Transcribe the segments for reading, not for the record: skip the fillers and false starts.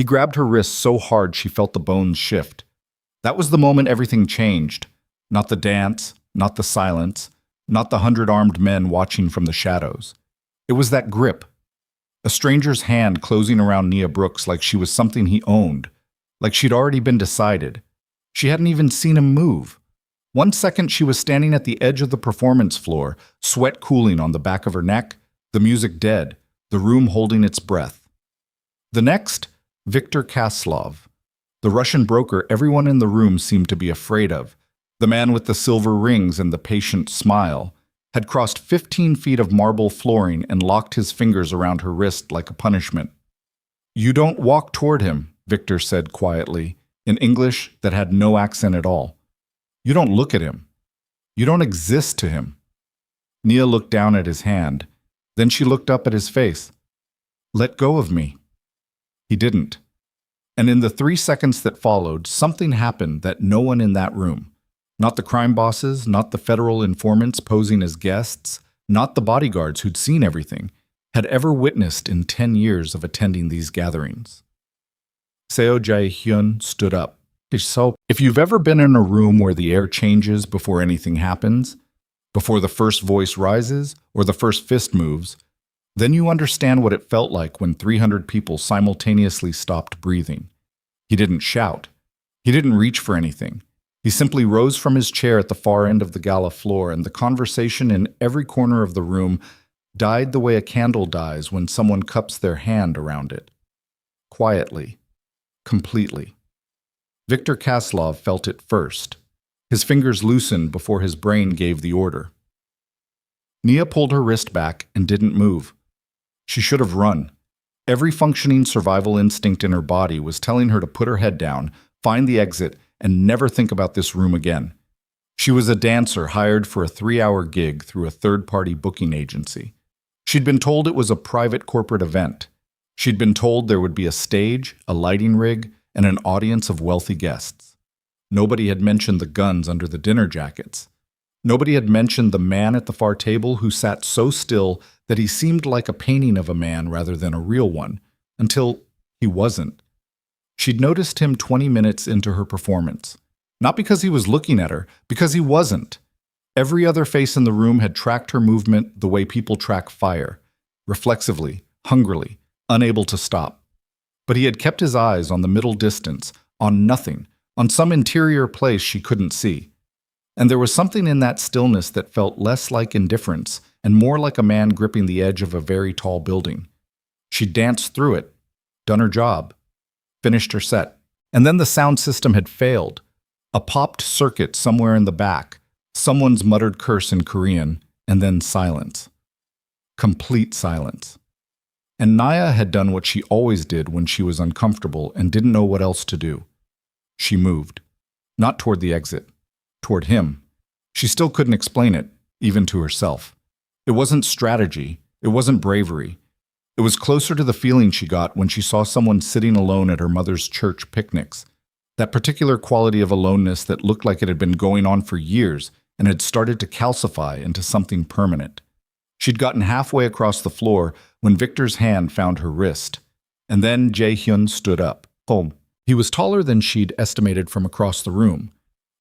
He grabbed her wrist so hard she felt the bones shift. That was the moment everything changed. Not the dance, not the silence, not the 100 armed men watching from the shadows. It was that grip. A stranger's hand closing around Nia Brooks like she was something he owned, like she'd already been decided. She hadn't even seen him move. One second she was standing at the edge of the performance floor, sweat cooling on the back of her neck, the music dead, the room holding its breath. The next, Viktor Kaslov, the Russian broker everyone in the room seemed to be afraid of, the man with the silver rings and the patient smile, had crossed 15 feet of marble flooring and locked his fingers around her wrist like a punishment. "You don't walk toward him," Viktor said quietly, in English that had no accent at all. "You don't look at him. You don't exist to him." Nia looked down at his hand. Then she looked up at his face. "Let go of me." He didn't. And in the 3 seconds that followed, something happened that no one in that room, not the crime bosses, not the federal informants posing as guests, not the bodyguards who'd seen everything, had ever witnessed in 10 years of attending these gatherings. Seo Jae-hyun stood up. So, if you've ever been in a room where the air changes before anything happens, before the first voice rises or the first fist moves, then you understand what it felt like when 300 people simultaneously stopped breathing. He didn't shout. He didn't reach for anything. He simply rose from his chair at the far end of the gala floor, and the conversation in every corner of the room died the way a candle dies when someone cups their hand around it. Quietly. Completely. Viktor Kaslov felt it first. His fingers loosened before his brain gave the order. Nia pulled her wrist back and didn't move. She should have run. Every functioning survival instinct in her body was telling her to put her head down, find the exit, and never think about this room again. She was a dancer hired for a 3-hour gig through a third-party booking agency. She'd been told it was a private corporate event. She'd been told there would be a stage, a lighting rig, and an audience of wealthy guests. Nobody had mentioned the guns under the dinner jackets. Nobody had mentioned the man at the far table who sat so still that he seemed like a painting of a man rather than a real one, until he wasn't. She'd noticed him 20 minutes into her performance. Not because he was looking at her, because he wasn't. Every other face in the room had tracked her movement the way people track fire, reflexively, hungrily, unable to stop. But he had kept his eyes on the middle distance, on nothing, on some interior place she couldn't see. And there was something in that stillness that felt less like indifference and more like a man gripping the edge of a very tall building. She danced through it, done her job, finished her set. And then the sound system had failed. A popped circuit somewhere in the back, someone's muttered curse in Korean, and then silence. Complete silence. And Nia had done what she always did when she was uncomfortable and didn't know what else to do. She moved. Not toward the exit. Toward him. She still couldn't explain it, even to herself. It wasn't strategy. It wasn't bravery. It was closer to the feeling she got when she saw someone sitting alone at her mother's church picnics. That particular quality of aloneness that looked like it had been going on for years and had started to calcify into something permanent. She'd gotten halfway across the floor when Victor's hand found her wrist. And then Jae-hyun stood up. Home. He was taller than she'd estimated from across the room.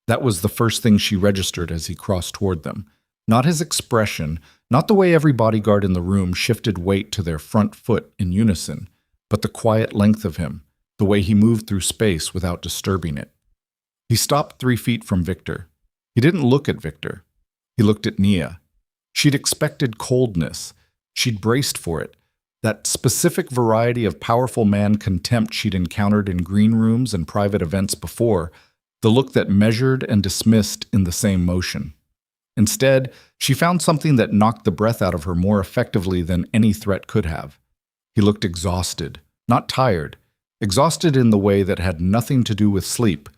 That was the first thing she registered as he crossed toward them. Not his expression, not the way every bodyguard in the room shifted weight to their front foot in unison, but the quiet length of him, the way he moved through space without disturbing it. He stopped 3 feet from Victor. He didn't look at Victor. He looked at Nia. She'd expected coldness. She'd braced for it. That specific variety of powerful man contempt she'd encountered in green rooms and private events before, the look that measured and dismissed in the same motion. Instead, she found something that knocked the breath out of her more effectively than any threat could have. He looked exhausted, not tired, exhausted in the way that had nothing to do with sleep,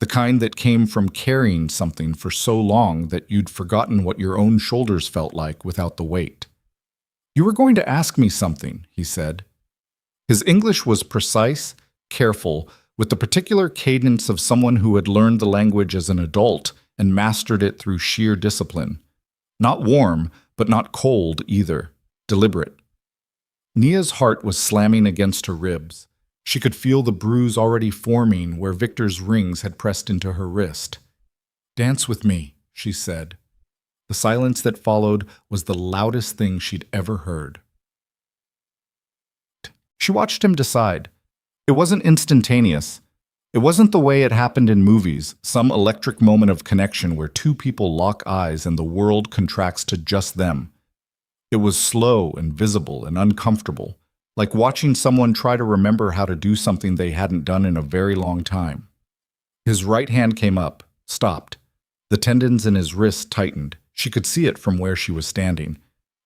the kind that came from carrying something for so long that you'd forgotten what your own shoulders felt like without the weight. "You were going to ask me something," he said. His English was precise, careful, with the particular cadence of someone who had learned the language as an adult and mastered it through sheer discipline. Not warm, but not cold either, deliberate. Nia's heart was slamming against her ribs. She could feel the bruise already forming where Victor's rings had pressed into her wrist. "Dance with me," she said. The silence that followed was the loudest thing she'd ever heard. She watched him decide. It wasn't instantaneous. It wasn't the way it happened in movies, some electric moment of connection where two people lock eyes and the world contracts to just them. It was slow and visible and uncomfortable, like watching someone try to remember how to do something they hadn't done in a very long time. His right hand came up, stopped. The tendons in his wrist tightened. She could see it from where she was standing.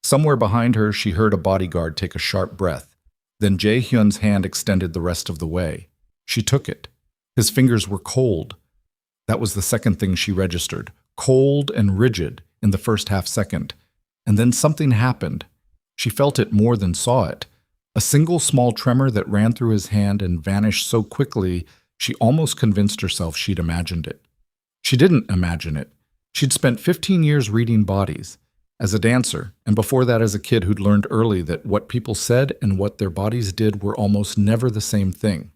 Somewhere behind her, she heard a bodyguard take a sharp breath. Then Jae-hyun's hand extended the rest of the way. She took it. His fingers were cold. That was the second thing she registered. Cold and rigid in the first half second. And then something happened. She felt it more than saw it. A single small tremor that ran through his hand and vanished so quickly, she almost convinced herself she'd imagined it. She didn't imagine it. She'd spent 15 years reading bodies. As a dancer, and before that as a kid who'd learned early that what people said and what their bodies did were almost never the same thing.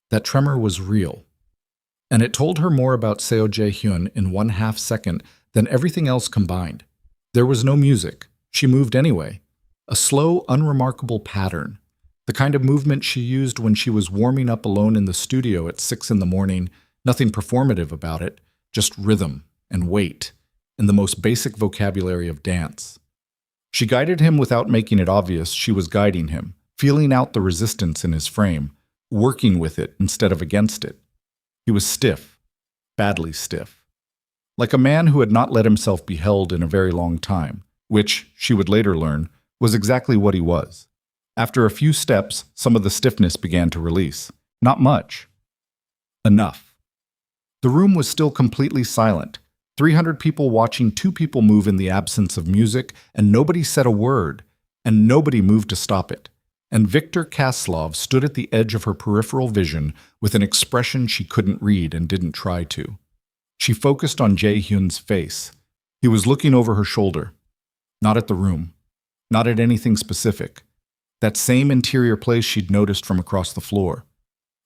That tremor was real. And it told her more about Seo Jae-hyun in 1/2 second than everything else combined. There was no music. She moved anyway. A slow, unremarkable pattern. The kind of movement she used when she was warming up alone in the studio at 6 in the morning, nothing performative about it, just rhythm and weight, and the most basic vocabulary of dance. She guided him without making it obvious she was guiding him, feeling out the resistance in his frame, working with it instead of against it. He was stiff, badly stiff. Like a man who had not let himself be held in a very long time, which, she would later learn, was exactly what he was. After a few steps, some of the stiffness began to release. Not much. Enough. The room was still completely silent. 300 people watching two people move in the absence of music, and nobody said a word, and nobody moved to stop it. And Viktor Kaslov stood at the edge of her peripheral vision with an expression she couldn't read and didn't try to. She focused on Jae-hyun's face. He was looking over her shoulder. Not at the room. Not at anything specific. That same interior place she'd noticed from across the floor.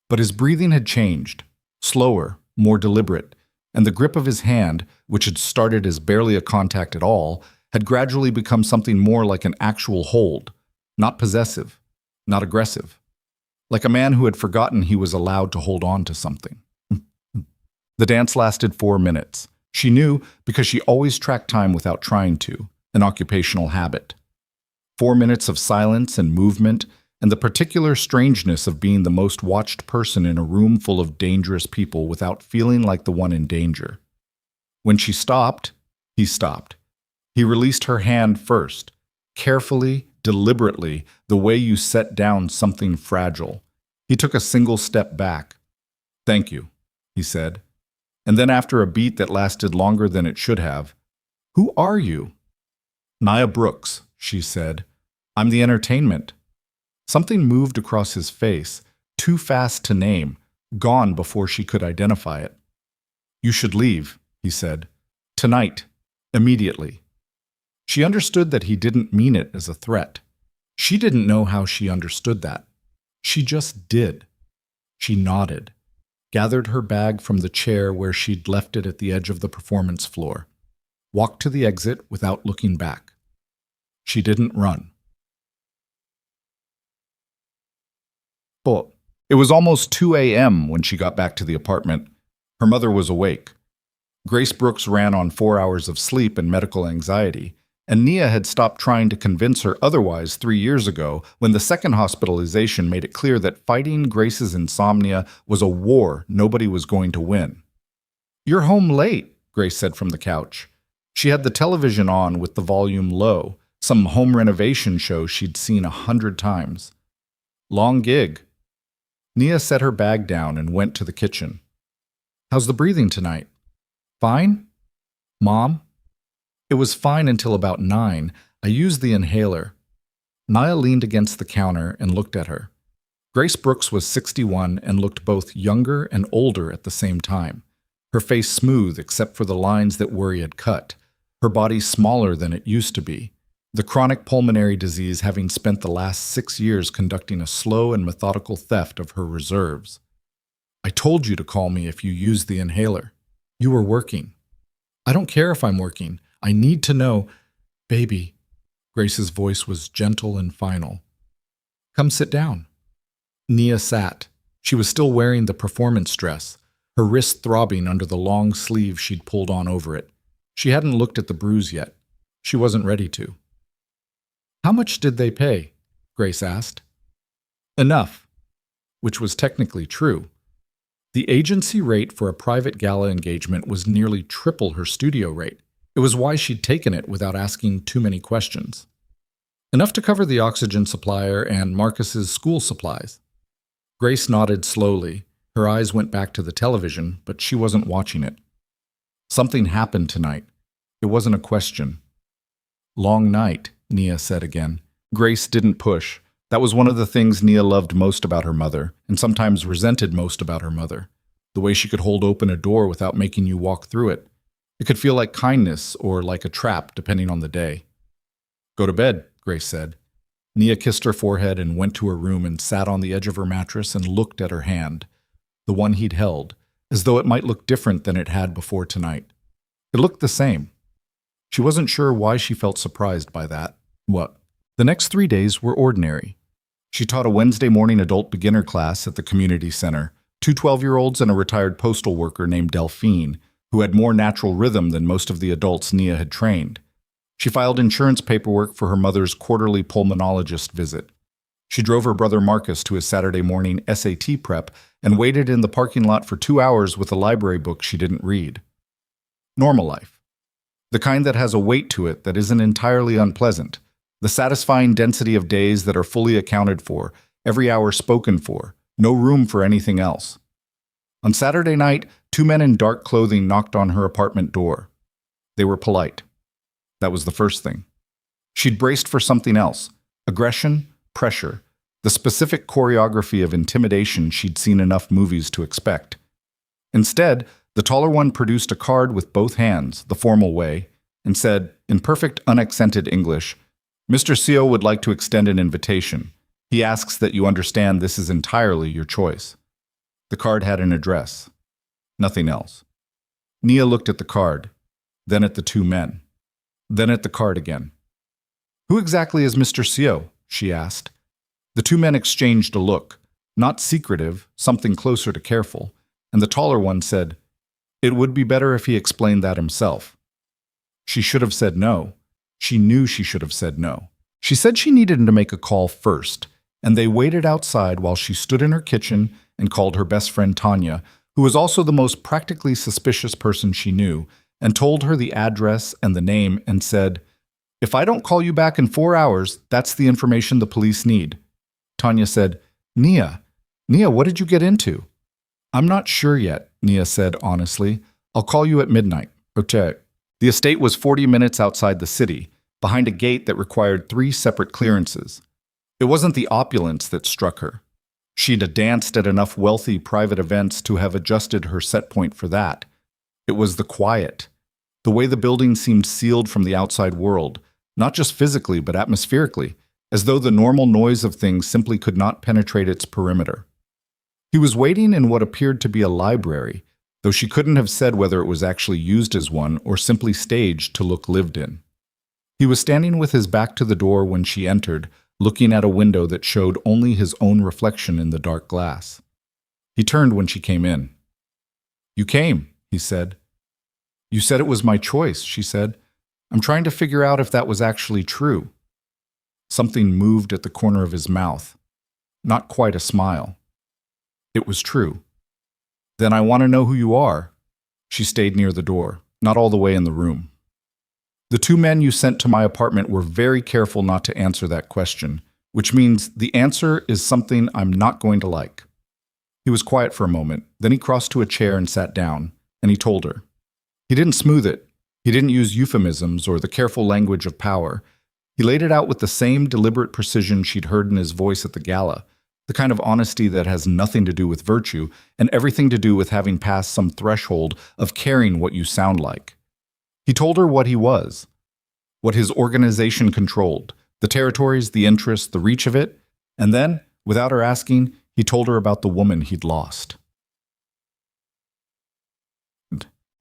But his breathing had changed. Slower, more deliberate. And the grip of his hand, which had started as barely a contact at all, had gradually become something more like an actual hold. Not possessive. Not aggressive. Like a man who had forgotten he was allowed to hold on to something. The dance lasted 4 minutes. She knew because she always tracked time without trying to, an occupational habit. 4 minutes of silence and movement, and the particular strangeness of being the most watched person in a room full of dangerous people without feeling like the one in danger. When she stopped, he stopped. He released her hand first, carefully, deliberately, the way you set down something fragile. He took a single step back. "Thank you," he said. And then after a beat that lasted longer than it should have, "Who are you?" "Nia Brooks," she said. "I'm the entertainment." Something moved across his face, too fast to name, gone before she could identify it. "You should leave," he said. "Tonight. Immediately." She understood that he didn't mean it as a threat. She didn't know how she understood that. She just did. She nodded, gathered her bag from the chair where she'd left it at the edge of the performance floor, walked to the exit without looking back. She didn't run. But it was almost 2 a.m. when she got back to the apartment. Her mother was awake. Grace Brooks ran on 4 hours of sleep and medical anxiety, and Nia had stopped trying to convince her otherwise 3 years ago when the second hospitalization made it clear that fighting Grace's insomnia was a war nobody was going to win. "You're home late," Grace said from the couch. She had the television on with the volume low, some home renovation show she'd seen 100 times. "Long gig." Nia set her bag down and went to the kitchen. "How's the breathing tonight?" "Fine? Mom?" "It was fine until about 9. I used the inhaler." Nia leaned against the counter and looked at her. Grace Brooks was 61 and looked both younger and older at the same time. Her face smooth except for the lines that worry had cut. Her body smaller than it used to be. the chronic pulmonary disease having spent the last 6 years conducting a slow and methodical theft of her reserves. I told you to call me if you used the inhaler. You were working. I don't care if I'm working. I need to know. Baby. Grace's voice was gentle and final. Come sit down. Nia sat. She was still wearing the performance dress, her wrist throbbing under the long sleeve she'd pulled on over it. She hadn't looked at the bruise yet. She wasn't ready to. How much did they pay? Grace asked. Enough, which was technically true. The agency rate for a private gala engagement was nearly triple her studio rate. It was why she'd taken it without asking too many questions. Enough to cover the oxygen supplier and Marcus's school supplies. Grace nodded slowly. Her eyes went back to the television, but she wasn't watching it. Something happened tonight. It wasn't a question. Long night, Nia said again. Grace didn't push. That was one of the things Nia loved most about her mother, and sometimes resented most about her mother. The way she could hold open a door without making you walk through it. It could feel like kindness or like a trap, depending on the day. Go to bed, Grace said. Nia kissed her forehead and went to her room and sat on the edge of her mattress and looked at her hand, the one he'd held, as though it might look different than it had before tonight. It looked the same. She wasn't sure why she felt surprised by that. What? The next 3 days were ordinary. She taught a Wednesday morning adult beginner class at the community center, 2 12-year-olds and a retired postal worker named Delphine, who had more natural rhythm than most of the adults Nia had trained. She filed insurance paperwork for her mother's quarterly pulmonologist visit. She drove her brother Marcus to his Saturday morning SAT prep and waited in the parking lot for 2 hours with a library book she didn't read. Normal life. The kind that has a weight to it that isn't entirely unpleasant. The satisfying density of days that are fully accounted for, every hour spoken for, no room for anything else. On Saturday night, 2 men in dark clothing knocked on her apartment door. They were polite. That was the first thing. She'd braced for something else. Aggression, pressure, the specific choreography of intimidation she'd seen enough movies to expect. Instead, the taller one produced a card with both hands, the formal way, and said, in perfect unaccented English, Mr. Seo would like to extend an invitation. He asks that you understand this is entirely your choice. The card had an address. Nothing else. Nia looked at the card, then at the 2 men, then at the card again. Who exactly is Mr. Seo? She asked. The 2 men exchanged a look, not secretive, something closer to careful, and the taller one said, it would be better if he explained that himself. She should have said no. She knew she should have said no. She said she needed to make a call first, and they waited outside while she stood in her kitchen and called her best friend Tanya, who was also the most practically suspicious person she knew, and told her the address and the name and said, if I don't call you back in 4 hours, that's the information the police need. Tanya said, Nia, what did you get into? I'm not sure yet, Nia said honestly. I'll call you at midnight. Okay. The estate was 40 minutes outside the city, behind a gate that required 3 separate clearances. It wasn't the opulence that struck her. She'd danced at enough wealthy private events to have adjusted her set point for that. It was the quiet, the way the building seemed sealed from the outside world, not just physically but atmospherically, as though the normal noise of things simply could not penetrate its perimeter. He was waiting in what appeared to be a library, though she couldn't have said whether it was actually used as one or simply staged to look lived in. He was standing with his back to the door when she entered, looking at a window that showed only his own reflection in the dark glass. He turned when she came in. You came, he said. You said it was my choice, she said. I'm trying to figure out if that was actually true. Something moved at the corner of his mouth. Not quite a smile. It was true. Then I want to know who you are. She stayed near the door, not all the way in the room. The 2 men you sent to my apartment were very careful not to answer that question, which means the answer is something I'm not going to like. He was quiet for a moment, then he crossed to a chair and sat down, and he told her. He didn't smooth it. He didn't use euphemisms or the careful language of power. He laid it out with the same deliberate precision she'd heard in his voice at the gala, the kind of honesty that has nothing to do with virtue and everything to do with having passed some threshold of caring what you sound like. He told her what he was. what his organization controlled, the territories, the interests, the reach of it, and then, without her asking, he told her about the woman he'd lost.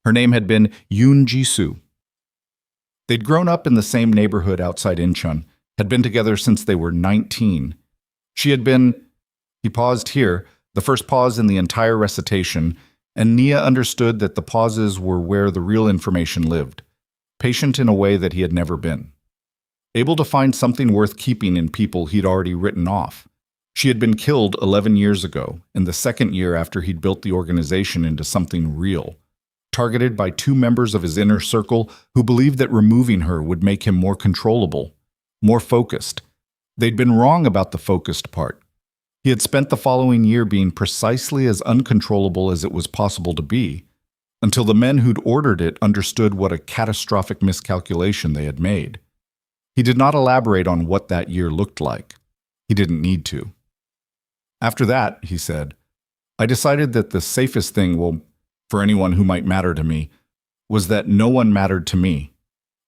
Her name had been Yoon Ji-soo. They'd grown up in the same neighborhood outside Incheon, had been together since they were 19. She had been, he paused here, the first pause in the entire recitation, and Nia understood that the pauses were where the real information lived, patient in a way that he had never been. Able to find something worth keeping in people he'd already written off. She had been killed 11 years ago, in the second year after he'd built the organization into something real, targeted by two members of his inner circle who believed that removing her would make him more controllable, more focused. They'd been wrong about the focused part. He had spent the following year being precisely as uncontrollable as it was possible to be, until the men who'd ordered it understood what a catastrophic miscalculation they had made. He did not elaborate on what that year looked like. He didn't need to. After that, he said, I decided that the safest thing, for anyone who might matter to me, was that no one mattered to me.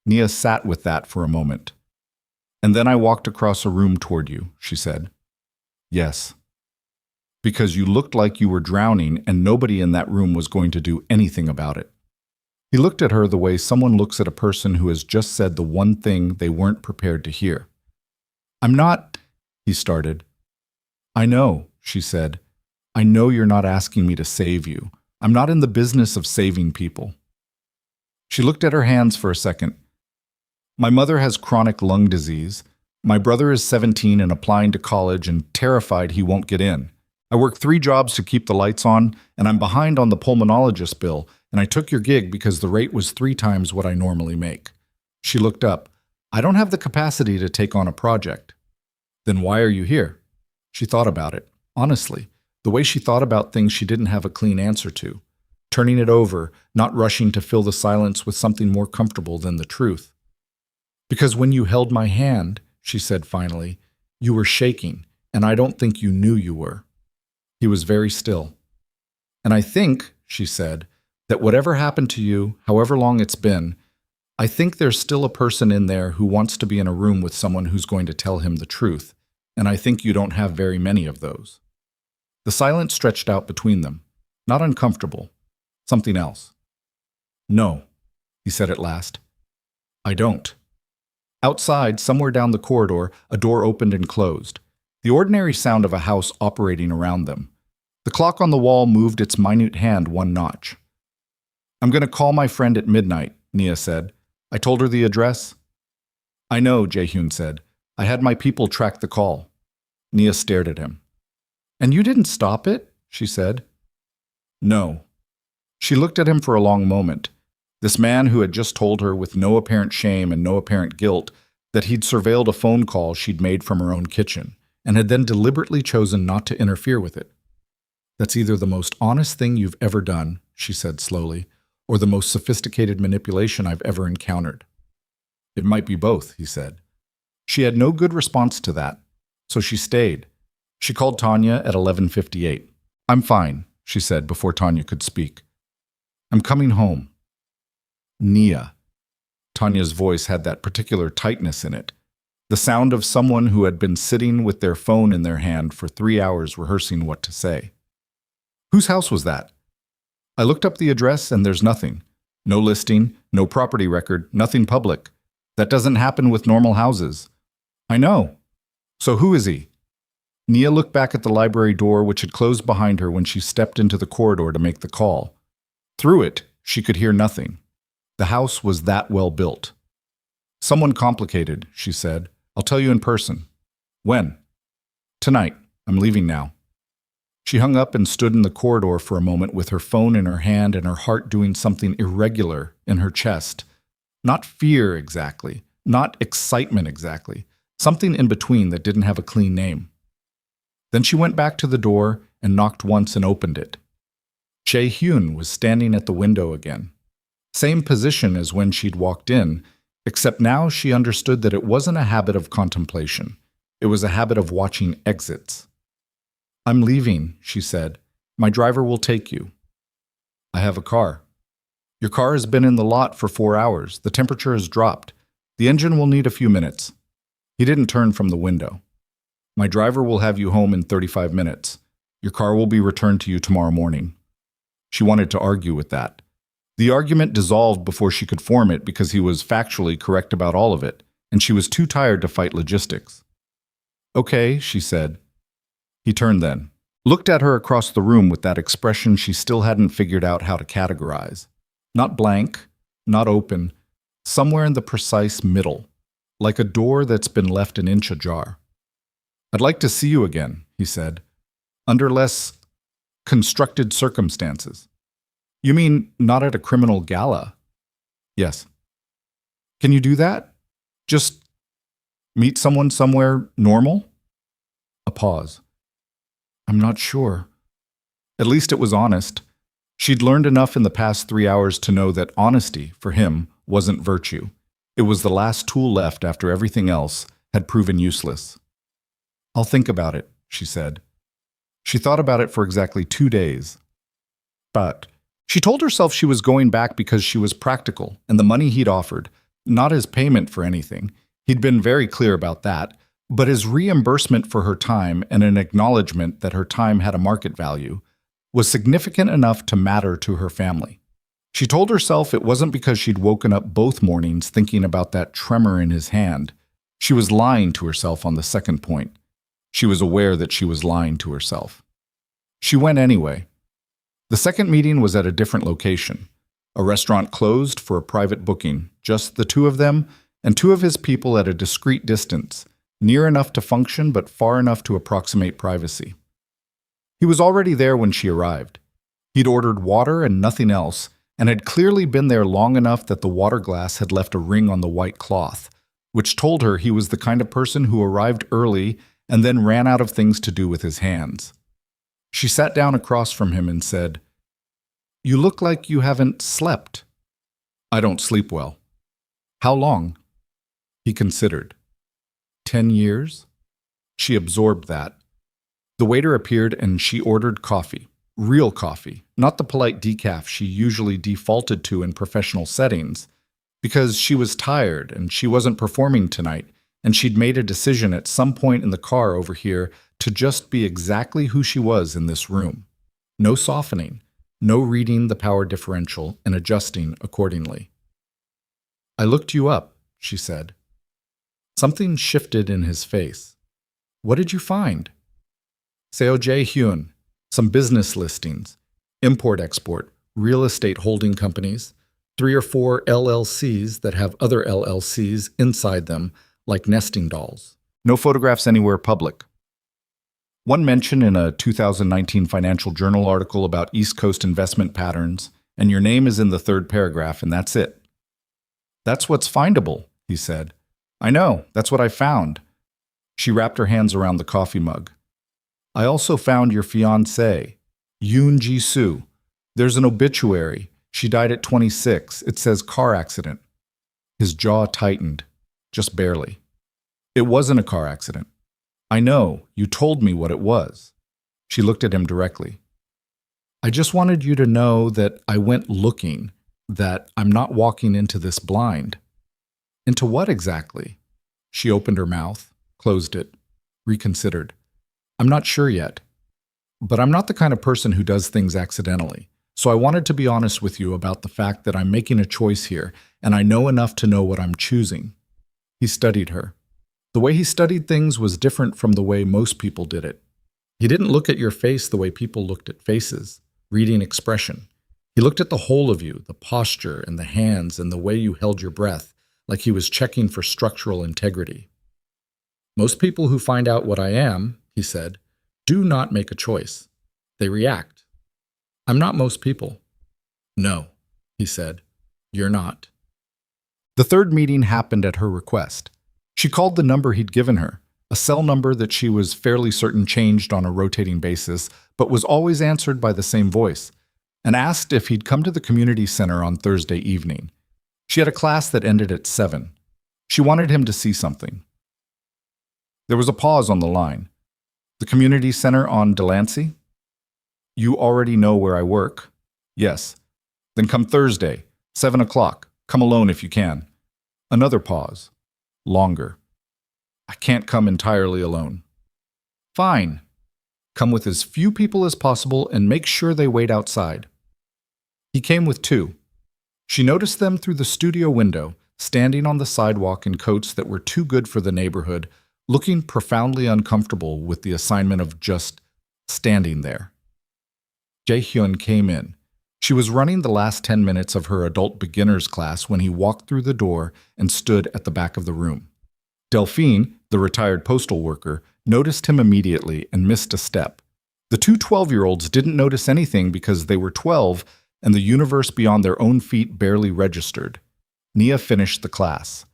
Nia sat with that for a moment. And then I walked across a room toward you, she said. Yes. Because you looked like you were drowning and nobody in that room was going to do anything about it. He looked at her the way someone looks at a person who has just said the one thing they weren't prepared to hear. I'm not, he started. I know, she said. I know you're not asking me to save you. I'm not in the business of saving people. She looked at her hands for a second. My mother has chronic lung disease. My brother is 17 and applying to college and terrified he won't get in. I work 3 jobs to keep the lights on, and I'm behind on the pulmonologist bill, and I took your gig because the rate was 3 times what I normally make. She looked up. I don't have the capacity to take on a project. Then why are you here? She thought about it, honestly, the way she thought about things she didn't have a clean answer to, turning it over, not rushing to fill the silence with something more comfortable than the truth. Because when you held my hand, she said finally, you were shaking, and I don't think you knew you were. He was very still. And I think, she said, that whatever happened to you, however long it's been, I think there's still a person in there who wants to be in a room with someone who's going to tell him the truth, and I think you don't have very many of those. The silence stretched out between them, not uncomfortable, something else. No, he said at last. I don't. Outside, somewhere down the corridor, a door opened and closed, the ordinary sound of a house operating around them. The clock on the wall moved its minute hand 1 notch. I'm going to call my friend at midnight, Nia said. I told her the address. I know, Jae-hyun said. I had my people track the call. Nia stared at him. And you didn't stop it? She said. No. She looked at him for a long moment. This man who had just told her with no apparent shame and no apparent guilt that he'd surveilled a phone call she'd made from her own kitchen and had then deliberately chosen not to interfere with it. That's either the most honest thing you've ever done, she said slowly, or the most sophisticated manipulation I've ever encountered. It might be both, he said. She had no good response to that, so she stayed. She called Tanya at 11:58. I'm fine, she said before Tanya could speak. I'm coming home. Nia. Tanya's voice had that particular tightness in it, the sound of someone who had been sitting with their phone in their hand for 3 hours rehearsing what to say. Whose house was that? I looked up the address and there's nothing. No listing, no property record, nothing public. That doesn't happen with normal houses. I know. So who is he? Nia looked back at the library door which had closed behind her when she stepped into the corridor to make the call. Through it, she could hear nothing. The house was that well built. Someone complicated, she said. I'll tell you in person. When? Tonight. I'm leaving now. She hung up and stood in the corridor for a moment with her phone in her hand and her heart doing something irregular in her chest. Not fear exactly, not excitement exactly, something in between that didn't have a clean name. Then she went back to the door and knocked once and opened it. Jae-hyun was standing at the window again. Same position as when she'd walked in, except now she understood that it wasn't a habit of contemplation. It was a habit of watching exits. I'm leaving, she said. My driver will take you. I have a car. Your car has been in the lot for 4 hours. The temperature has dropped. The engine will need a few minutes. He didn't turn from the window. My driver will have you home in 35 minutes. Your car will be returned to you tomorrow morning. She wanted to argue with that. The argument dissolved before she could form it because he was factually correct about all of it, and she was too tired to fight logistics. Okay, she said. He turned then, looked at her across the room with that expression she still hadn't figured out how to categorize. Not blank, not open, somewhere in the precise middle, like a door that's been left an inch ajar. I'd like to see you again, he said, under less constructed circumstances. You mean not at a criminal gala? Yes. Can you do that? Just meet someone somewhere normal? A pause. I'm not sure. At least it was honest. She'd learned enough in the past 3 hours to know that honesty, for him, wasn't virtue. It was the last tool left after everything else had proven useless. I'll think about it, she said. She thought about it for exactly 2 days. But she told herself she was going back because she was practical, and the money he'd offered, not as payment for anything, he'd been very clear about that, but as reimbursement for her time and an acknowledgement that her time had a market value, was significant enough to matter to her family. She told herself it wasn't because she'd woken up both mornings thinking about that tremor in his hand. She was lying to herself on the second point. She was aware that she was lying to herself. She went anyway. The second meeting was at a different location. A restaurant closed for a private booking, just the two of them and two of his people at a discreet distance, near enough to function but far enough to approximate privacy. He was already there when she arrived. He'd ordered water and nothing else, and had clearly been there long enough that the water glass had left a ring on the white cloth, which told her he was the kind of person who arrived early and then ran out of things to do with his hands. She sat down across from him and said, "You look like you haven't slept." "I don't sleep well." "How long?" He considered. 10 years? She absorbed that. The waiter appeared and she ordered coffee. Real coffee, not the polite decaf she usually defaulted to in professional settings, because she was tired and she wasn't performing tonight, and she'd made a decision at some point in the car over here to just be exactly who she was in this room. No softening, no reading the power differential and adjusting accordingly. "I looked you up," she said. Something shifted in his face. "What did you find?" "Seoj Hyun, some business listings, import-export, real estate holding companies, 3 or 4 LLCs that have other LLCs inside them, like nesting dolls. No photographs anywhere public. One mention in a 2019 Financial Journal article about East Coast investment patterns, and your name is in the 3rd paragraph, and that's it." "That's what's findable," he said. "I know, that's what I found." She wrapped her hands around the coffee mug. "I also found your fiancée, Yoon Ji-soo. There's an obituary. She died at 26. It says car accident." His jaw tightened, just barely. "It wasn't a car accident." "I know, you told me what it was." She looked at him directly. "I just wanted you to know that I went looking, that I'm not walking into this blind." "Into what exactly?" She opened her mouth, closed it, reconsidered. "I'm not sure yet. But I'm not the kind of person who does things accidentally. So I wanted to be honest with you about the fact that I'm making a choice here, and I know enough to know what I'm choosing." He studied her. The way he studied things was different from the way most people did it. He didn't look at your face the way people looked at faces, reading expression. He looked at the whole of you, the posture and the hands and the way you held your breath, like he was checking for structural integrity. "Most people who find out what I am," he said, "do not make a choice. They react. I'm not most people." "No," he said, "you're not." The 3rd meeting happened at her request. She called the number he'd given her, a cell number that she was fairly certain changed on a rotating basis, but was always answered by the same voice, and asked if he'd come to the community center on Thursday evening. She had a class that ended at 7. She wanted him to see something. There was a pause on the line. "The community center on Delancey?" "You already know where I work." "Yes." "Then come Thursday, 7 o'clock. Come alone if you can." Another pause. Longer. I can't come entirely alone. Fine. Come with as few people as possible and make sure they wait outside. He came with two. She noticed them through the studio window, standing on the sidewalk in coats that were too good for the neighborhood, looking profoundly uncomfortable with the assignment of just standing there. Jae-hyun came in. She was running the last 10 minutes of her adult beginners class when he walked through the door and stood at the back of the room. Delphine, the retired postal worker, noticed him immediately and missed a step. The two 12-year-olds didn't notice anything because they were 12 and the universe beyond their own feet barely registered. Nia finished the class,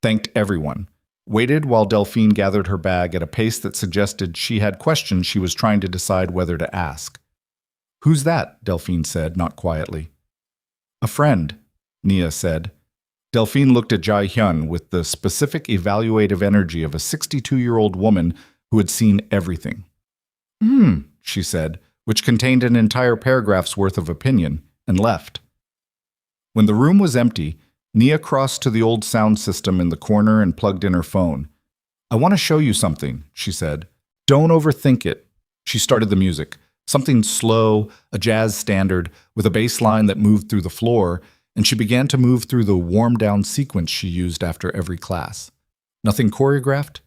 thanked everyone, waited while Delphine gathered her bag at a pace that suggested she had questions she was trying to decide whether to ask. "Who's that?" Delphine said, not quietly. "A friend," Nia said. Delphine looked at Jae-hyun with the specific evaluative energy of a 62-year-old woman who had seen everything. She said, which contained an entire paragraph's worth of opinion, and left. When the room was empty, Nia crossed to the old sound system in the corner and plugged in her phone. "I want to show you something," she said. "Don't overthink it." She started the music. Something slow, a jazz standard, with a bass line that moved through the floor, and she began to move through the warm-down sequence she used after every class. Nothing choreographed,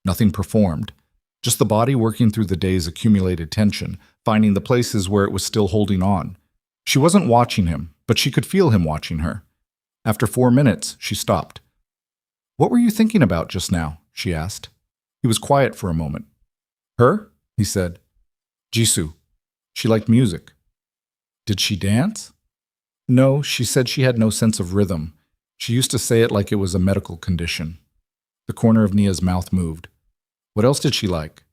nothing performed. Just the body working through the day's accumulated tension, finding the places where it was still holding on. She wasn't watching him, but she could feel him watching her. After 4 minutes, she stopped. "What were you thinking about just now?" she asked. He was quiet for a moment. "Her?" he said. "Jisoo. She liked music." "Did she dance?" "No, she said she had no sense of rhythm. She used to say it like it was a medical condition." The corner of Nia's mouth moved. "What else did she like?"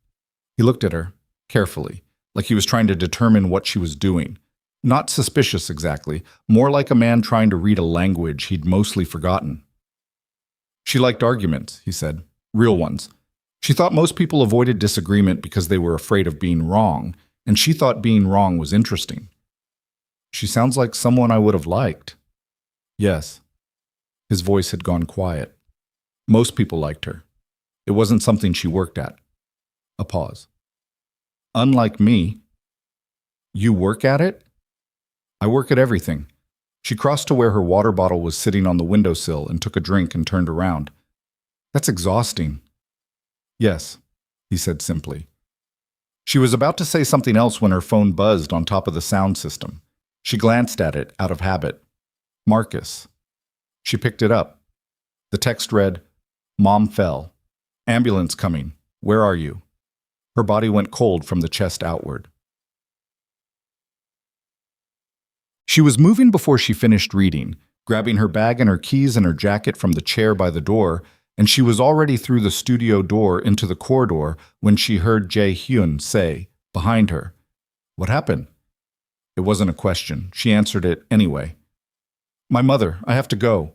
He looked at her, carefully, like he was trying to determine what she was doing. Not suspicious exactly, more like a man trying to read a language he'd mostly forgotten. "She liked arguments," he said. "Real ones. She thought most people avoided disagreement because they were afraid of being wrong, and she thought being wrong was interesting." "She sounds like someone I would have liked." "Yes." His voice had gone quiet. "Most people liked her. It wasn't something she worked at." A pause. "Unlike me." "You work at it?" "I work at everything." She crossed to where her water bottle was sitting on the windowsill and took a drink and turned around. "That's exhausting." "Yes," he said simply. She was about to say something else when her phone buzzed on top of the sound system. She glanced at it out of habit. Marcus. She picked it up. The text read, "Mom fell. Ambulance coming. Where are you?" Her body went cold from the chest outward. She was moving before she finished reading, grabbing her bag and her keys and her jacket from the chair by the door, and she was already through the studio door into the corridor when she heard Jae-hyun say, behind her, "What happened?" It wasn't a question. She answered it anyway. "My mother, I have to go."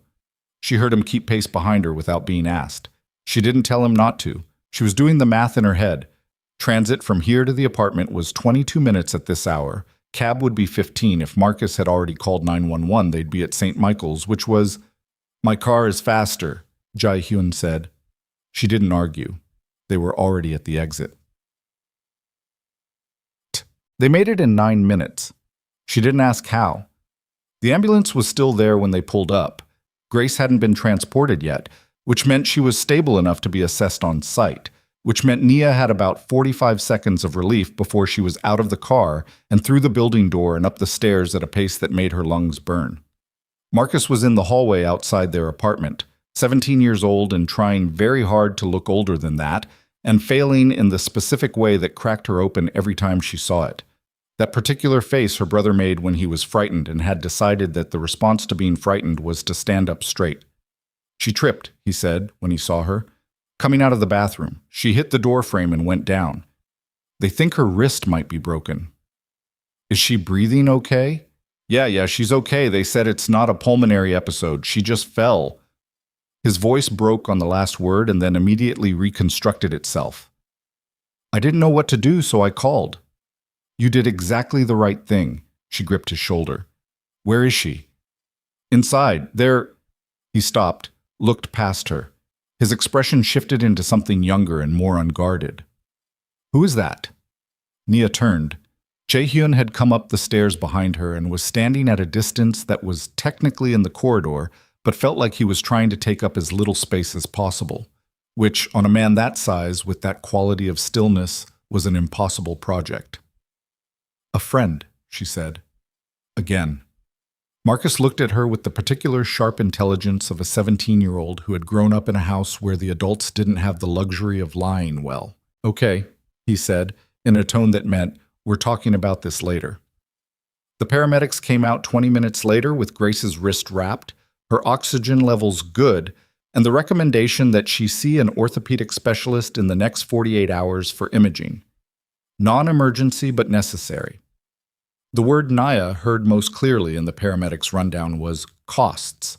She heard him keep pace behind her without being asked. She didn't tell him not to. She was doing the math in her head. Transit from here to the apartment was 22 minutes at this hour. Cab would be 15. If Marcus had already called 911, they'd be at St. Michael's, which was, "My car is faster," Jae-hyun said. She didn't argue. They were already at the exit. They made it in 9 minutes. She didn't ask how. The ambulance was still there when they pulled up. Grace hadn't been transported yet, which meant she was stable enough to be assessed on site, which meant Nia had about 45 seconds of relief before she was out of the car and through the building door and up the stairs at a pace that made her lungs burn. Marcus was in the hallway outside their apartment, 17 years old and trying very hard to look older than that, and failing in the specific way that cracked her open every time she saw it. That particular face her brother made when he was frightened and had decided that the response to being frightened was to stand up straight. "She tripped," he said when he saw her. "Coming out of the bathroom, she hit the door frame and went down. They think her wrist might be broken." "Is she breathing okay?" Yeah, she's okay. They said it's not a pulmonary episode. She just fell." His voice broke on the last word and then immediately reconstructed itself. "I didn't know what to do, so I called." "You did exactly the right thing." She gripped his shoulder. "Where is she?" "Inside. There." He stopped, looked past her. His expression shifted into something younger and more unguarded. "Who is that?" Nia turned. Jae-hyun had come up the stairs behind her and was standing at a distance that was technically in the corridor, but felt like he was trying to take up as little space as possible, which, on a man that size, with that quality of stillness, was an impossible project. "A friend," she said. Again. Marcus looked at her with the particular sharp intelligence of a 17-year-old who had grown up in a house where the adults didn't have the luxury of lying well. "Okay," he said, in a tone that meant, "We're talking about this later." The paramedics came out 20 minutes later with Grace's wrist wrapped, her oxygen levels good, and the recommendation that she see an orthopedic specialist in the next 48 hours for imaging. Non-emergency but necessary. The word Naya heard most clearly in the paramedics' rundown was costs,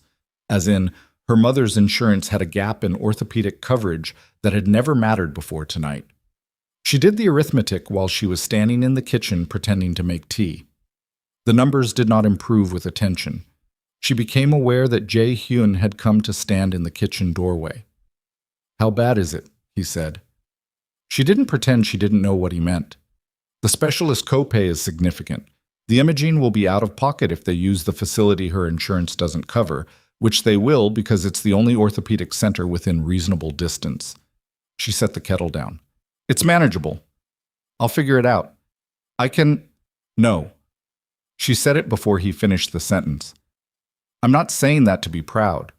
as in her mother's insurance had a gap in orthopedic coverage that had never mattered before tonight. She did the arithmetic while she was standing in the kitchen pretending to make tea. The numbers did not improve with attention. She became aware that Jae-hyun had come to stand in the kitchen doorway. "How bad is it?" he said. She didn't pretend she didn't know what he meant. The specialist copay is significant. The imaging will be out of pocket if they use the facility her insurance doesn't cover, which they will because it's the only orthopedic center within reasonable distance. She set the kettle down. "It's manageable. I'll figure it out. I can—" "No." She said it before he finished the sentence. "I'm not saying that to be proud.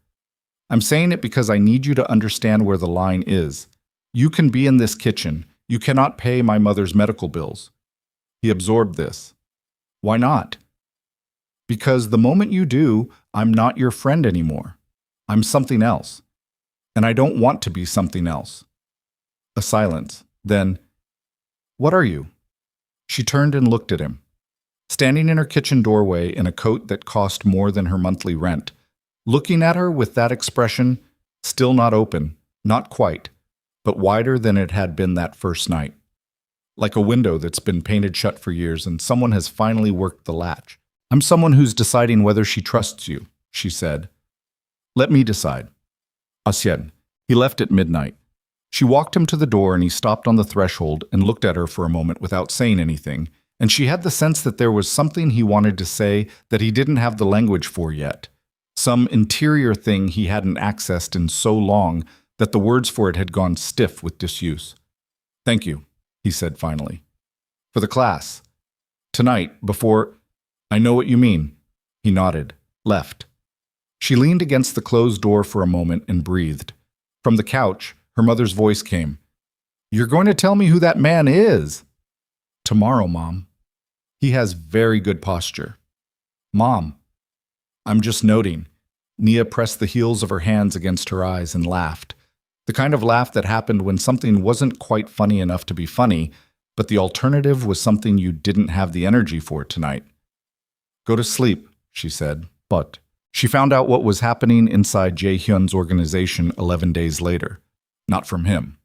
I'm saying it because I need you to understand where the line is. You can be in this kitchen. You cannot pay my mother's medical bills." He absorbed this. "Why not?" "Because the moment you do, I'm not your friend anymore. I'm something else. And I don't want to be something else." A silence. Then, "What are you?" She turned and looked at him. Standing in her kitchen doorway in a coat that cost more than her monthly rent, looking at her with that expression, still not open, not quite, but wider than it had been that first night. Like a window that's been painted shut for years and someone has finally worked the latch. "I'm someone who's deciding whether she trusts you," she said. "Let me decide." Asyen. He left at midnight. She walked him to the door and he stopped on the threshold and looked at her for a moment without saying anything, and she had the sense that there was something he wanted to say that he didn't have the language for yet. Some interior thing he hadn't accessed in so long that the words for it had gone stiff with disuse. "Thank you," he said finally. "For the class. Tonight, before—" "I know what you mean." He nodded, left. She leaned against the closed door for a moment and breathed. From the couch, her mother's voice came. "You're going to tell me who that man is?" "Tomorrow, Mom." "He has very good posture." "Mom." "I'm just noting." Nia pressed the heels of her hands against her eyes and laughed. The kind of laugh that happened when something wasn't quite funny enough to be funny, but the alternative was something you didn't have the energy for tonight. "Go to sleep," she said, but she found out what was happening inside Jae-hyun's organization 11 days later. Not from him.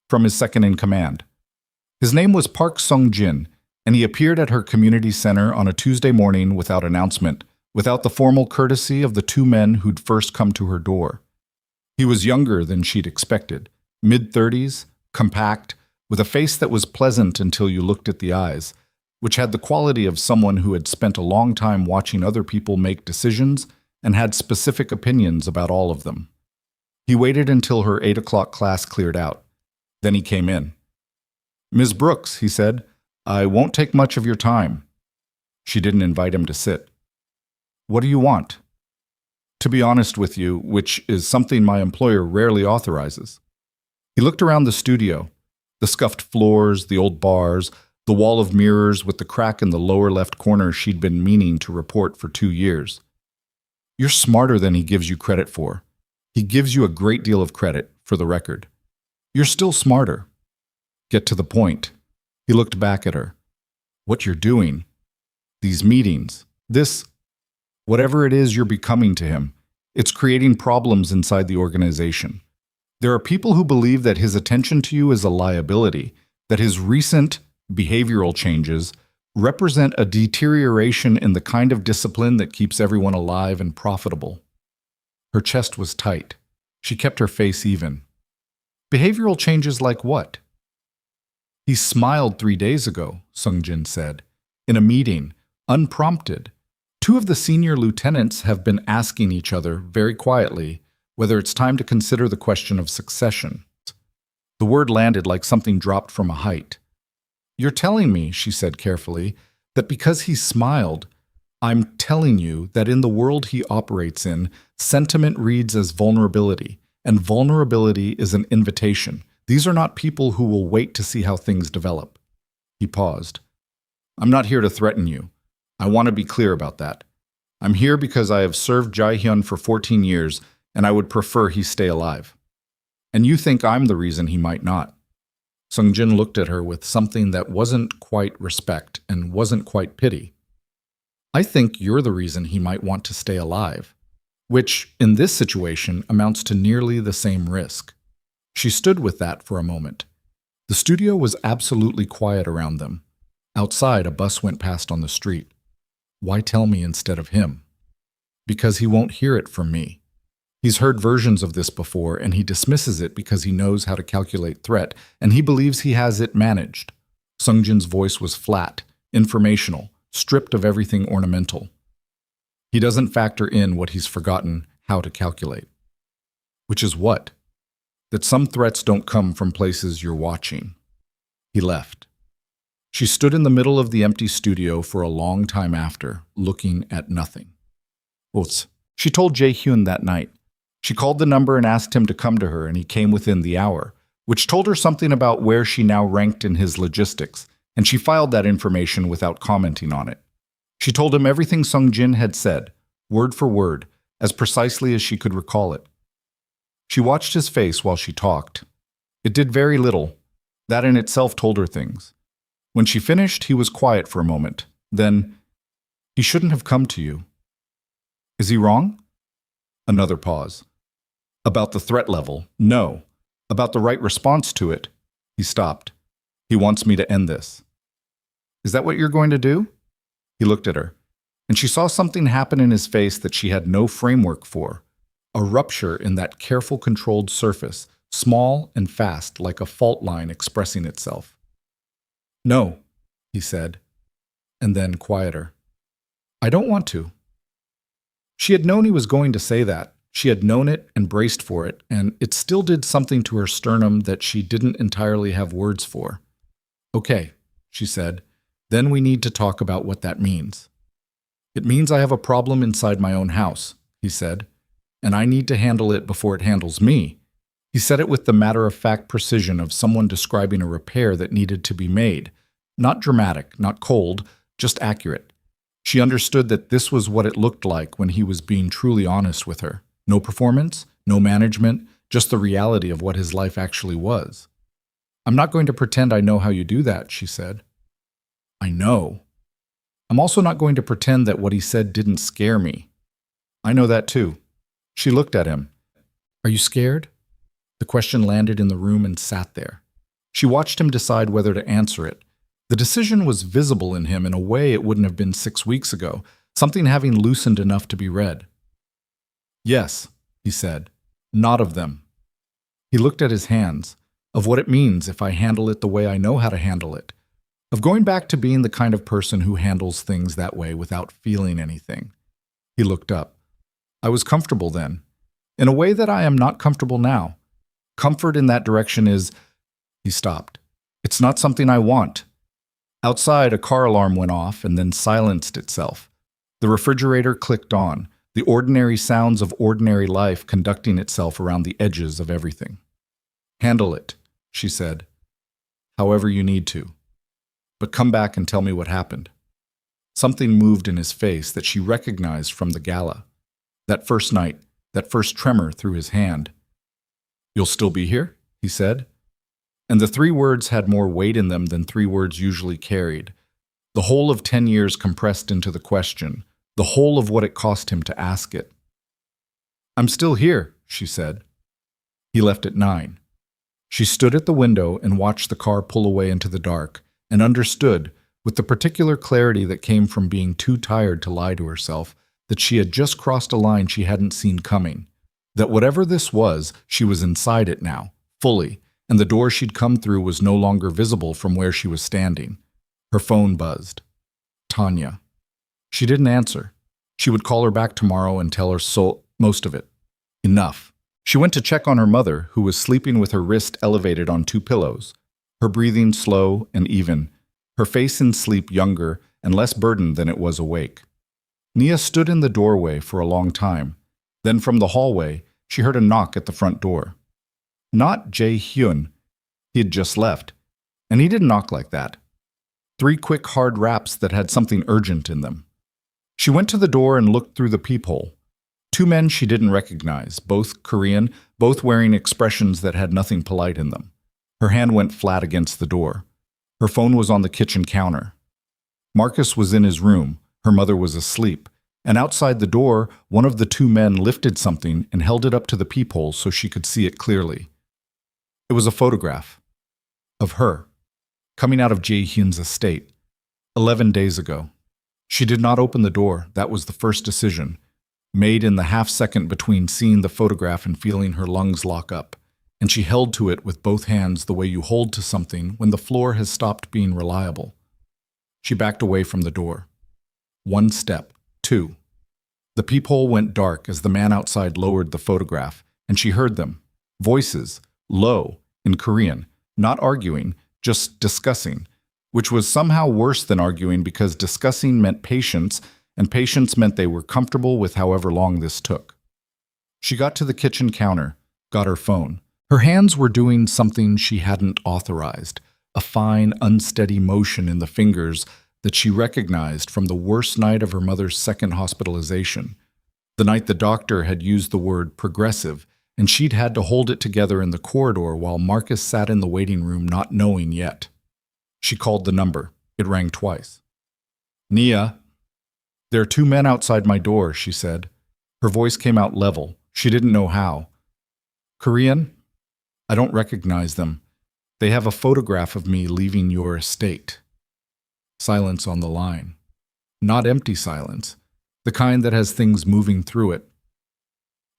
From his second-in-command. His name was Park Sung-jin, and he appeared at her community center on a Tuesday morning without announcement, without the formal courtesy of the two men who'd first come to her door. He was younger than she'd expected, mid-30s, compact, with a face that was pleasant until you looked at the eyes, which had the quality of someone who had spent a long time watching other people make decisions and had specific opinions about all of them. He waited until her 8 o'clock class cleared out. Then he came in. "Ms. Brooks," he said, "I won't take much of your time." She didn't invite him to sit. "What do you want?" "To be honest with you, which is something my employer rarely authorizes." He looked around the studio. The scuffed floors, the old bars, the wall of mirrors with the crack in the lower left corner she'd been meaning to report for 2 years. "You're smarter than he gives you credit for. He gives you a great deal of credit, for the record. You're still smarter." "Get to the point." He looked back at her. "What you're doing. These meetings. This. Whatever it is you're becoming to him. It's creating problems inside the organization. There are people who believe that his attention to you is a liability, that his recent behavioral changes represent a deterioration in the kind of discipline that keeps everyone alive and profitable." Her chest was tight. She kept her face even. Behavioral changes like what? He smiled 3 days ago, Sungjin said. In a meeting, unprompted. Two of the senior lieutenants have been asking each other, very quietly, whether it's time to consider the question of succession. The word landed like something dropped from a height. You're telling me, she said carefully, that because he smiled, I'm telling you that in the world he operates in, sentiment reads as vulnerability, and vulnerability is an invitation. These are not people who will wait to see how things develop. He paused. I'm not here to threaten you. I want to be clear about that. I'm here because I have served Jae-hyun for 14 years, and I would prefer he stay alive. And you think I'm the reason he might not. Sungjin looked at her with something that wasn't quite respect and wasn't quite pity. I think you're the reason he might want to stay alive, which, in this situation, amounts to nearly the same risk. She stood with that for a moment. The studio was absolutely quiet around them. Outside, a bus went past on the street. Why tell me instead of him? Because he won't hear it from me. He's heard versions of this before, and he dismisses it because he knows how to calculate threat, and he believes he has it managed. Sungjin's voice was flat, informational, stripped of everything ornamental. He doesn't factor in what he's forgotten how to calculate. Which is what? That some threats don't come from places you're watching. He left. She stood in the middle of the empty studio for a long time after, looking at nothing. Oops. She told Jae-hyun that night. She called the number and asked him to come to her, and he came within the hour, which told her something about where she now ranked in his logistics, and she filed that information without commenting on it. She told him everything Sungjin had said, word for word, as precisely as she could recall it. She watched his face while she talked. It did very little. That in itself told her things. When she finished, he was quiet for a moment. Then, he shouldn't have come to you. Is he wrong? Another pause. About the threat level, no. About the right response to it, he stopped. He wants me to end this. Is that what you're going to do? He looked at her, and she saw something happen in his face that she had no framework for. A rupture in that careful, controlled surface, small and fast, like a fault line expressing itself. No, he said, and then quieter. I don't want to. She had known he was going to say that. She had known it and braced for it, and it still did something to her sternum that she didn't entirely have words for. Okay, she said, then we need to talk about what that means. It means I have a problem inside my own house, he said, and I need to handle it before it handles me. He said it with the matter-of-fact precision of someone describing a repair that needed to be made. Not dramatic, not cold, just accurate. She understood that this was what it looked like when he was being truly honest with her. No performance, no management, just the reality of what his life actually was. I'm not going to pretend I know how you do that, she said. I know. I'm also not going to pretend that what he said didn't scare me. I know that too. She looked at him. Are you scared? The question landed in the room and sat there. She watched him decide whether to answer it. The decision was visible in him in a way it wouldn't have been 6 weeks ago, something having loosened enough to be read. Yes, he said, not of them. He looked at his hands, of what it means if I handle it the way I know how to handle it, of going back to being the kind of person who handles things that way without feeling anything. He looked up. I was comfortable then, in a way that I am not comfortable now. Comfort in that direction is... He stopped. It's not something I want. Outside, a car alarm went off and then silenced itself. The refrigerator clicked on, the ordinary sounds of ordinary life conducting itself around the edges of everything. Handle it, she said, however you need to. But come back and tell me what happened. Something moved in his face that she recognized from the gala. That first night, that first tremor through his hand. You'll still be here? He said. And the 3 words had more weight in them than 3 words usually carried. The whole of 10 years compressed into the question, the whole of what it cost him to ask it. I'm still here, she said. He left at 9. She stood at the window and watched the car pull away into the dark, and understood, with the particular clarity that came from being too tired to lie to herself, that she had just crossed a line she hadn't seen coming. That whatever this was, she was inside it now, fully, and the door she'd come through was no longer visible from where she was standing. Her phone buzzed. Tanya. She didn't answer. She would call her back tomorrow and tell her most of it. Enough. She went to check on her mother, who was sleeping with her wrist elevated on two pillows, her breathing slow and even, her face in sleep younger and less burdened than it was awake. Nia stood in the doorway for a long time. Then from the hallway, she heard a knock at the front door. Not Jae-hyun. He had just left, and he didn't knock like that. 3 quick hard raps that had something urgent in them. She went to the door and looked through the peephole. 2 men she didn't recognize, both Korean, both wearing expressions that had nothing polite in them. Her hand went flat against the door. Her phone was on the kitchen counter. Marcus was in his room. Her mother was asleep. And outside the door, one of the 2 men lifted something and held it up to the peephole so she could see it clearly. It was a photograph of her, coming out of Jae-hyun's estate, 11 days ago. She did not open the door. That was the first decision, made in the half-second between seeing the photograph and feeling her lungs lock up, and she held to it with both hands the way you hold to something when the floor has stopped being reliable. She backed away from the door. 1 step, 2. The peephole went dark as the man outside lowered the photograph, and she heard them. Voices, low, in Korean, not arguing, just discussing, which was somehow worse than arguing because discussing meant patience, and patience meant they were comfortable with however long this took. She got to the kitchen counter, got her phone. Her hands were doing something she hadn't authorized, a fine, unsteady motion in the fingers that she recognized from the worst night of her mother's second hospitalization, the night the doctor had used the word progressive, and she'd had to hold it together in the corridor while Marcus sat in the waiting room not knowing yet. She called the number. It rang twice. Nia. There are 2 men outside my door, she said. Her voice came out level. She didn't know how. Korean? I don't recognize them. They have a photograph of me leaving your estate. Silence on the line. Not empty silence, the kind that has things moving through it.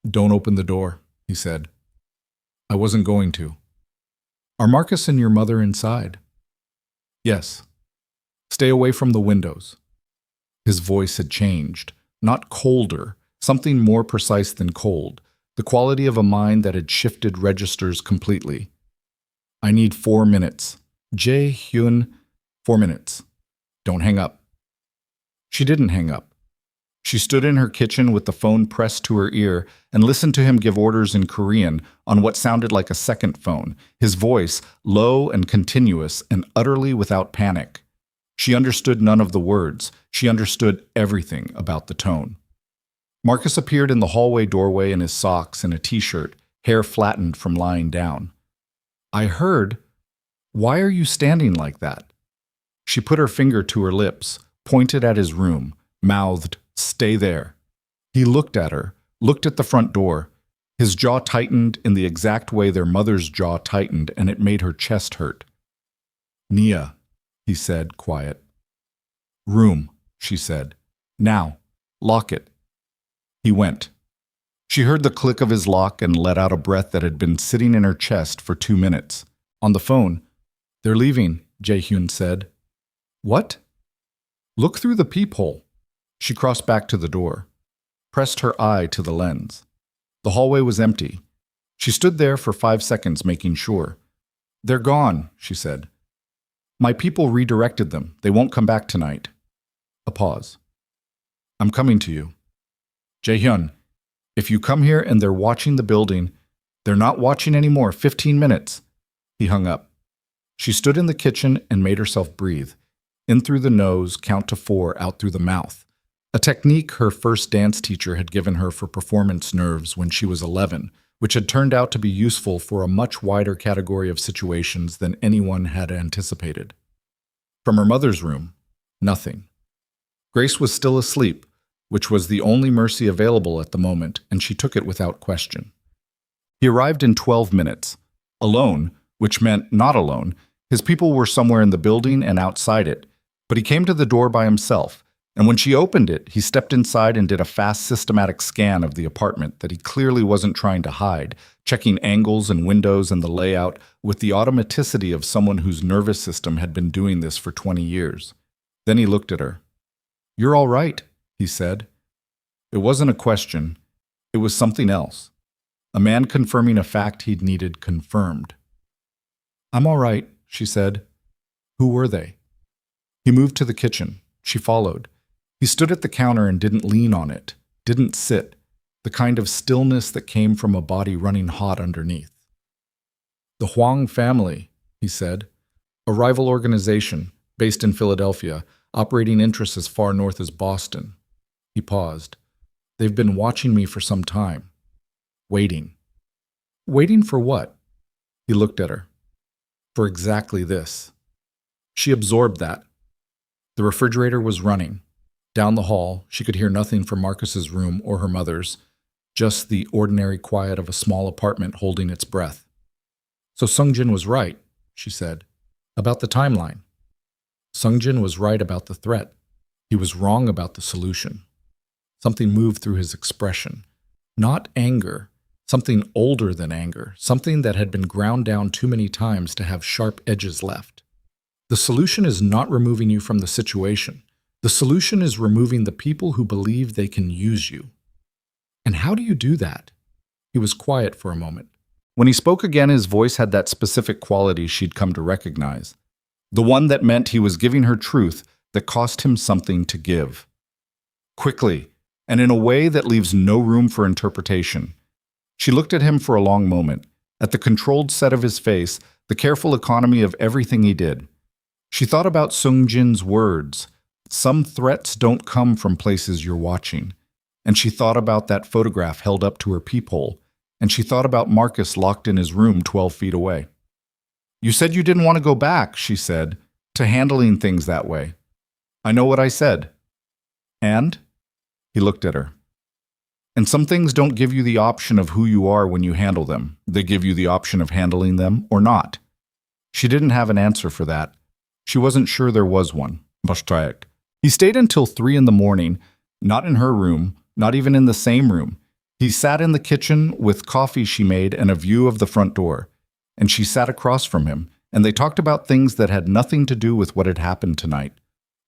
Don't open the door, he said. I wasn't going to. Are Marcus and your mother inside? Yes. Stay away from the windows. His voice had changed, not colder, something more precise than cold, the quality of a mind that had shifted registers completely. I need 4 minutes. Jae-hyun, 4 minutes. Don't hang up. She didn't hang up. She stood in her kitchen with the phone pressed to her ear and listened to him give orders in Korean on what sounded like a second phone, his voice low and continuous and utterly without panic. She understood none of the words. She understood everything about the tone. Marcus appeared in the hallway doorway in his socks and a t-shirt, hair flattened from lying down. I heard. Why are you standing like that? She put her finger to her lips, pointed at his room, mouthed, Stay there. He looked at her, looked at the front door. His jaw tightened in the exact way their mother's jaw tightened, and it made her chest hurt. Nia, he said, quiet. Room, she said. Now, lock it. He went. She heard the click of his lock and let out a breath that had been sitting in her chest for 2 minutes. On the phone, They're leaving, Jae-hyun said. What? Look through the peephole. She crossed back to the door, pressed her eye to the lens. The hallway was empty. She stood there for 5 seconds, making sure. They're gone, she said. My people redirected them. They won't come back tonight. A pause. I'm coming to you. Jae-hyun, if you come here and they're watching the building, they're not watching anymore. 15 minutes. He hung up. She stood in the kitchen and made herself breathe. In through the nose, count to 4, out through the mouth. A technique her first dance teacher had given her for performance nerves when she was 11, which had turned out to be useful for a much wider category of situations than anyone had anticipated. From her mother's room, nothing. Grace was still asleep, which was the only mercy available at the moment, and she took it without question. He arrived in 12 minutes. Alone, which meant not alone. His people were somewhere in the building and outside it, but he came to the door by himself, And when she opened it, he stepped inside and did a fast, systematic scan of the apartment that he clearly wasn't trying to hide, checking angles and windows and the layout with the automaticity of someone whose nervous system had been doing this for 20 years. Then he looked at her. "You're all right," he said. It wasn't a question. It was something else. A man confirming a fact he'd needed confirmed. "I'm all right," she said. "Who were they?" He moved to the kitchen. She followed. He stood at the counter and didn't lean on it, didn't sit, the kind of stillness that came from a body running hot underneath. "The Huang family," he said. "A rival organization, based in Philadelphia, operating interests as far north as Boston." He paused. "They've been watching me for some time. Waiting." "Waiting for what?" He looked at her. "For exactly this." She absorbed that. The refrigerator was running. Down the hall, she could hear nothing from Marcus's room or her mother's, just the ordinary quiet of a small apartment holding its breath. "So Sungjin was right," she said, "about the timeline. Sungjin was right about the threat. He was wrong about the solution." Something moved through his expression. Not anger, something older than anger, something that had been ground down too many times to have sharp edges left. The solution is not removing you from the situation. The solution is removing the people who believe they can use you. And how do you do that? He was quiet for a moment. When he spoke again, his voice had that specific quality she'd come to recognize. The one that meant he was giving her truth that cost him something to give. Quickly, and in a way that leaves no room for interpretation. She looked at him for a long moment, at the controlled set of his face, the careful economy of everything he did. She thought about Sungjin's words. Some threats don't come from places you're watching. And she thought about that photograph held up to her peephole, and she thought about Marcus locked in his room 12 feet away. "You said you didn't want to go back," she said, "to handling things that way." "I know what I said." "And?" He looked at her. "And some things don't give you the option of who you are when you handle them. They give you the option of handling them or not." She didn't have an answer for that. She wasn't sure there was one. He stayed until 3 in the morning, not in her room, not even in the same room. He sat in the kitchen with coffee she made and a view of the front door. And she sat across from him, and they talked about things that had nothing to do with what had happened tonight.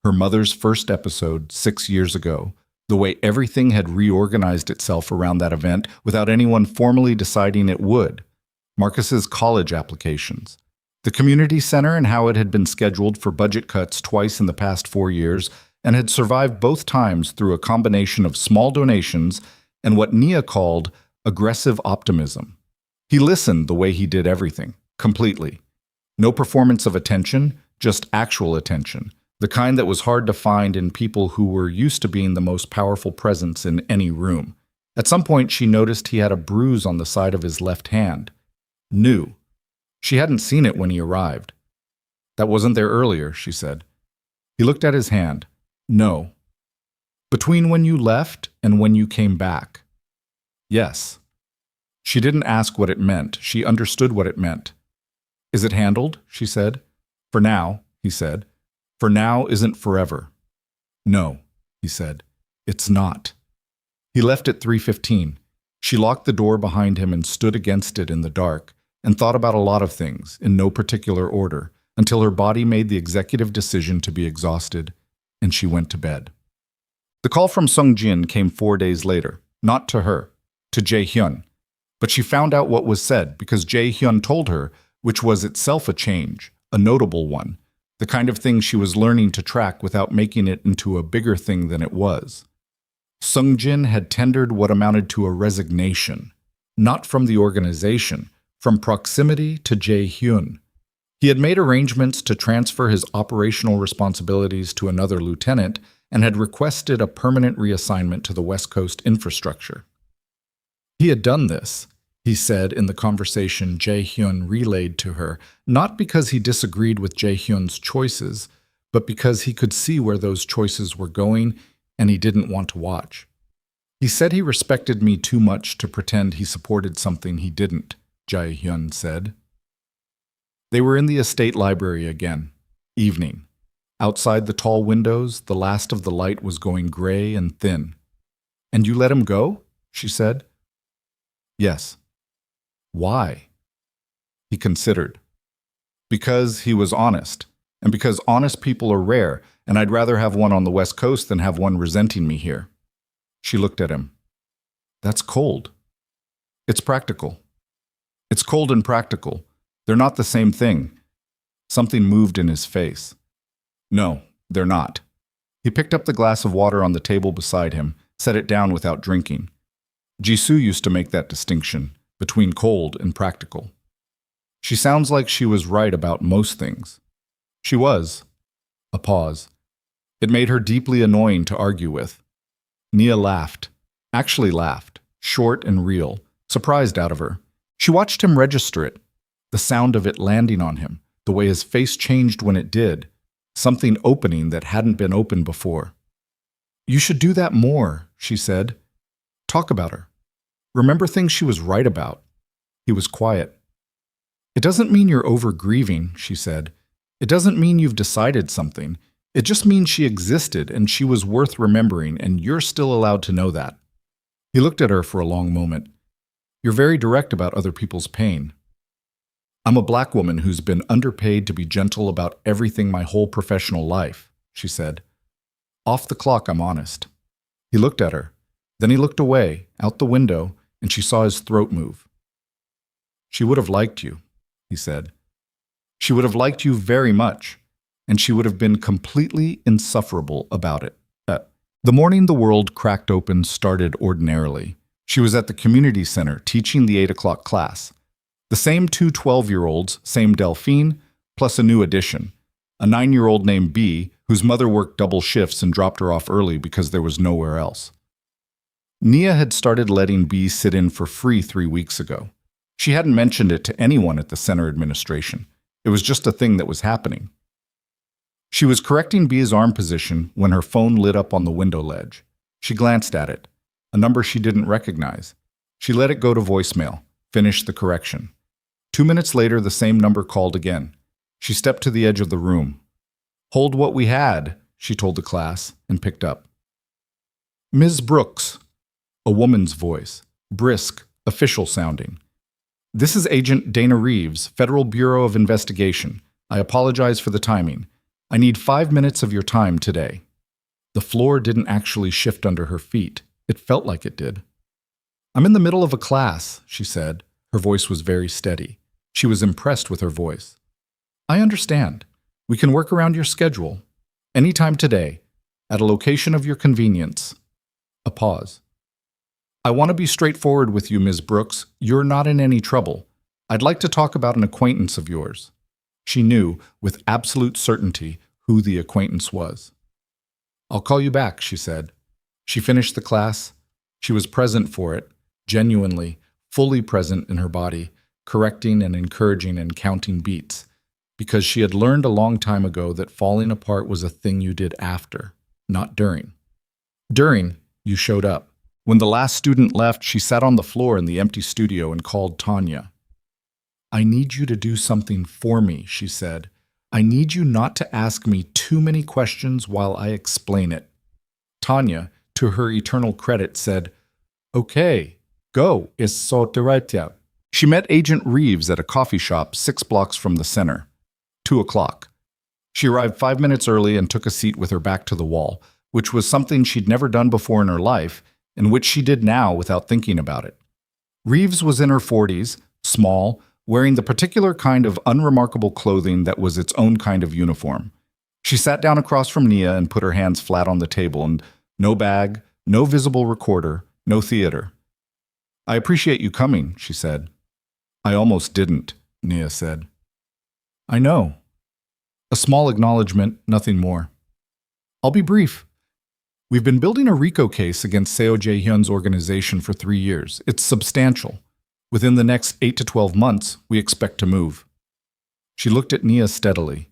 Her mother's first episode 6 years ago, the way everything had reorganized itself around that event without anyone formally deciding it would. Marcus's college applications. The community center and how it had been scheduled for budget cuts twice in the past 4 years and had survived both times through a combination of small donations and what Nia called aggressive optimism. He listened the way he did everything, completely. No performance of attention, just actual attention, the kind that was hard to find in people who were used to being the most powerful presence in any room. At some point, she noticed he had a bruise on the side of his left hand. New. She hadn't seen it when he arrived. "That wasn't there earlier," she said. He looked at his hand. "No." "Between when you left and when you came back?" "Yes." She didn't ask what it meant. She understood what it meant. "Is it handled?" she said. "For now," he said. "For now isn't forever." "No," he said. "It's not." He left at 3:15. She locked the door behind him and stood against it in the dark, and thought about a lot of things, in no particular order, until her body made the executive decision to be exhausted, and she went to bed. The call from Sungjin came 4 days later, not to her, to Jae-hyun. But she found out what was said because Jae-hyun told her, which was itself a change, a notable one, the kind of thing she was learning to track without making it into a bigger thing than it was. Sungjin had tendered what amounted to a resignation, not from the organization, from proximity to Jae-hyun. He had made arrangements to transfer his operational responsibilities to another lieutenant and had requested a permanent reassignment to the West Coast infrastructure. He had done this, he said in the conversation Jae-hyun relayed to her, not because he disagreed with Jae-hyun's choices, but because he could see where those choices were going and he didn't want to watch. "He said he respected me too much to pretend he supported something he didn't," Jae-hyun said. They were in the estate library again. Evening. Outside the tall windows, the last of the light was going gray and thin. "And you let him go?" she said. "Yes." "Why?" He considered. "Because he was honest, and because honest people are rare, and I'd rather have one on the West Coast than have one resenting me here." She looked at him. "That's cold." "It's practical." "It's cold and practical. They're not the same thing." Something moved in his face. "No, they're not." He picked up the glass of water on the table beside him, set it down without drinking. Jisoo used to make that distinction between cold and practical. "She sounds like she was right about most things." "She was." A pause. It made her deeply annoying to argue with. Nia laughed. Actually laughed, short and real, surprised out of her. She watched him register it, the sound of it landing on him, the way his face changed when it did, something opening that hadn't been open before. "You should do that more," she said. "Talk about her. Remember things she was right about." He was quiet. "It doesn't mean you're over-grieving," she said. "It doesn't mean you've decided something. It just means she existed and she was worth remembering, and you're still allowed to know that." He looked at her for a long moment. "You're very direct about other people's pain." "I'm a black woman who's been underpaid to be gentle about everything my whole professional life," she said. "Off the clock, I'm honest." He looked at her. Then he looked away, out the window, and she saw his throat move. "She would have liked you," he said. "She would have liked you very much, and she would have been completely insufferable about it." The morning the world cracked open started ordinarily. She was at the community center teaching the 8 o'clock class. The same two 12-year-olds, same Delphine, plus a new addition, a 9-year-old named B, whose mother worked double shifts and dropped her off early because there was nowhere else. Nia had started letting B sit in for free 3 weeks ago. She hadn't mentioned it to anyone at the center administration. It was just a thing that was happening. She was correcting B's arm position when her phone lit up on the window ledge. She glanced at it, a number she didn't recognize. She let it go to voicemail, finished the correction. 2 minutes later, the same number called again. She stepped to the edge of the room. "Hold what we had," she told the class, and picked up. "Ms. Brooks," a woman's voice, brisk, official sounding. "This is Agent Dana Reeves, Federal Bureau of Investigation. I apologize for the timing. I need 5 minutes of your time today." The floor didn't actually shift under her feet. It felt like it did. "I'm in the middle of a class," she said. Her voice was very steady. She was impressed with her voice. "I understand. We can work around your schedule. Anytime today, at a location of your convenience." A pause. "I want to be straightforward with you, Ms. Brooks. You're not in any trouble. I'd like to talk about an acquaintance of yours." She knew, with absolute certainty, who the acquaintance was. "I'll call you back," she said. She finished the class. She was present for it, genuinely, fully present in her body, correcting and encouraging and counting beats, because she had learned a long time ago that falling apart was a thing you did after, not during. During, you showed up. When the last student left, she sat on the floor in the empty studio and called Tanya. "I need you to do something for me," she said. "I need you not to ask me too many questions while I explain it." Tanya, to her eternal credit, said, "Okay, go, it's so right." She met Agent Reeves at a coffee shop 6 blocks from the center. 2 o'clock. She arrived 5 minutes early and took a seat with her back to the wall, which was something she'd never done before in her life, and which she did now without thinking about it. Reeves was in her 40s, small, wearing the particular kind of unremarkable clothing that was its own kind of uniform. She sat down across from Nia and put her hands flat on the table, and no bag, no visible recorder, no theater. "I appreciate you coming," she said. "I almost didn't," Nia said. "I know." A small acknowledgement, nothing more. "I'll be brief. We've been building a RICO case against Seo Jae-hyun's organization for 3 years. It's substantial. Within the next 8 to 12 months, we expect to move." She looked at Nia steadily.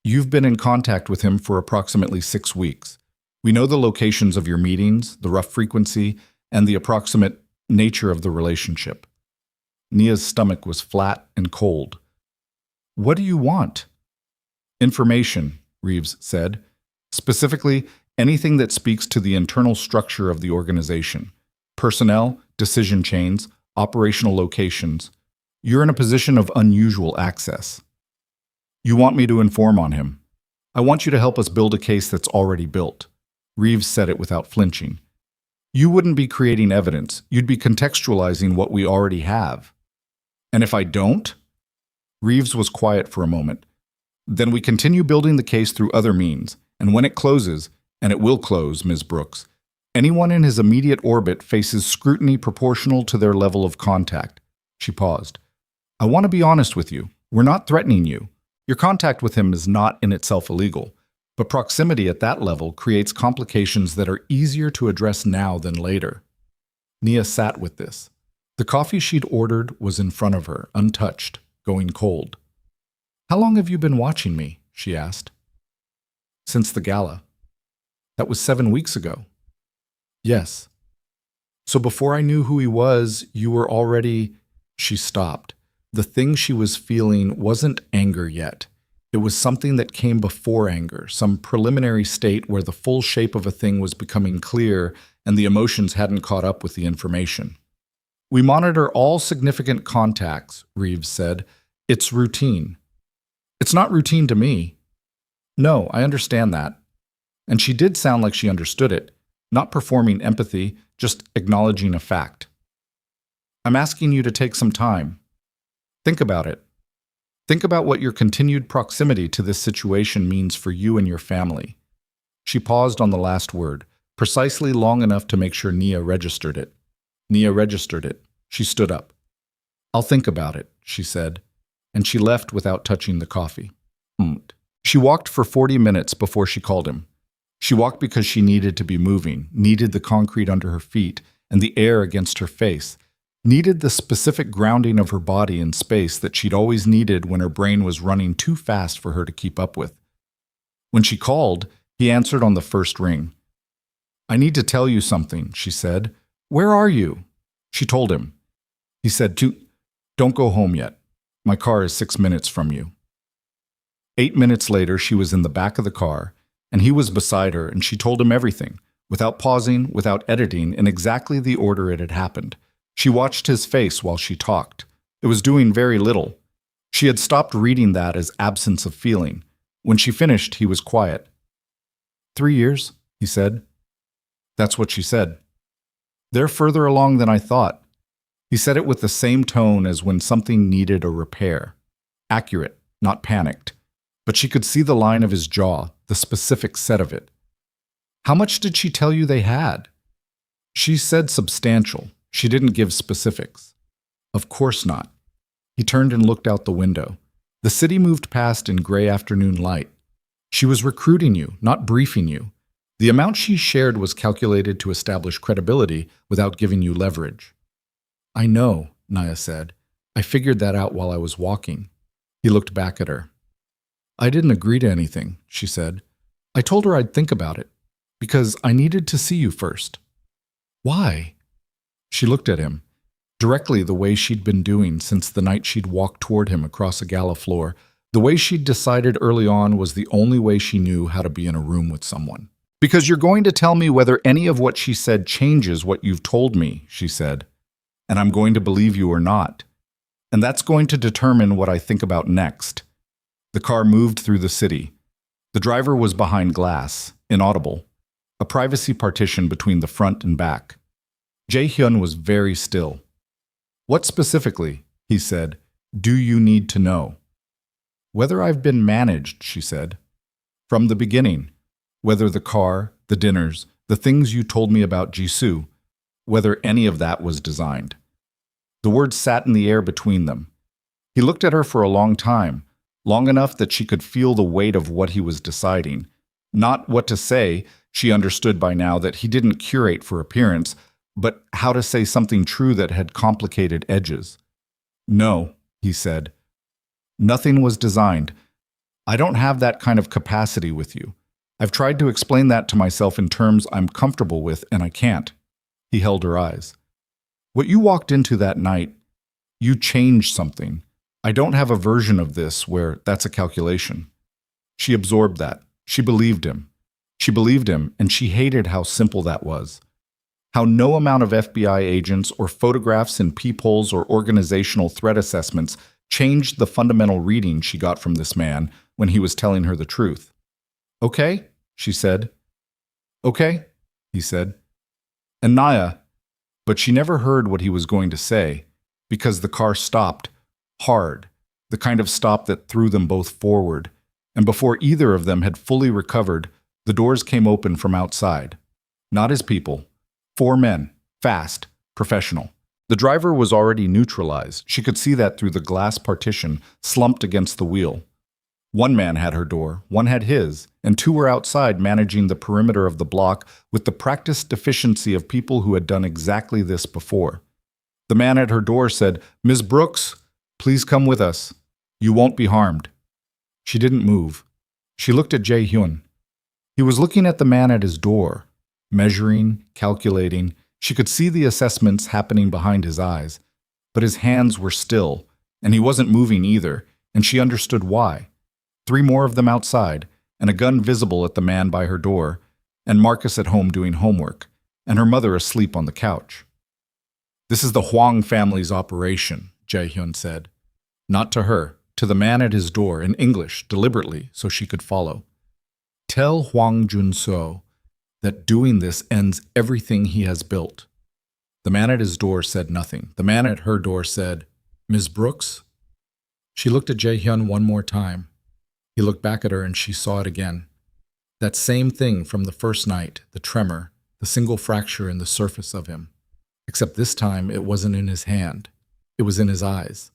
"You've been in contact with him for approximately 6 weeks. We know the locations of your meetings, the rough frequency, and the approximate nature of the relationship." Nia's stomach was flat and cold. "What do you want?" "Information," Reeves said. Specifically, anything that speaks to the internal structure of the organization. Personnel, decision chains, operational locations. You're in a position of unusual access. You want me to inform on him. I want you to help us build a case that's already built. Reeves said it without flinching. You wouldn't be creating evidence. You'd be contextualizing what we already have. And if I don't? Reeves was quiet for a moment. Then we continue building the case through other means, and when it closes, and it will close, Ms. Brooks, anyone in his immediate orbit faces scrutiny proportional to their level of contact. She paused. I want to be honest with you. We're not threatening you. Your contact with him is not in itself illegal, but proximity at that level creates complications that are easier to address now than later. Nia sat with this. The coffee she'd ordered was in front of her, untouched, going cold. How long have you been watching me? She asked. Since the gala. That was 7 weeks ago. Yes. So before I knew who he was, you were already... She stopped. The thing she was feeling wasn't anger yet. It was something that came before anger, some preliminary state where the full shape of a thing was becoming clear and the emotions hadn't caught up with the information. We monitor all significant contacts, Reeves said. It's routine. It's not routine to me. No, I understand that. And she did sound like she understood it, not performing empathy, just acknowledging a fact. I'm asking you to take some time. Think about it. Think about what your continued proximity to this situation means for you and your family. She paused on the last word, precisely long enough to make sure Nia registered it. Nia registered it. She stood up. I'll think about it, she said, and she left without touching the coffee. She walked for 40 minutes before she called him. She walked because she needed to be moving, needed the concrete under her feet and the air against her face, needed the specific grounding of her body in space that she'd always needed when her brain was running too fast for her to keep up with. When she called, he answered on the first ring. I need to tell you something, she said. Where are you? She told him. He said, Don't go home yet. My car is 6 minutes from you. 8 minutes later, she was in the back of the car, and he was beside her, and she told him everything, without pausing, without editing, in exactly the order it had happened. She watched his face while she talked. It was doing very little. She had stopped reading that as absence of feeling. When she finished, he was quiet. 3 years, he said. That's what she said. They're further along than I thought. He said it with the same tone as when something needed a repair. Accurate, not panicked. But she could see the line of his jaw, the specific set of it. How much did she tell you they had? She said substantial. She didn't give specifics. Of course not. He turned and looked out the window. The city moved past in gray afternoon light. She was recruiting you, not briefing you. The amount she shared was calculated to establish credibility without giving you leverage. I know, Nia said. I figured that out while I was walking. He looked back at her. I didn't agree to anything, she said. I told her I'd think about it, because I needed to see you first. Why? She looked at him, directly the way she'd been doing since the night she'd walked toward him across a gala floor. The way she'd decided early on was the only way she knew how to be in a room with someone. Because you're going to tell me whether any of what she said changes what you've told me, she said, and I'm going to believe you or not. And that's going to determine what I think about next. The car moved through the city. The driver was behind glass, inaudible, a privacy partition between the front and back. Jae-hyun was very still. What specifically, he said, do you need to know? Whether I've been managed, she said. From the beginning. Whether the car, the dinners, the things you told me about Jisoo, whether any of that was designed. The words sat in the air between them. He looked at her for a long time, long enough that she could feel the weight of what he was deciding. Not what to say, she understood by now that he didn't curate for appearance, but how to say something true that had complicated edges. No, he said. Nothing was designed. I don't have that kind of capacity with you. I've tried to explain that to myself in terms I'm comfortable with, and I can't. He held her eyes. What you walked into that night, you changed something. I don't have a version of this where that's a calculation. She absorbed that. She believed him. She believed him, and she hated how simple that was. How no amount of FBI agents or photographs in peepholes or organizational threat assessments changed the fundamental reading she got from this man when he was telling her the truth. "Okay," she said. "Okay," he said. And Naya, but she never heard what he was going to say, because the car stopped, hard, the kind of stop that threw them both forward, and before either of them had fully recovered, the doors came open from outside. Not his people. 4 men, fast, professional. The driver was already neutralized. She could see that through the glass partition slumped against the wheel. One man had her door, one had his, and 2 were outside managing the perimeter of the block with the practiced efficiency of people who had done exactly this before. The man at her door said, "Ms. Brooks, please come with us. You won't be harmed." She didn't move. She looked at Jae-hyun. He was looking at the man at his door, measuring, calculating. She could see the assessments happening behind his eyes, but his hands were still, and he wasn't moving either, and she understood why. 3 more of them outside, and a gun visible at the man by her door, and Marcus at home doing homework, and her mother asleep on the couch. "This is the Hwang family's operation," Jae-hyun said. Not to her, to the man at his door, in English, deliberately, so she could follow. "Tell Hwang Jun-so that doing this ends everything he has built." The man at his door said nothing. The man at her door said, "Ms. Brooks?" She looked at Jae-hyun one more time. He looked back at her and she saw it again. That same thing from the first night, the tremor, the single fracture in the surface of him. Except this time it wasn't in his hand. It was in his eyes.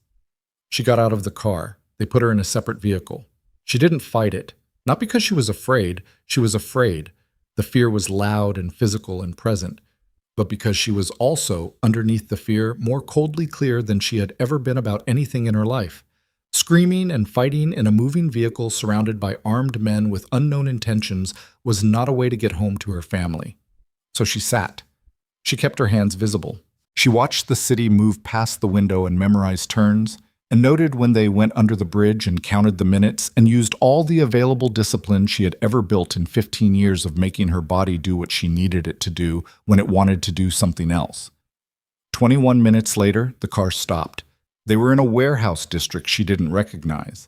She got out of the car. They put her in a separate vehicle. She didn't fight it. Not because she was afraid. She was afraid. The fear was loud and physical and present. But because she was also, underneath the fear, more coldly clear than she had ever been about anything in her life. Screaming and fighting in a moving vehicle surrounded by armed men with unknown intentions was not a way to get home to her family. So she sat. She kept her hands visible. She watched the city move past the window and memorized turns, and noted when they went under the bridge and counted the minutes and used all the available discipline she had ever built in 15 years of making her body do what she needed it to do when it wanted to do something else. 21 minutes later, the car stopped. They were in a warehouse district she didn't recognize.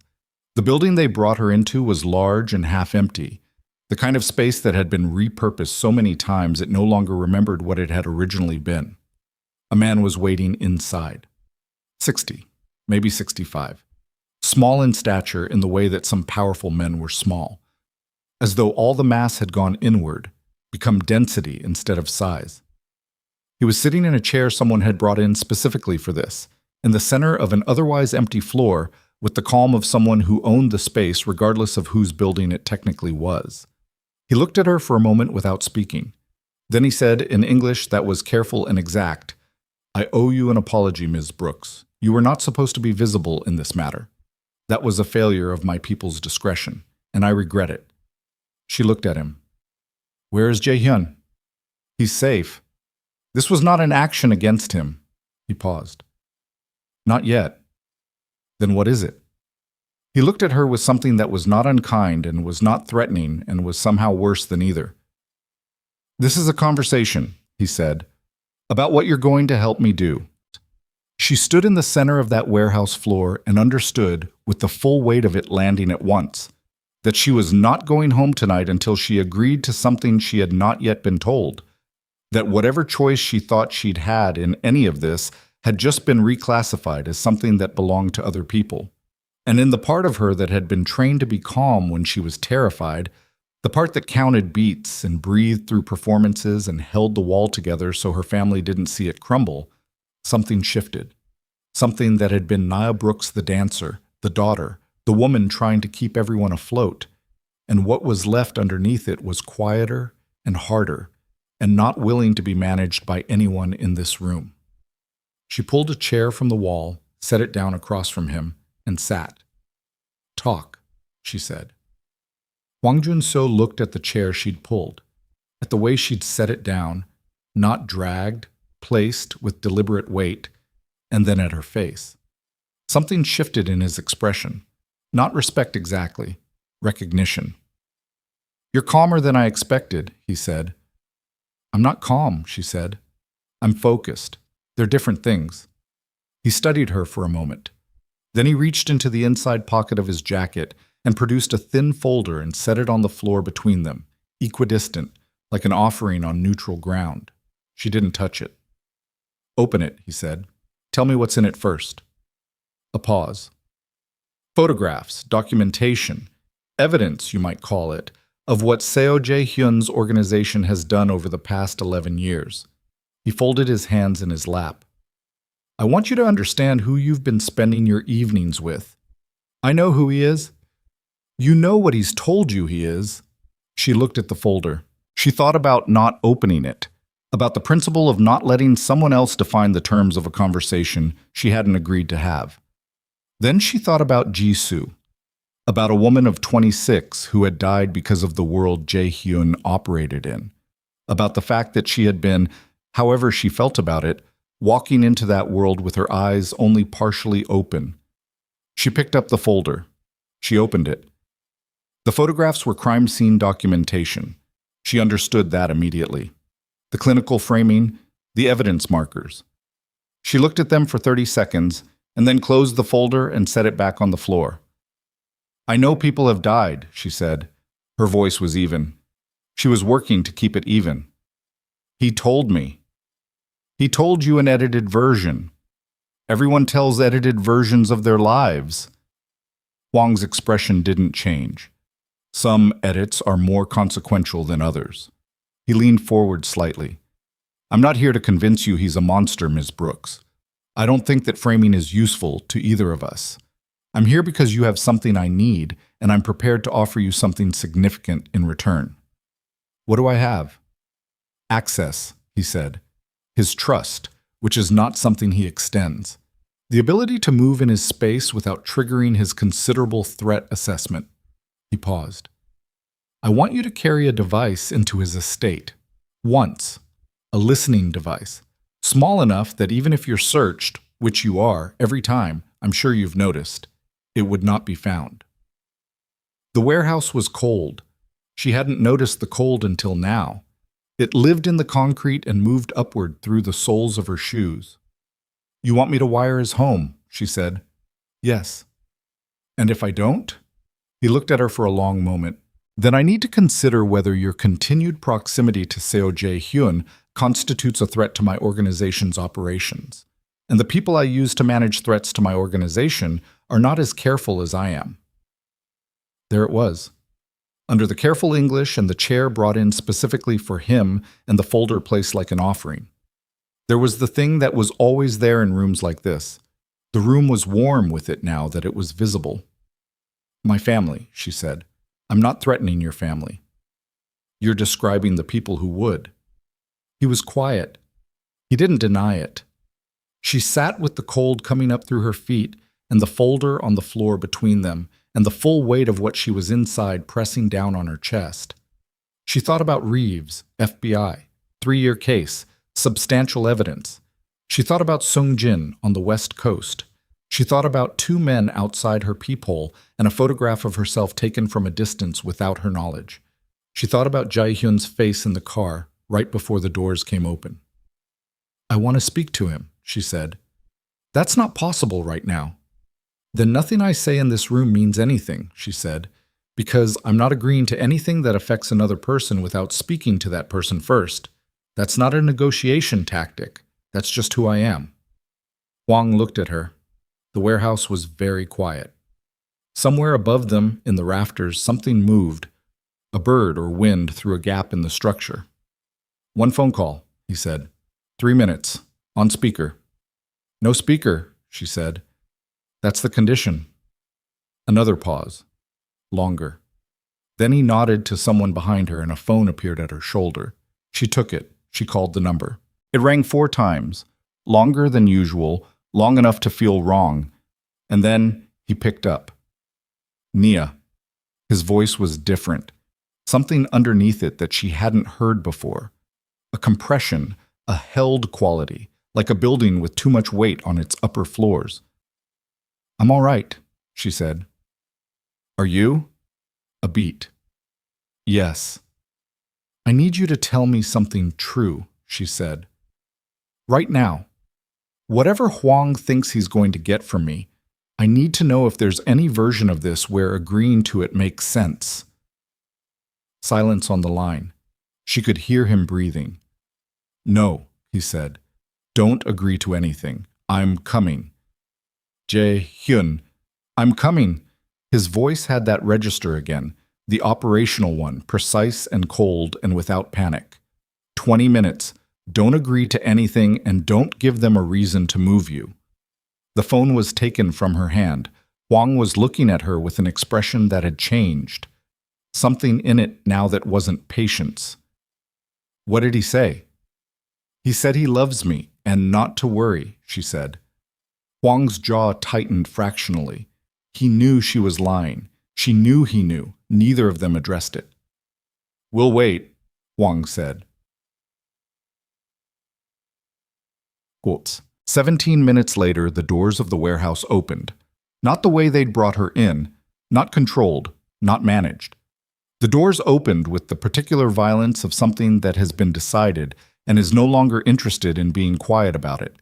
The building they brought her into was large and half empty, the kind of space that had been repurposed so many times it no longer remembered what it had originally been. A man was waiting inside. 60, maybe 65. Small in stature in the way that some powerful men were small. As though all the mass had gone inward, become density instead of size. He was sitting in a chair someone had brought in specifically for this, in the center of an otherwise empty floor, with the calm of someone who owned the space regardless of whose building it technically was. He looked at her for a moment without speaking. Then he said, in English that was careful and exact, "I owe you an apology, Ms. Brooks. You were not supposed to be visible in this matter. That was a failure of my people's discretion, and I regret it." She looked at him. "Where is Jae-hyun?" "He's safe." This was not an action against him. He paused. "Not yet." "Then what is it?" He looked at her with something that was not unkind and was not threatening and was somehow worse than either. "This is a conversation," he said, "about what you're going to help me do." She stood in the center of that warehouse floor and understood, with the full weight of it landing at once, that she was not going home tonight until she agreed to something she had not yet been told, that whatever choice she thought she'd had in any of this had just been reclassified as something that belonged to other people. And in the part of her that had been trained to be calm when she was terrified, the part that counted beats and breathed through performances and held the wall together so her family didn't see it crumble, something shifted. Something that had been Nia Brooks the dancer, the daughter, the woman trying to keep everyone afloat. And what was left underneath it was quieter and harder, and not willing to be managed by anyone in this room. She pulled a chair from the wall, set it down across from him, and sat. "Talk," she said. Hwang Jun-so looked at the chair she'd pulled, at the way she'd set it down, not dragged, placed with deliberate weight, and then at her face. Something shifted in his expression. Not respect exactly, recognition. You're calmer than I expected, he said. I'm not calm, she said. I'm focused. They're different things. He studied her for a moment. Then he reached into the inside pocket of his jacket and produced a thin folder and set it on the floor between them, equidistant, like an offering on neutral ground. She didn't touch it. Open it, he said. Tell me what's in it first. A pause. Photographs, documentation, evidence, you might call it, of what Seo Jae-hyun's organization has done over the past 11 years. He folded his hands in his lap. I want you to understand who you've been spending your evenings with. I know who he is. You know what he's told you he is. She looked at the folder. She thought about not opening it, about the principle of not letting someone else define the terms of a conversation she hadn't agreed to have. Then she thought about Jisoo, about a woman of 26 who had died because of the world Jae-hyun operated in, about the fact that she had been, however she felt about it, walking into that world with her eyes only partially open. She picked up the folder. She opened it. The photographs were crime scene documentation. She understood that immediately. The clinical framing, the evidence markers. She looked at them for 30 seconds and then closed the folder and set it back on the floor. I know people have died, she said. Her voice was even. She was working to keep it even. He told me. He told you an edited version. Everyone tells edited versions of their lives. Hwang's expression didn't change. Some edits are more consequential than others. He leaned forward slightly. I'm not here to convince you he's a monster, Ms. Brooks. I don't think that framing is useful to either of us. I'm here because you have something I need, and I'm prepared to offer you something significant in return. What do I have? Access, he said. His trust, which is not something he extends. The ability to move in his space without triggering his considerable threat assessment. He paused. I want you to carry a device into his estate. Once. A listening device. Small enough that even if you're searched, which you are every time, I'm sure you've noticed, it would not be found. The warehouse was cold. She hadn't noticed the cold until now. It lived in the concrete and moved upward through the soles of her shoes. You want me to wire his home, she said. Yes. And if I don't? He looked at her for a long moment. Then I need to consider whether your continued proximity to Seo Jae-hyun constitutes a threat to my organization's operations. And the people I use to manage threats to my organization are not as careful as I am. There it was. Under the careful English and the chair brought in specifically for him and the folder placed like an offering. There was the thing that was always there in rooms like this. The room was warm with it now that it was visible. My family, she said. I'm not threatening your family. You're describing the people who would. He was quiet. He didn't deny it. She sat with the cold coming up through her feet and the folder on the floor between them and the full weight of what she was inside pressing down on her chest. She thought about Reeves, FBI, 3-year case, substantial evidence. She thought about Sung Jin on the West Coast. She thought about 2 men outside her peephole and a photograph of herself taken from a distance without her knowledge. She thought about Jae-hyun's face in the car right before the doors came open. I want to speak to him, she said. That's not possible right now. Then nothing I say in this room means anything, she said, because I'm not agreeing to anything that affects another person without speaking to that person first. That's not a negotiation tactic. That's just who I am. Hwang looked at her. The warehouse was very quiet. Somewhere above them, in the rafters, something moved. A bird or wind through a gap in the structure. 1 phone call, he said. 3 minutes. On speaker. No speaker, she said. That's the condition. Another pause. Longer. Then he nodded to someone behind her and a phone appeared at her shoulder. She took it. She called the number. It rang 4 times. Longer than usual, long enough to feel wrong. And then he picked up. Nia. His voice was different. Something underneath it that she hadn't heard before. A compression, a held quality, like a building with too much weight on its upper floors. I'm all right, she said. Are you? A beat. Yes. I need you to tell me something true, she said. Right now. Whatever Huang thinks he's going to get from me, I need to know if there's any version of this where agreeing to it makes sense. Silence on the line. She could hear him breathing. No, he said. Don't agree to anything. I'm coming. Jae-hyun, I'm coming. His voice had that register again, the operational one, precise and cold and without panic. 20 minutes. Don't agree to anything and don't give them a reason to move you. The phone was taken from her hand. Huang was looking at her with an expression that had changed. Something in it now that wasn't patience. What did he say? He said he loves me and not to worry, she said. Huang's jaw tightened fractionally. He knew she was lying. She knew he knew. Neither of them addressed it. We'll wait, Huang said. Quotes. 17 minutes later, the doors of the warehouse opened. Not the way they'd brought her in, not controlled, not managed. The doors opened with the particular violence of something that has been decided and is no longer interested in being quiet about it.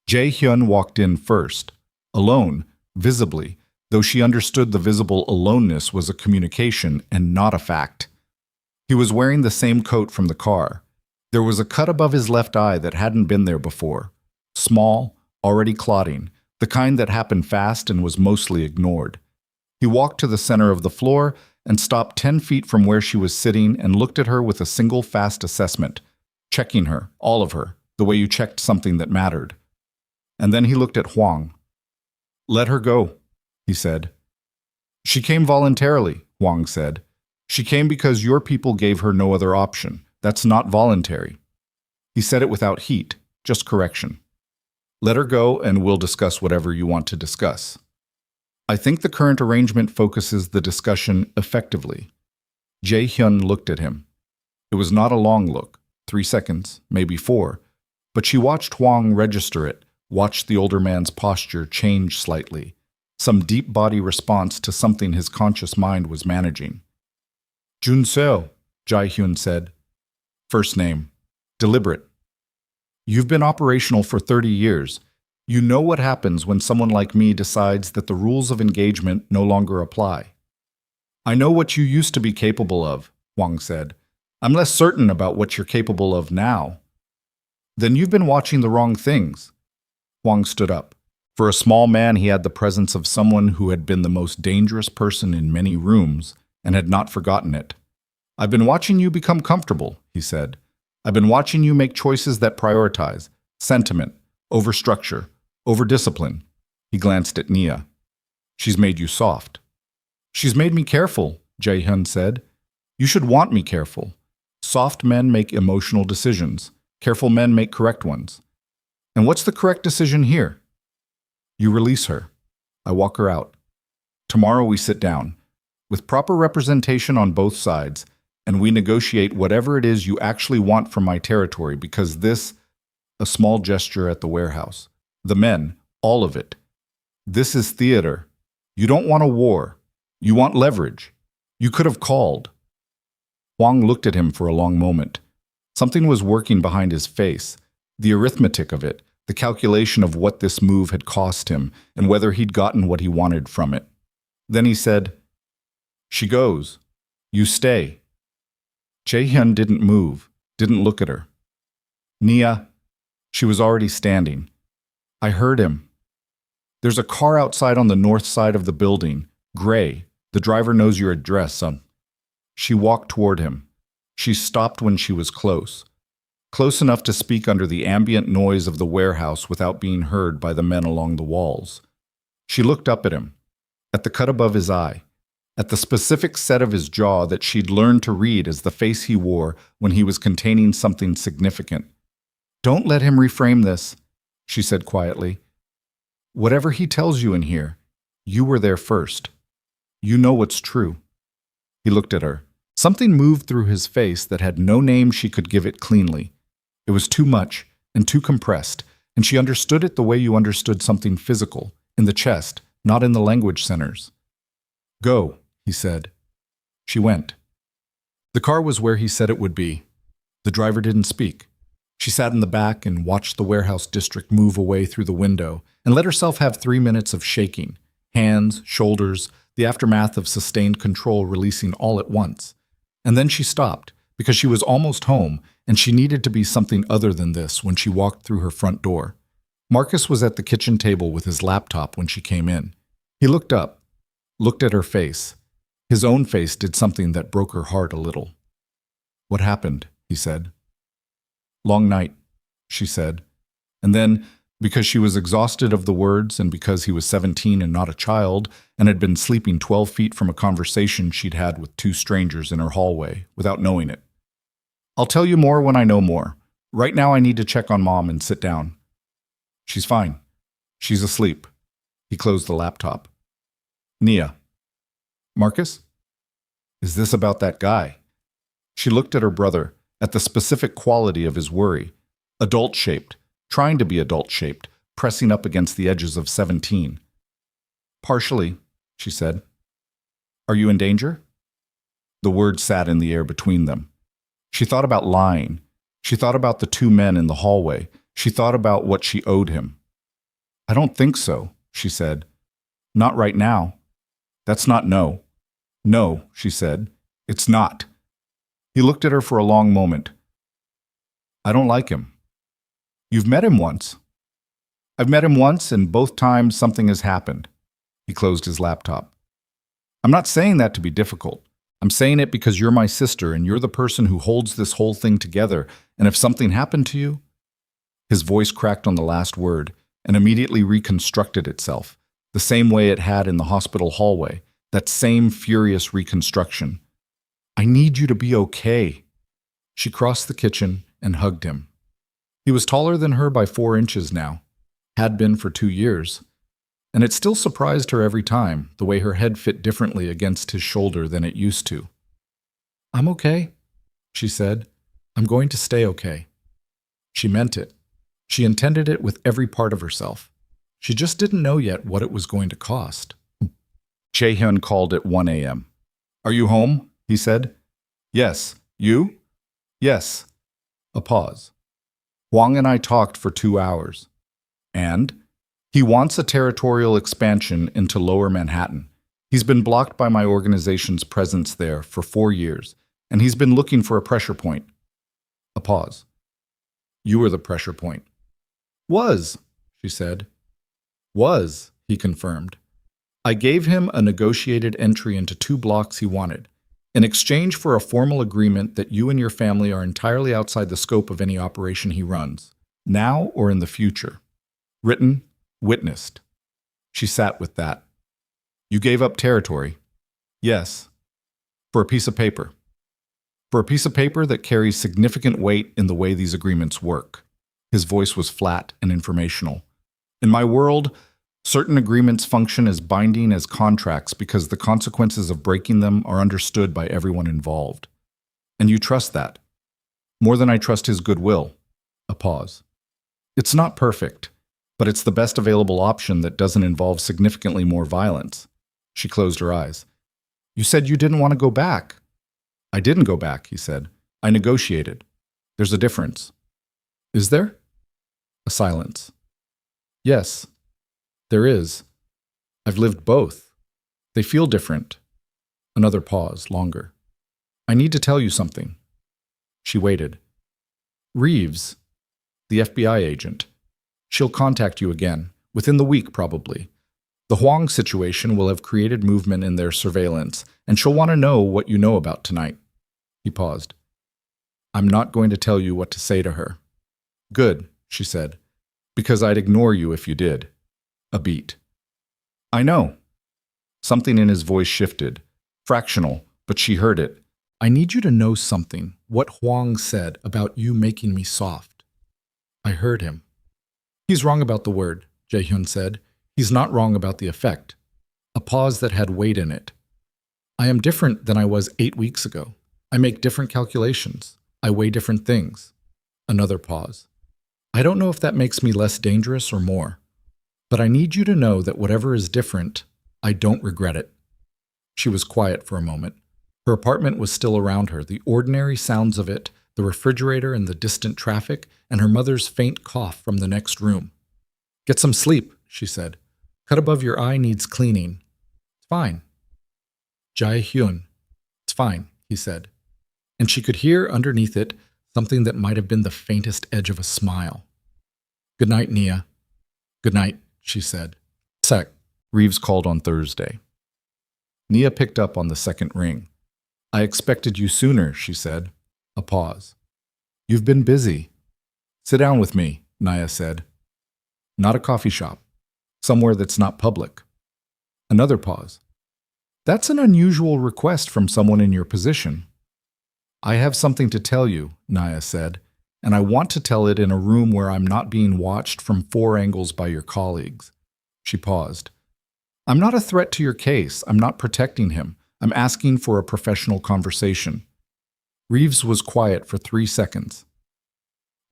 Jae-hyun walked in first, alone, visibly, though she understood the visible aloneness was a communication and not a fact. He was wearing the same coat from the car. There was a cut above his left eye that hadn't been there before. Small, already clotting, the kind that happened fast and was mostly ignored. He walked to the center of the floor and stopped 10 feet from where she was sitting and looked at her with a single fast assessment, checking her, all of her, the way you checked something that mattered. And then he looked at Huang. Let her go, he said. She came voluntarily, Huang said. She came because your people gave her no other option. That's not voluntary. He said it without heat, just correction. Let her go and we'll discuss whatever you want to discuss. I think the current arrangement focuses the discussion effectively. Jae-hyun looked at him. It was not a long look, 3 seconds, maybe 4, but she watched Huang register it, watched the older man's posture change slightly, some deep body response to something his conscious mind was managing. Jun-seo, Jae-hyun said. First name. Deliberate. You've been operational for 30 years. You know what happens when someone like me decides that the rules of engagement no longer apply. I know what you used to be capable of, Huang said. I'm less certain about what you're capable of now. Then you've been watching the wrong things. Huang stood up. For a small man, he had the presence of someone who had been the most dangerous person in many rooms and had not forgotten it. I've been watching you become comfortable, he said. I've been watching you make choices that prioritize sentiment, over structure, over discipline. He glanced at Nia. She's made you soft. She's made me careful, Jae-hyun said. You should want me careful. Soft men make emotional decisions. Careful men make correct ones. And what's the correct decision here? You release her. I walk her out. Tomorrow we sit down, with proper representation on both sides, and we negotiate whatever it is you actually want from my territory, because this, a small gesture at the warehouse, the men, all of it. This is theater. You don't want a war. You want leverage. You could have called. Huang looked at him for a long moment. Something was working behind his face, the arithmetic of it, the calculation of what this move had cost him and whether he'd gotten what he wanted from it. Then he said, She goes. You stay. Jae-hyun didn't move, didn't look at her. Nia, she was already standing. I heard him. There's a car outside on the north side of the building, gray. The driver knows your address, son. She walked toward him. She stopped when she was close enough to speak under the ambient noise of the warehouse without being heard by the men along the walls. She looked up at him, at the cut above his eye, at the specific set of his jaw that she'd learned to read as the face he wore when he was containing something significant. Don't let him reframe this, she said quietly. Whatever he tells you in here, you were there first. You know what's true. He looked at her. Something moved through his face that had no name she could give it cleanly. It was too much and too compressed, and she understood it the way you understood something physical, in the chest, not in the language centers. Go, he said. She went. The car was where he said it would be. The driver didn't speak. She sat in the back and watched the warehouse district move away through the window and let herself have 3 minutes of shaking. Hands, shoulders, the aftermath of sustained control releasing all at once. And then she stopped, because she was almost home, and she needed to be something other than this when she walked through her front door. Marcus was at the kitchen table with his laptop when she came in. He looked up, looked at her face. His own face did something that broke her heart a little. "What happened?" he said. "Long night," she said. And then, because she was exhausted of the words and because he was 17 and not a child and had been sleeping 12 feet from a conversation she'd had with 2 strangers in her hallway without knowing it. "I'll tell you more when I know more. Right now I need to check on Mom and sit down." "She's fine. She's asleep." He closed the laptop. "Nia." "Marcus? Is this about that guy?" She looked at her brother, at the specific quality of his worry. Adult-shaped, trying to be adult-shaped, pressing up against the edges of 17. "Partially," she said. "Are you in danger?" The word sat in the air between them. She thought about lying. She thought about the 2 men in the hallway. She thought about what she owed him. "I don't think so," she said. "Not right now." "That's not no." "No," she said. "It's not." He looked at her for a long moment. "I don't like him." "You've met him once." "I've met him once, and both times something has happened." He closed his laptop. "I'm not saying that to be difficult. I'm saying it because you're my sister and you're the person who holds this whole thing together, and if something happened to you—" His voice cracked on the last word and immediately reconstructed itself, the same way it had in the hospital hallway, that same furious reconstruction. "I need you to be okay." She crossed the kitchen and hugged him. He was taller than her by 4 inches now, had been for 2 years. And it still surprised her every time, the way her head fit differently against his shoulder than it used to. "I'm okay," she said. "I'm going to stay okay." She meant it. She intended it with every part of herself. She just didn't know yet what it was going to cost. Jae-hyun called at 1 a.m. "Are you home?" he said. "Yes. You?" "Yes." A pause. "Hwang and I talked for 2 hours. And? He wants a territorial expansion into Lower Manhattan. He's been blocked by my organization's presence there for 4 years, and he's been looking for a pressure point." A pause. "You were the pressure point." "Was," she said. "Was," he confirmed. "I gave him a negotiated entry into 2 blocks he wanted, in exchange for a formal agreement that you and your family are entirely outside the scope of any operation he runs, now or in the future. Written, witnessed." She sat with that. "You gave up territory?" "Yes." "For a piece of paper?" "For a piece of paper that carries significant weight in the way these agreements work." His voice was flat and informational. "In my world, certain agreements function as binding as contracts because the consequences of breaking them are understood by everyone involved. And you trust that. More than I trust his goodwill." A pause. "It's not perfect, but it's the best available option that doesn't involve significantly more violence." She closed her eyes. "You said you didn't want to go back." "I didn't go back," he said. "I negotiated. There's a difference." "Is there?" A silence. "Yes, there is. I've lived both. They feel different." Another pause, longer. "I need to tell you something." She waited. "Reeves, the FBI agent. She'll contact you again, within the week probably. The Hwang situation will have created movement in their surveillance, and she'll want to know what you know about tonight." He paused. "I'm not going to tell you what to say to her." "Good," she said, "because I'd ignore you if you did." A beat. "I know." Something in his voice shifted. Fractional, but she heard it. "I need you to know something, what Hwang said about you making me soft." I heard him. "He's wrong about the word," Jae-hyun said. "He's not wrong about the effect." A pause that had weight in it. "I am different than I was 8 weeks ago. I make different calculations. I weigh different things." Another pause. "I don't know if that makes me less dangerous or more. But I need you to know that whatever is different, I don't regret it." She was quiet for a moment. Her apartment was still around her, the ordinary sounds of it, the refrigerator and the distant traffic, and her mother's faint cough from the next room. "Get some sleep," she said. "Cut above your eye needs cleaning." "It's fine." "Jae-hyun." "It's fine," he said. And she could hear underneath it something that might have been the faintest edge of a smile. "Good night, Nia." "Good night," she said. "Sec," Reeves called on Thursday. Nia picked up on the second ring. "I expected you sooner," she said. A pause. "You've been busy." "Sit down with me," Nia said. "Not a coffee shop. Somewhere that's not public." Another pause. "That's an unusual request from someone in your position." "I have something to tell you," Nia said, "and I want to tell it in a room where I'm not being watched from 4 angles by your colleagues." She paused. "I'm not a threat to your case. I'm not protecting him. I'm asking for a professional conversation." Reeves was quiet for 3 seconds.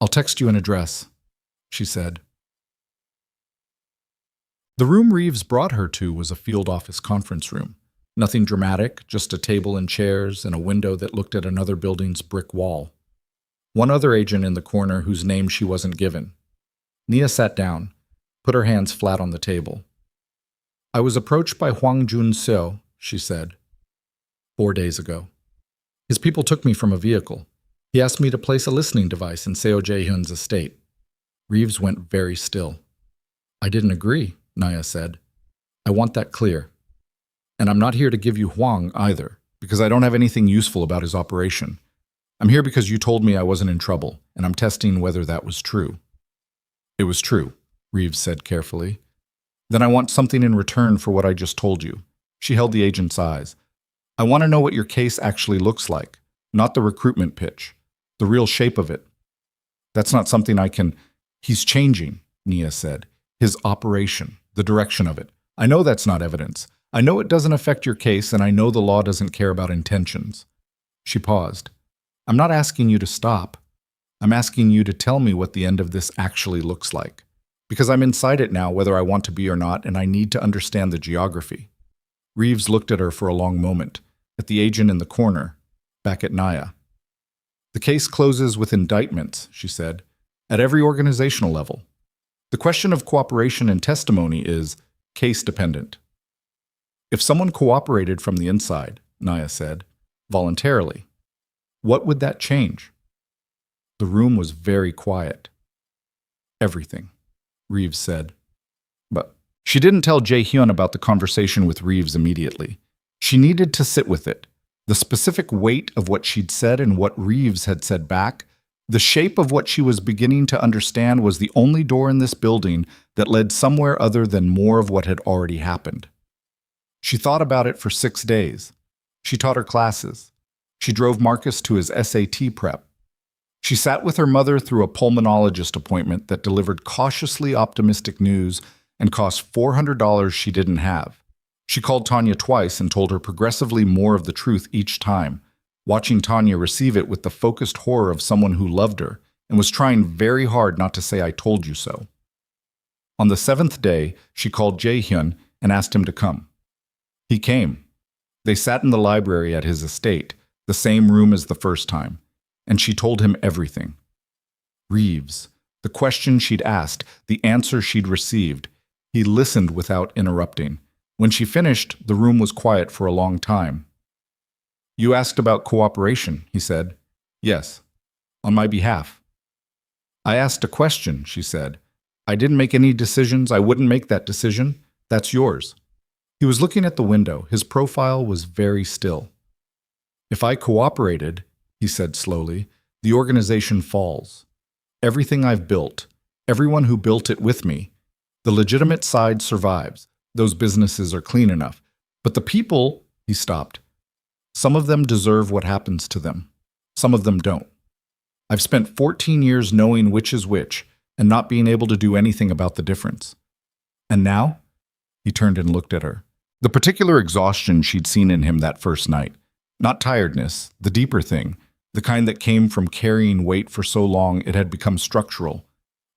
"I'll text you an address," she said. The room Reeves brought her to was a field office conference room. Nothing dramatic, just a table and chairs and a window that looked at another building's brick wall. One other agent in the corner whose name she wasn't given. Nia sat down, put her hands flat on the table. "I was approached by Hwang Jun-seo," she said, 4 days ago. "His people took me from a vehicle. He asked me to place a listening device in Seo Jae-hyun's estate." Reeves went very still. "I didn't agree," Nia said. "I want that clear. And I'm not here to give you Hwang either, because I don't have anything useful about his operation. I'm here because you told me I wasn't in trouble, and I'm testing whether that was true." "It was true," Reeves said carefully. "Then I want something in return for what I just told you." She held the agent's eyes. "I want to know what your case actually looks like, not the recruitment pitch, the real shape of it." "That's not something I can—" "He's changing," Nia said. "His operation, the direction of it. I know that's not evidence. I know it doesn't affect your case, and I know the law doesn't care about intentions." She paused. "I'm not asking you to stop. I'm asking you to tell me what the end of this actually looks like. Because I'm inside it now, whether I want to be or not, and I need to understand the geography." Reeves looked at her for a long moment, at the agent in the corner, back at Nia. "The case closes with indictments," she said, "at every organizational level. The question of cooperation and testimony is case-dependent." "If someone cooperated from the inside," Nia said, "voluntarily, what would that change?" The room was very quiet. "Everything," Reeves said. But she didn't tell Jae-hyun about the conversation with Reeves immediately. She needed to sit with it. The specific weight of what she'd said and what Reeves had said back, the shape of what she was beginning to understand was the only door in this building that led somewhere other than more of what had already happened. She thought about it for 6 days. She taught her classes. She drove Marcus to his SAT prep. She sat with her mother through a pulmonologist appointment that delivered cautiously optimistic news and cost $400 she didn't have. She called Tanya twice and told her progressively more of the truth each time, watching Tanya receive it with the focused horror of someone who loved her and was trying very hard not to say "I told you so." On the 7th day, she called Jae-hyun and asked him to come. He came. They sat in the library at his estate, the same room as the first time, and she told him everything. Reeves, the question she'd asked, the answer she'd received. He listened without interrupting. When she finished, the room was quiet for a long time. "You asked about cooperation," he said. "Yes, on my behalf." "I asked a question," she said. "I didn't make any decisions. I wouldn't make that decision. That's yours." He was looking at the window. His profile was very still. "If I cooperated," he said slowly, "the organization falls. Everything I've built, everyone who built it with me, the legitimate side survives. Those businesses are clean enough. But the people," he stopped, "some of them deserve what happens to them. Some of them don't. I've spent 14 years knowing which is which and not being able to do anything about the difference. And now?" He turned and looked at her. The particular exhaustion she'd seen in him that first night. Not tiredness, the deeper thing, the kind that came from carrying weight for so long it had become structural.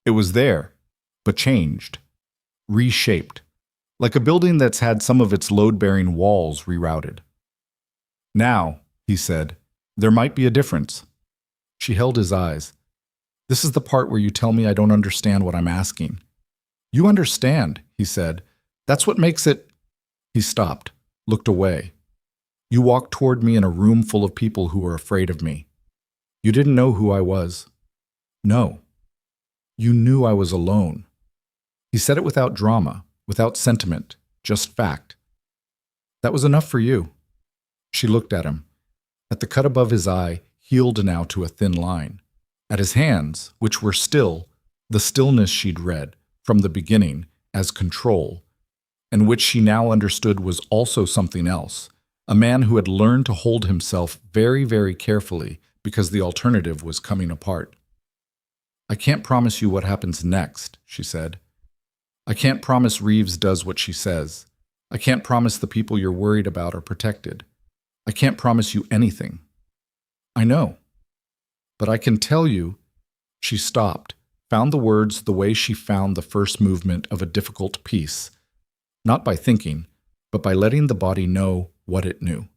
It was there, but changed, reshaped, like a building that's had some of its load-bearing walls rerouted. "Now," he said. There might be a difference. She held his eyes. This is the part where you tell me I don't understand what I'm asking. You understand, he said. That's what makes it. He stopped, looked away. You walked toward me in a room full of people who were afraid of me. You didn't know who I was. No. You knew I was alone. He said it without drama, without sentiment, just fact. That was enough for you. She looked at him. At the cut above his eye, healed now to a thin line. At his hands, which were still, the stillness she'd read, from the beginning, as control, and which she now understood was also something else, a man who had learned to hold himself very, very carefully because the alternative was coming apart. I can't promise you what happens next, she said. I can't promise Reeves does what she says. I can't promise the people you're worried about are protected. I can't promise you anything. I know. But I can tell you, she stopped, found the words the way she found the first movement of a difficult piece, not by thinking, but by letting the body know what it knew.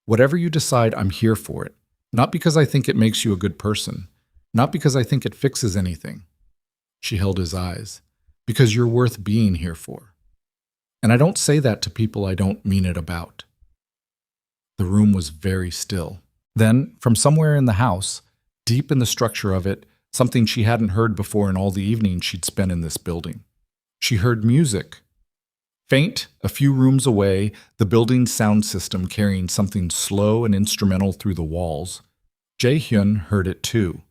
Whatever you decide, I'm here for it, not because I think it makes you a good person, not because I think it fixes anything. She held his eyes. Because you're worth being here for. And I don't say that to people I don't mean it about. The room was very still. Then, from somewhere in the house, deep in the structure of it, something she hadn't heard before in all the evening she'd spent in this building. She heard music. Faint, a few rooms away, the building's sound system carrying something slow and instrumental through the walls. Jae-hyun heard it too.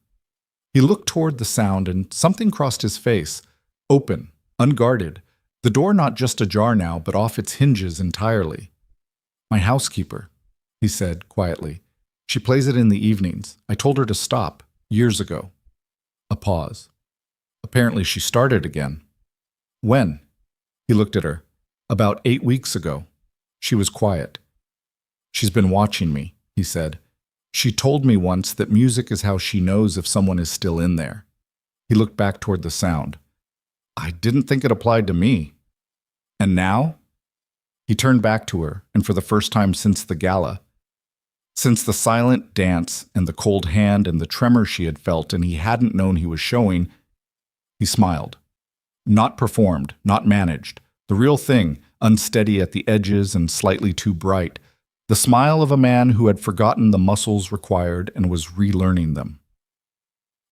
He looked toward the sound and something crossed his face. Open, unguarded, the door not just ajar now, but off its hinges entirely. My housekeeper, he said quietly. She plays it in the evenings. I told her to stop, years ago. A pause. Apparently she started again. When? He looked at her. About 8 weeks ago. She was quiet. She's been watching me, he said. She told me once that music is how she knows if someone is still in there. He looked back toward the sound. I didn't think it applied to me. And now? He turned back to her, and for the first time since the gala, since the silent dance and the cold hand and the tremor she had felt and he hadn't known he was showing, he smiled. Not performed, not managed. The real thing, unsteady at the edges and slightly too bright. The smile of a man who had forgotten the muscles required and was relearning them.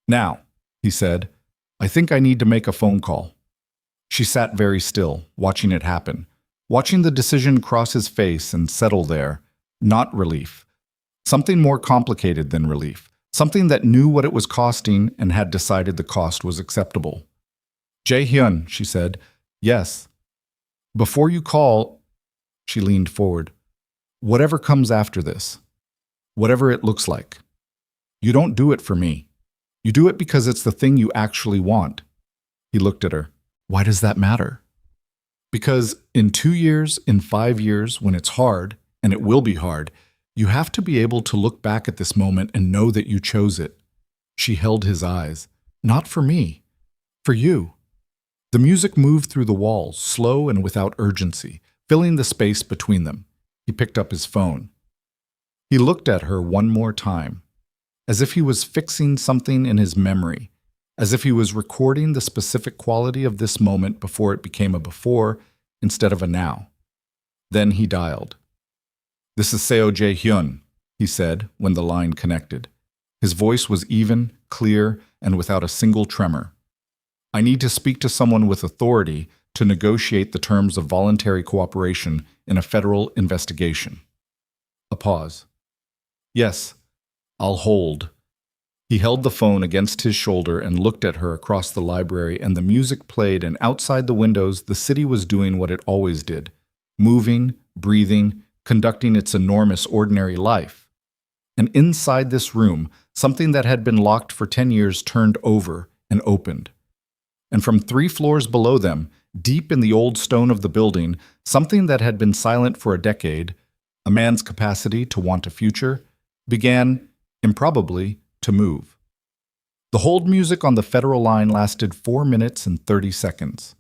Now, he said, I think I need to make a phone call. She sat very still, watching it happen, watching the decision cross his face and settle there. Not relief. Something more complicated than relief. Something that knew what it was costing and had decided the cost was acceptable. Jae-hyun, she said, yes. Before you call, she leaned forward. Whatever comes after this, whatever it looks like, you don't do it for me. You do it because it's the thing you actually want. He looked at her. Why does that matter? Because in 2 years, in 5 years, when it's hard, and it will be hard, you have to be able to look back at this moment and know that you chose it. She held his eyes. Not for me. For you. The music moved through the walls, slow and without urgency, filling the space between them. He picked up his phone. He looked at her one more time, as if he was fixing something in his memory, as if he was recording the specific quality of this moment before it became a before instead of a now. Then he dialed. This is Seo Jae-hyun, he said when the line connected. His voice was even, clear, and without a single tremor. I need to speak to someone with authority to negotiate the terms of voluntary cooperation in a federal investigation. A pause. Yes, I'll hold. He held the phone against his shoulder and looked at her across the library, and the music played, and outside the windows the city was doing what it always did, moving, breathing, conducting its enormous ordinary life. And inside this room, something that had been locked for 10 years turned over and opened. And from 3 floors below them, deep in the old stone of the building, something that had been silent for a decade, a man's capacity to want a future, began, improbably, to move. The hold music on the federal line lasted 4 minutes and 30 seconds.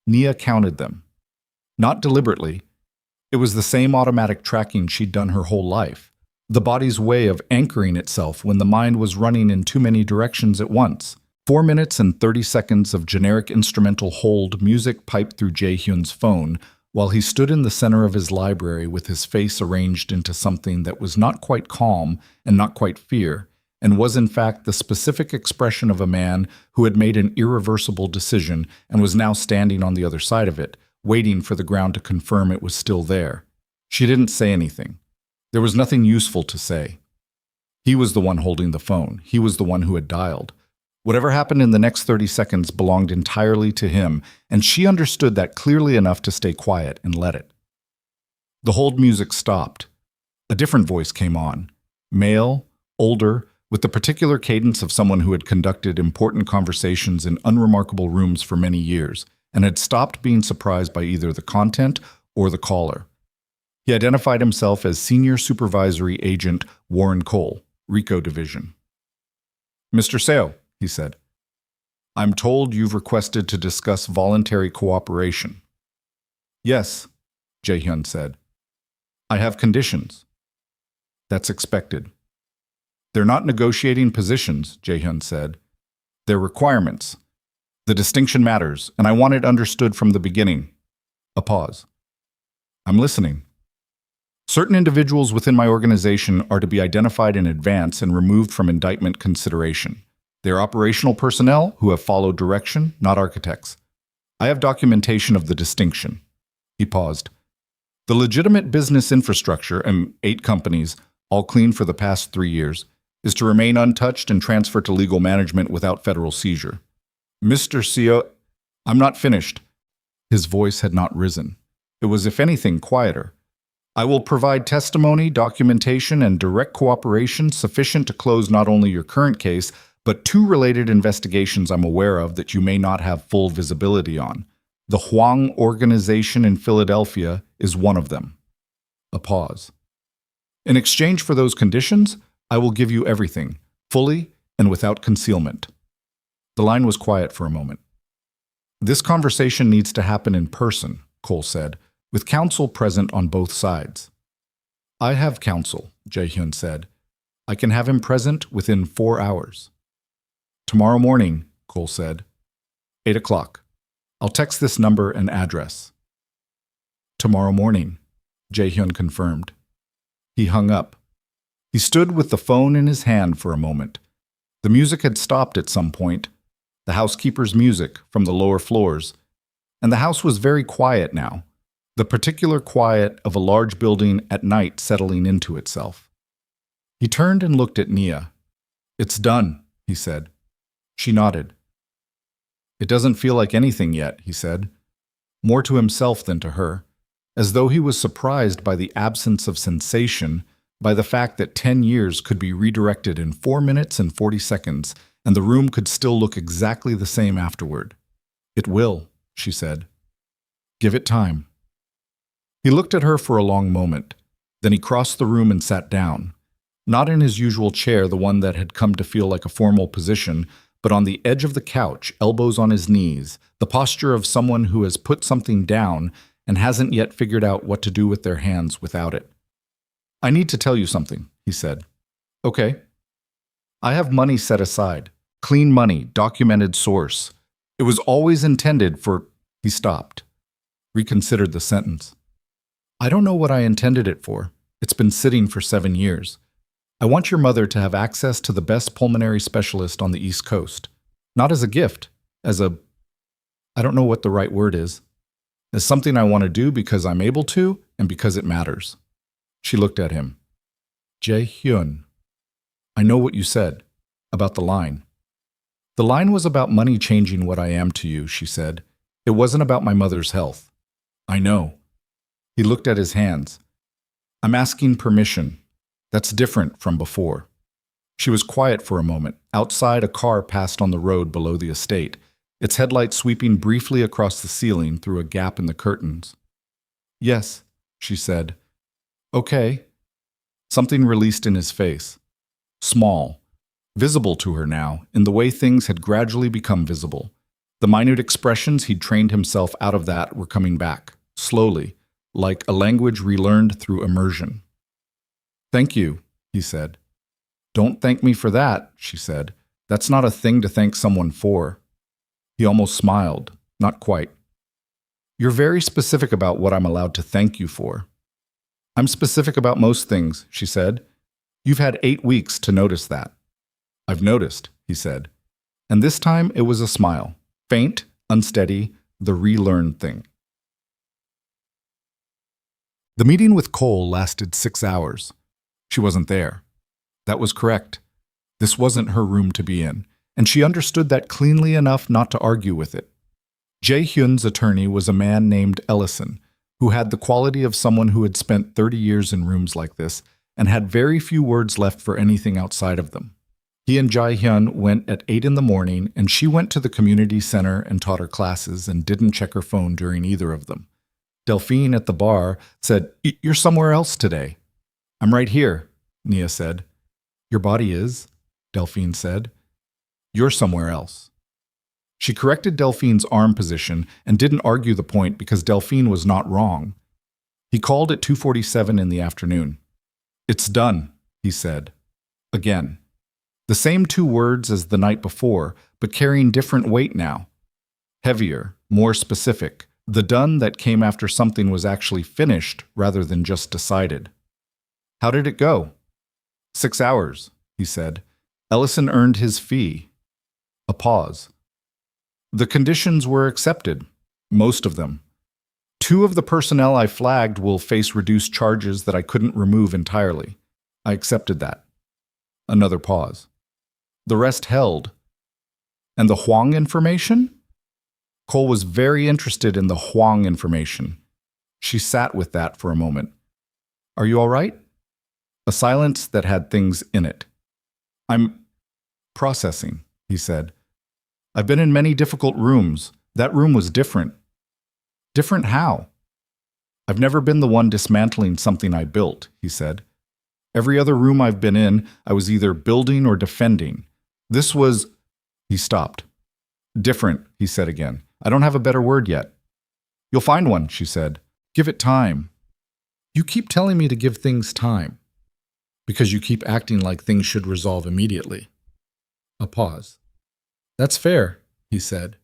Nia counted them. Not deliberately. It was the same automatic tracking she'd done her whole life, The body's way of anchoring itself when the mind was running in too many directions at once. 4 minutes and 30 seconds of generic instrumental hold music piped through Jae-hyun's phone while he stood in the center of his library with his face arranged into something that was not quite calm and not quite fear, and was in fact the specific expression of a man who had made an irreversible decision and was now standing on the other side of it, waiting for the ground to confirm it was still there. She didn't say anything. There was nothing useful to say. He was the one holding the phone. He was the one who had dialed. Whatever happened in the next 30 seconds belonged entirely to him, and she understood that clearly enough to stay quiet and let it. The hold music stopped. A different voice came on. Male, older, with the particular cadence of someone who had conducted important conversations in unremarkable rooms for many years, and had stopped being surprised by either the content or the caller. He identified himself as Senior Supervisory Agent Warren Cole, RICO Division. "Mr. Seo," he said, "I'm told you've requested to discuss voluntary cooperation." "Yes," Jae-hyun said. "I have conditions." "That's expected." "They're not negotiating positions," Jae-hyun said. "They're requirements. The distinction matters, and I want it understood from the beginning." A pause. "I'm listening." "Certain individuals within my organization are to be identified in advance and removed from indictment consideration. They are operational personnel who have followed direction, not architects. I have documentation of the distinction." He paused. "The legitimate business infrastructure, and 8 companies, all clean for the past 3 years, is to remain untouched and transferred to legal management without federal seizure." "Mr. Seo, I'm not finished." His voice had not risen. It was, if anything, quieter. "I will provide testimony, documentation, and direct cooperation sufficient to close not only your current case, but 2 related investigations I'm aware of that you may not have full visibility on. The Hwang organization in Philadelphia is one of them." A pause. "In exchange for those conditions, I will give you everything, fully and without concealment." The line was quiet for a moment. "This conversation needs to happen in person," Cole said, "with counsel present on both sides." "I have counsel," Jae-hyun said. "I can have him present within 4 hours." "Tomorrow morning," Cole said. 8 o'clock. I'll text this number and address." "Tomorrow morning," Jae-hyun confirmed. He hung up. He stood with the phone in his hand for a moment. The music had stopped at some point, the housekeeper's music from the lower floors, and the house was very quiet now, the particular quiet of a large building at night settling into itself. He turned and looked at Nia. "It's done," he said. She nodded. "It doesn't feel like anything yet," he said, more to himself than to her, as though he was surprised by the absence of sensation, by the fact that 10 years could be redirected in 4 minutes and 40 seconds, and the room could still look exactly the same afterward. "It will," she said. "Give it time." He looked at her for a long moment. Then he crossed the room and sat down, not in his usual chair, the one that had come to feel like a formal position, but on the edge of the couch, elbows on his knees, the posture of someone who has put something down and hasn't yet figured out what to do with their hands without it. "I need to tell you something," he said. "Okay." "I have money set aside. Clean money, documented source. It was always intended for—" He stopped. Reconsidered the sentence. "I don't know what I intended it for. It's been sitting for 7 years. I want your mother to have access to the best pulmonary specialist on the East Coast. Not as a gift, as I don't know what the right word is. As something I want to do because I'm able to and because it matters." She looked at him. "Jae-hyun, I know what you said about the line." "The line was about money changing what I am to you," she said. "It wasn't about my mother's health." "I know." He looked at his hands. "I'm asking permission. That's different from before." She was quiet for a moment. Outside, a car passed on the road below the estate, its headlight sweeping briefly across the ceiling through a gap in the curtains. "Yes," she said. "Okay." Something released in his face. Small. Visible to her now, in the way things had gradually become visible. The minute expressions he'd trained himself out of that were coming back, slowly, like a language relearned through immersion. "Thank you," he said. Don't thank me for that, she said. That's not a thing to thank someone for. He almost smiled. Not quite. You're very specific about what I'm allowed to thank you for. I'm specific about most things, she said. You've had 8 weeks to notice that. I've noticed, he said. And this time it was a smile. Faint, unsteady, the relearned thing. The meeting with Cole lasted 6 hours. She wasn't there. That was correct. This wasn't her room to be in, and she understood that cleanly enough not to argue with it. Jae-hyun's attorney was a man named Ellison, who had the quality of someone who had spent 30 years in rooms like this and had very few words left for anything outside of them. He and Jae-hyun went at 8 in the morning, and she went to the community center and taught her classes and didn't check her phone during either of them. Delphine at the bar said, "You're somewhere else today." "I'm right here," Nia said. "Your body is," Delphine said. "You're somewhere else." She corrected Delphine's arm position and didn't argue the point because Delphine was not wrong. He called at 2:47 in the afternoon. "It's done," he said. Again. The same 2 words as the night before, but carrying different weight now. Heavier, more specific. The done that came after something was actually finished rather than just decided. "How did it go?" 6 hours, he said. Ellison earned his fee. A pause. "The conditions were accepted. Most of them. 2 of the personnel I flagged will face reduced charges that I couldn't remove entirely. I accepted that." Another pause. "The rest held." "And the Huang information?" Cole was very interested in the Huang information. She sat with that for a moment. "Are you all right?" A silence that had things in it. "I'm processing," he said. "I've been in many difficult rooms. That room was different." "Different how?" "I've never been the one dismantling something I built," he said. "Every other room I've been in, I was either building or defending. This was—" He stopped. "Different," he said again. "I don't have a better word yet." "You'll find one," she said. "Give it time." "You keep telling me to give things time." "Because you keep acting like things should resolve immediately." A pause. "That's fair," he said.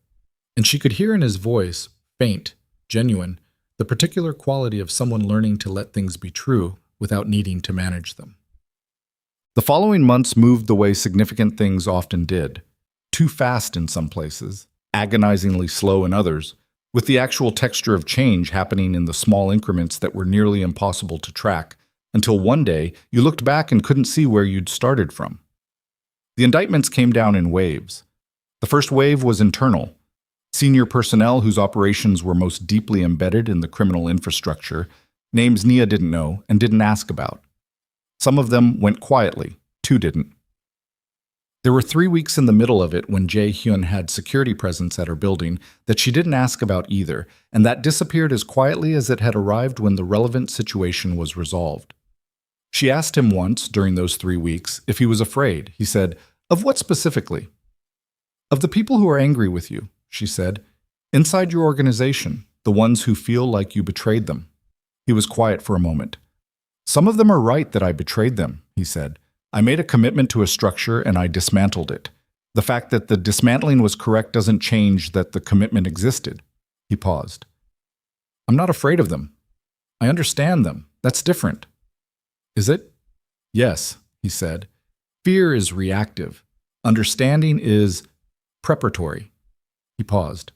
And she could hear in his voice, faint, genuine, the particular quality of someone learning to let things be true without needing to manage them. The following months moved the way significant things often did. Too fast in some places, agonizingly slow in others, with the actual texture of change happening in the small increments that were nearly impossible to track, until one day you looked back and couldn't see where you'd started from. The indictments came down in waves. The first wave was internal. Senior personnel whose operations were most deeply embedded in the criminal infrastructure, names Nia didn't know and didn't ask about. Some of them went quietly, 2 didn't. There were 3 weeks in the middle of it when Jae-hyun had security presence at her building that she didn't ask about either, and that disappeared as quietly as it had arrived when the relevant situation was resolved. She asked him once, during those 3 weeks, if he was afraid. He said, "Of what specifically?" "Of the people who are angry with you," she said. "Inside your organization, the ones who feel like you betrayed them." He was quiet for a moment. "Some of them are right that I betrayed them," he said. "I made a commitment to a structure and I dismantled it. The fact that the dismantling was correct doesn't change that the commitment existed." He paused. "I'm not afraid of them. I understand them. That's different." "Is it?" "Yes," he said. "Fear is reactive. Understanding is preparatory." He paused.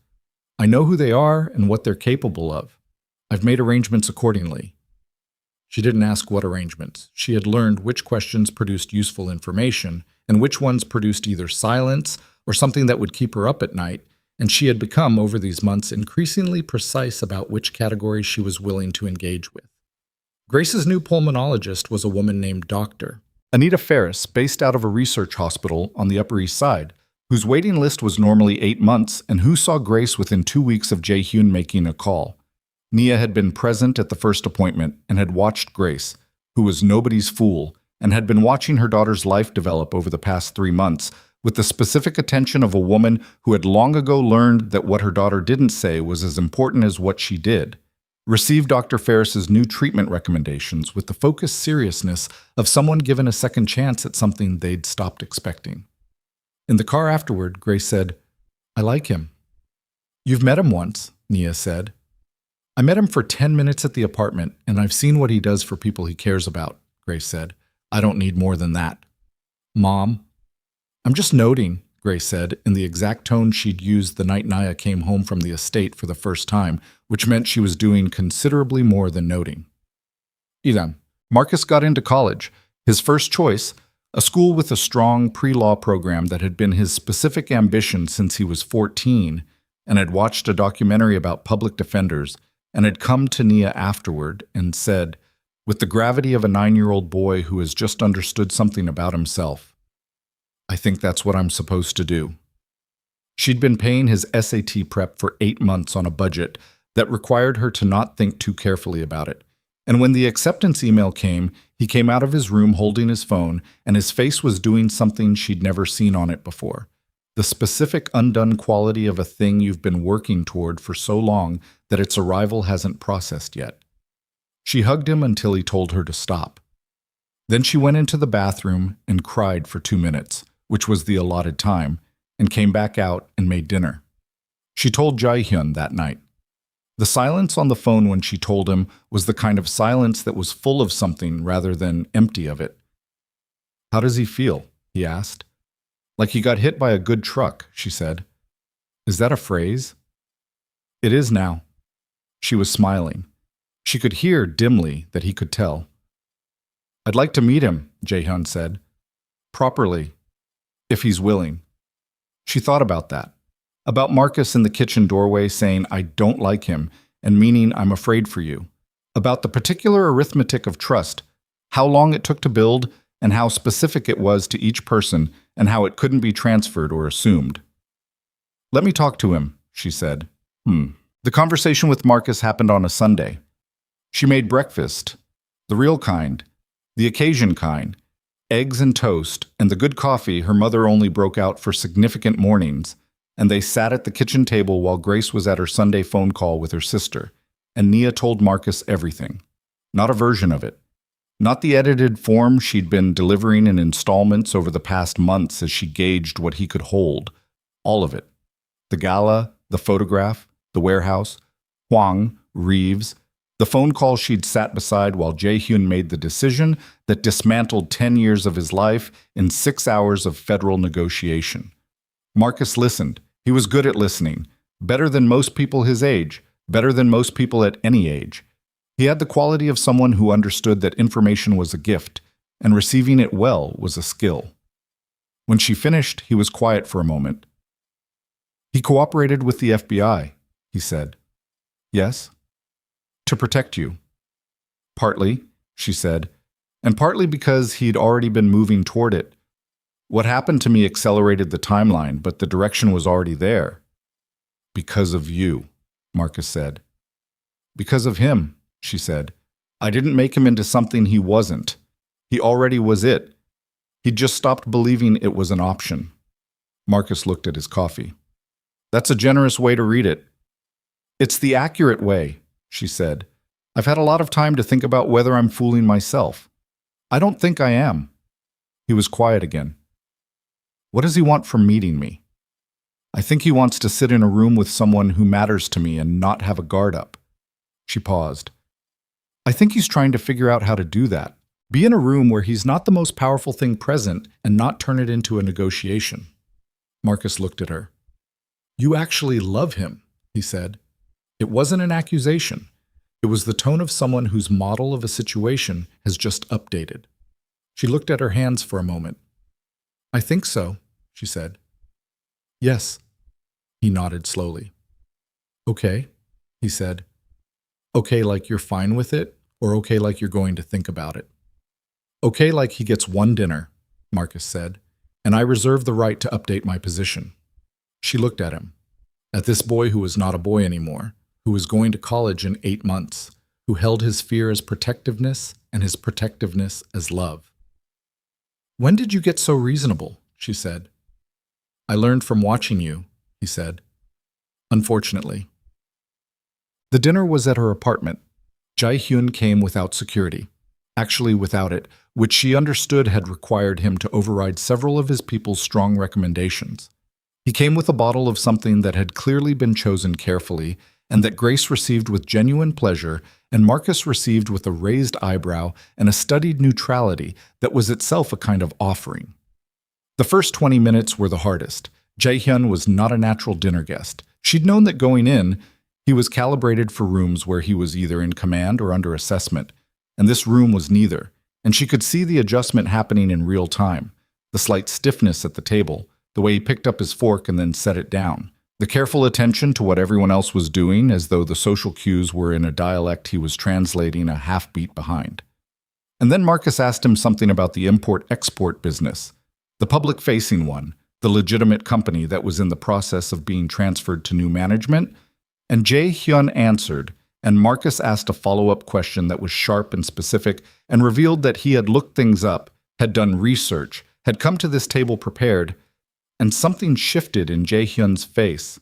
"I know who they are and what they're capable of. I've made arrangements accordingly." She didn't ask what arrangements. She had learned which questions produced useful information and which ones produced either silence or something that would keep her up at night, and she had become, over these months, increasingly precise about which categories she was willing to engage with. Grace's new pulmonologist was a woman named Dr. Anita Ferris, based out of a research hospital on the Upper East Side, whose waiting list was normally 8 months and who saw Grace within 2 weeks of Jae-hyun making a call. Nia had been present at the first appointment and had watched Grace, who was nobody's fool, and had been watching her daughter's life develop over the past 3 months, with the specific attention of a woman who had long ago learned that what her daughter didn't say was as important as what she did. Receive Dr. Ferris's new treatment recommendations with the focused seriousness of someone given a second chance at something they'd stopped expecting. In the car afterward, Grace said, "I like him." "You've met him once," Nia said. "I met him for 10 minutes at the apartment, and I've seen what he does for people he cares about," Grace said. "I don't need more than that." "Mom?" "I'm just noting," Grace said, in the exact tone she'd used the night Nia came home from the estate for the first time, which meant she was doing considerably more than noting. Idam. Marcus got into college. His first choice, a school with a strong pre-law program that had been his specific ambition since he was 14, and had watched a documentary about public defenders, and had come to Nia afterward and said, with the gravity of a 9-year-old boy who has just understood something about himself, "I think that's what I'm supposed to do." She'd been paying his SAT prep for 8 months on a budget that required her to not think too carefully about it. And when the acceptance email came, he came out of his room holding his phone, and his face was doing something she'd never seen on it before. The specific undone quality of a thing you've been working toward for so long that its arrival hasn't processed yet. She hugged him until he told her to stop. Then she went into the bathroom and cried for 2 minutes, which was the allotted time, and came back out and made dinner. She told Jae-hyun that night. The silence on the phone when she told him was the kind of silence that was full of something rather than empty of it. "How does he feel?" he asked. "Like he got hit by a good truck," she said. "Is that a phrase?" "It is now." She was smiling. She could hear dimly that he could tell. "I'd like to meet him," Jae-hyun said. "Properly, if he's willing." She thought about that. About Marcus in the kitchen doorway saying, "I don't like him," and meaning, "I'm afraid for you." About the particular arithmetic of trust, how long it took to build, and how specific it was to each person, and how it couldn't be transferred or assumed. "Let me talk to him," she said. The conversation with Marcus happened on a Sunday. She made breakfast, the real kind, the occasion kind, eggs and toast, and the good coffee her mother only broke out for significant mornings, and they sat at the kitchen table while Grace was at her Sunday phone call with her sister, and Nia told Marcus everything. Not a version of it. Not the edited form she'd been delivering in installments over the past months as she gauged what he could hold. All of it. The gala, the photograph, the warehouse, Hwang, Reeves, the phone call she'd sat beside while Jae-hyun made the decision that dismantled 10 years of his life in 6 hours of federal negotiation. Marcus listened. He was good at listening. Better than most people his age. Better than most people at any age. He had the quality of someone who understood that information was a gift, and receiving it well was a skill. When she finished, he was quiet for a moment. "He cooperated with the FBI," he said. "Yes?" "To protect you." "Partly," she said, "and partly because he'd already been moving toward it. What happened to me accelerated the timeline, but the direction was already there." "Because of you," Marcus said. "Because of him," she said. "I didn't make him into something he wasn't. He already was it. He'd just stopped believing it was an option." Marcus looked at his coffee. "That's a generous way to read it." "It's the accurate way," she said. "I've had a lot of time to think about whether I'm fooling myself. I don't think I am." He was quiet again. "What does he want from meeting me?" "I think he wants to sit in a room with someone who matters to me and not have a guard up." She paused. "I think he's trying to figure out how to do that. Be in a room where he's not the most powerful thing present and not turn it into a negotiation." Marcus looked at her. "You actually love him," he said. It wasn't an accusation. It was the tone of someone whose model of a situation has just updated. She looked at her hands for a moment. "I think so," she said. "Yes." He nodded slowly. "Okay," he said. "Okay like you're fine with it, or okay like you're going to think about it?" "Okay like he gets one dinner," Marcus said, "and I reserve the right to update my position." She looked at him. At this boy who was not a boy anymore, who was going to college in 8 months, who held his fear as protectiveness and his protectiveness as love. "When did you get so reasonable?" she said. "I learned from watching you," he said. "Unfortunately." The dinner was at her apartment. Jae-hyun came without security. Actually without it, which she understood had required him to override several of his people's strong recommendations. He came with a bottle of something that had clearly been chosen carefully, and that Grace received with genuine pleasure, and Marcus received with a raised eyebrow and a studied neutrality that was itself a kind of offering. The first 20 minutes were the hardest. Jae-hyun was not a natural dinner guest. She'd known that going in, he was calibrated for rooms where he was either in command or under assessment, and this room was neither, and she could see the adjustment happening in real time, the slight stiffness at the table, the way he picked up his fork and then set it down, the careful attention to what everyone else was doing as though the social cues were in a dialect he was translating a half-beat behind. And then Marcus asked him something about the import-export business, the public-facing one, the legitimate company that was in the process of being transferred to new management, and Jae-hyun answered, and Marcus asked a follow-up question that was sharp and specific and revealed that he had looked things up, had done research, had come to this table prepared, and something shifted in Jae-hyun's face.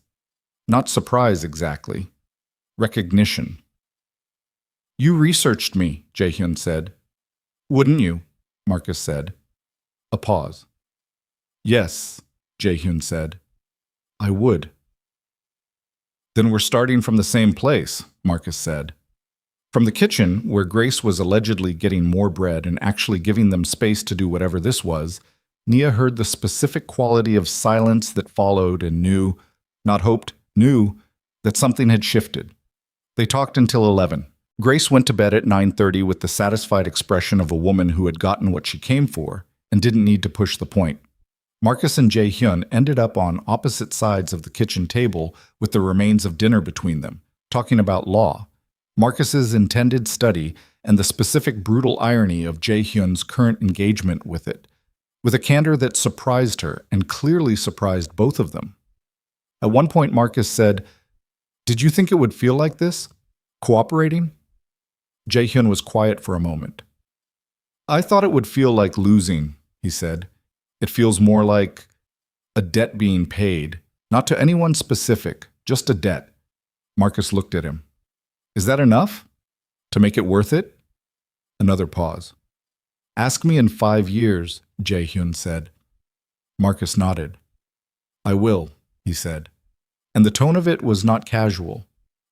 Not surprise exactly. Recognition. "You researched me," Jae-hyun said. "Wouldn't you?" Marcus said. A pause. "Yes," Jae-hyun said. "I would." "Then we're starting from the same place," Marcus said. From the kitchen, where Grace was allegedly getting more bread and actually giving them space to do whatever this was, Nia heard the specific quality of silence that followed and knew, not hoped, knew, that something had shifted. They talked until 11. Grace went to bed at 9:30 with the satisfied expression of a woman who had gotten what she came for and didn't need to push the point. Marcus and Jae-hyun ended up on opposite sides of the kitchen table with the remains of dinner between them, talking about law, Marcus's intended study, and the specific brutal irony of Jae-hyun's current engagement with it, with a candor that surprised her and clearly surprised both of them. At one point, Marcus said, "Did you think it would feel like this? Cooperating?" Jae-hyun was quiet for a moment. "I thought it would feel like losing," he said. "It feels more like a debt being paid, not to anyone specific, just a debt." Marcus looked at him. "Is that enough? To make it worth it?" Another pause. "Ask me in 5 years," Jae-hyun said. Marcus nodded. "I will," he said. And the tone of it was not casual.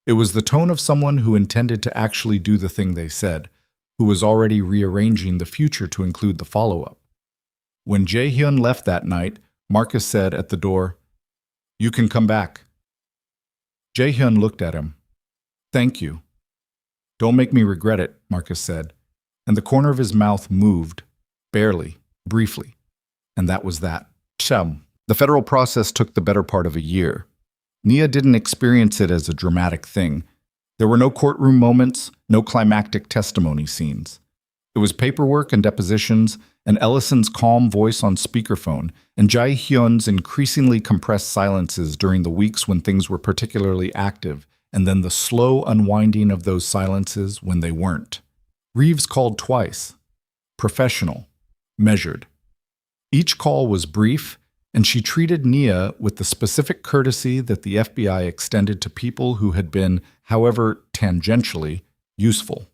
It was the tone of someone who intended to actually do the thing they said, who was already rearranging the future to include the follow-up. When Jae-hyun left that night, Marcus said at the door, "You can come back." Jae-hyun looked at him. "Thank you." "Don't make me regret it," Marcus said, and the corner of his mouth moved, barely, briefly, and that was that. Chum. The federal process took the better part of a year. Nia didn't experience it as a dramatic thing. There were no courtroom moments, no climactic testimony scenes. It was paperwork and depositions, and Ellison's calm voice on speakerphone, and Jae-hyun's increasingly compressed silences during the weeks when things were particularly active, and then the slow unwinding of those silences when they weren't. Reeves called twice. Professional. Measured. Each call was brief, and she treated Nia with the specific courtesy that the FBI extended to people who had been, however tangentially, useful.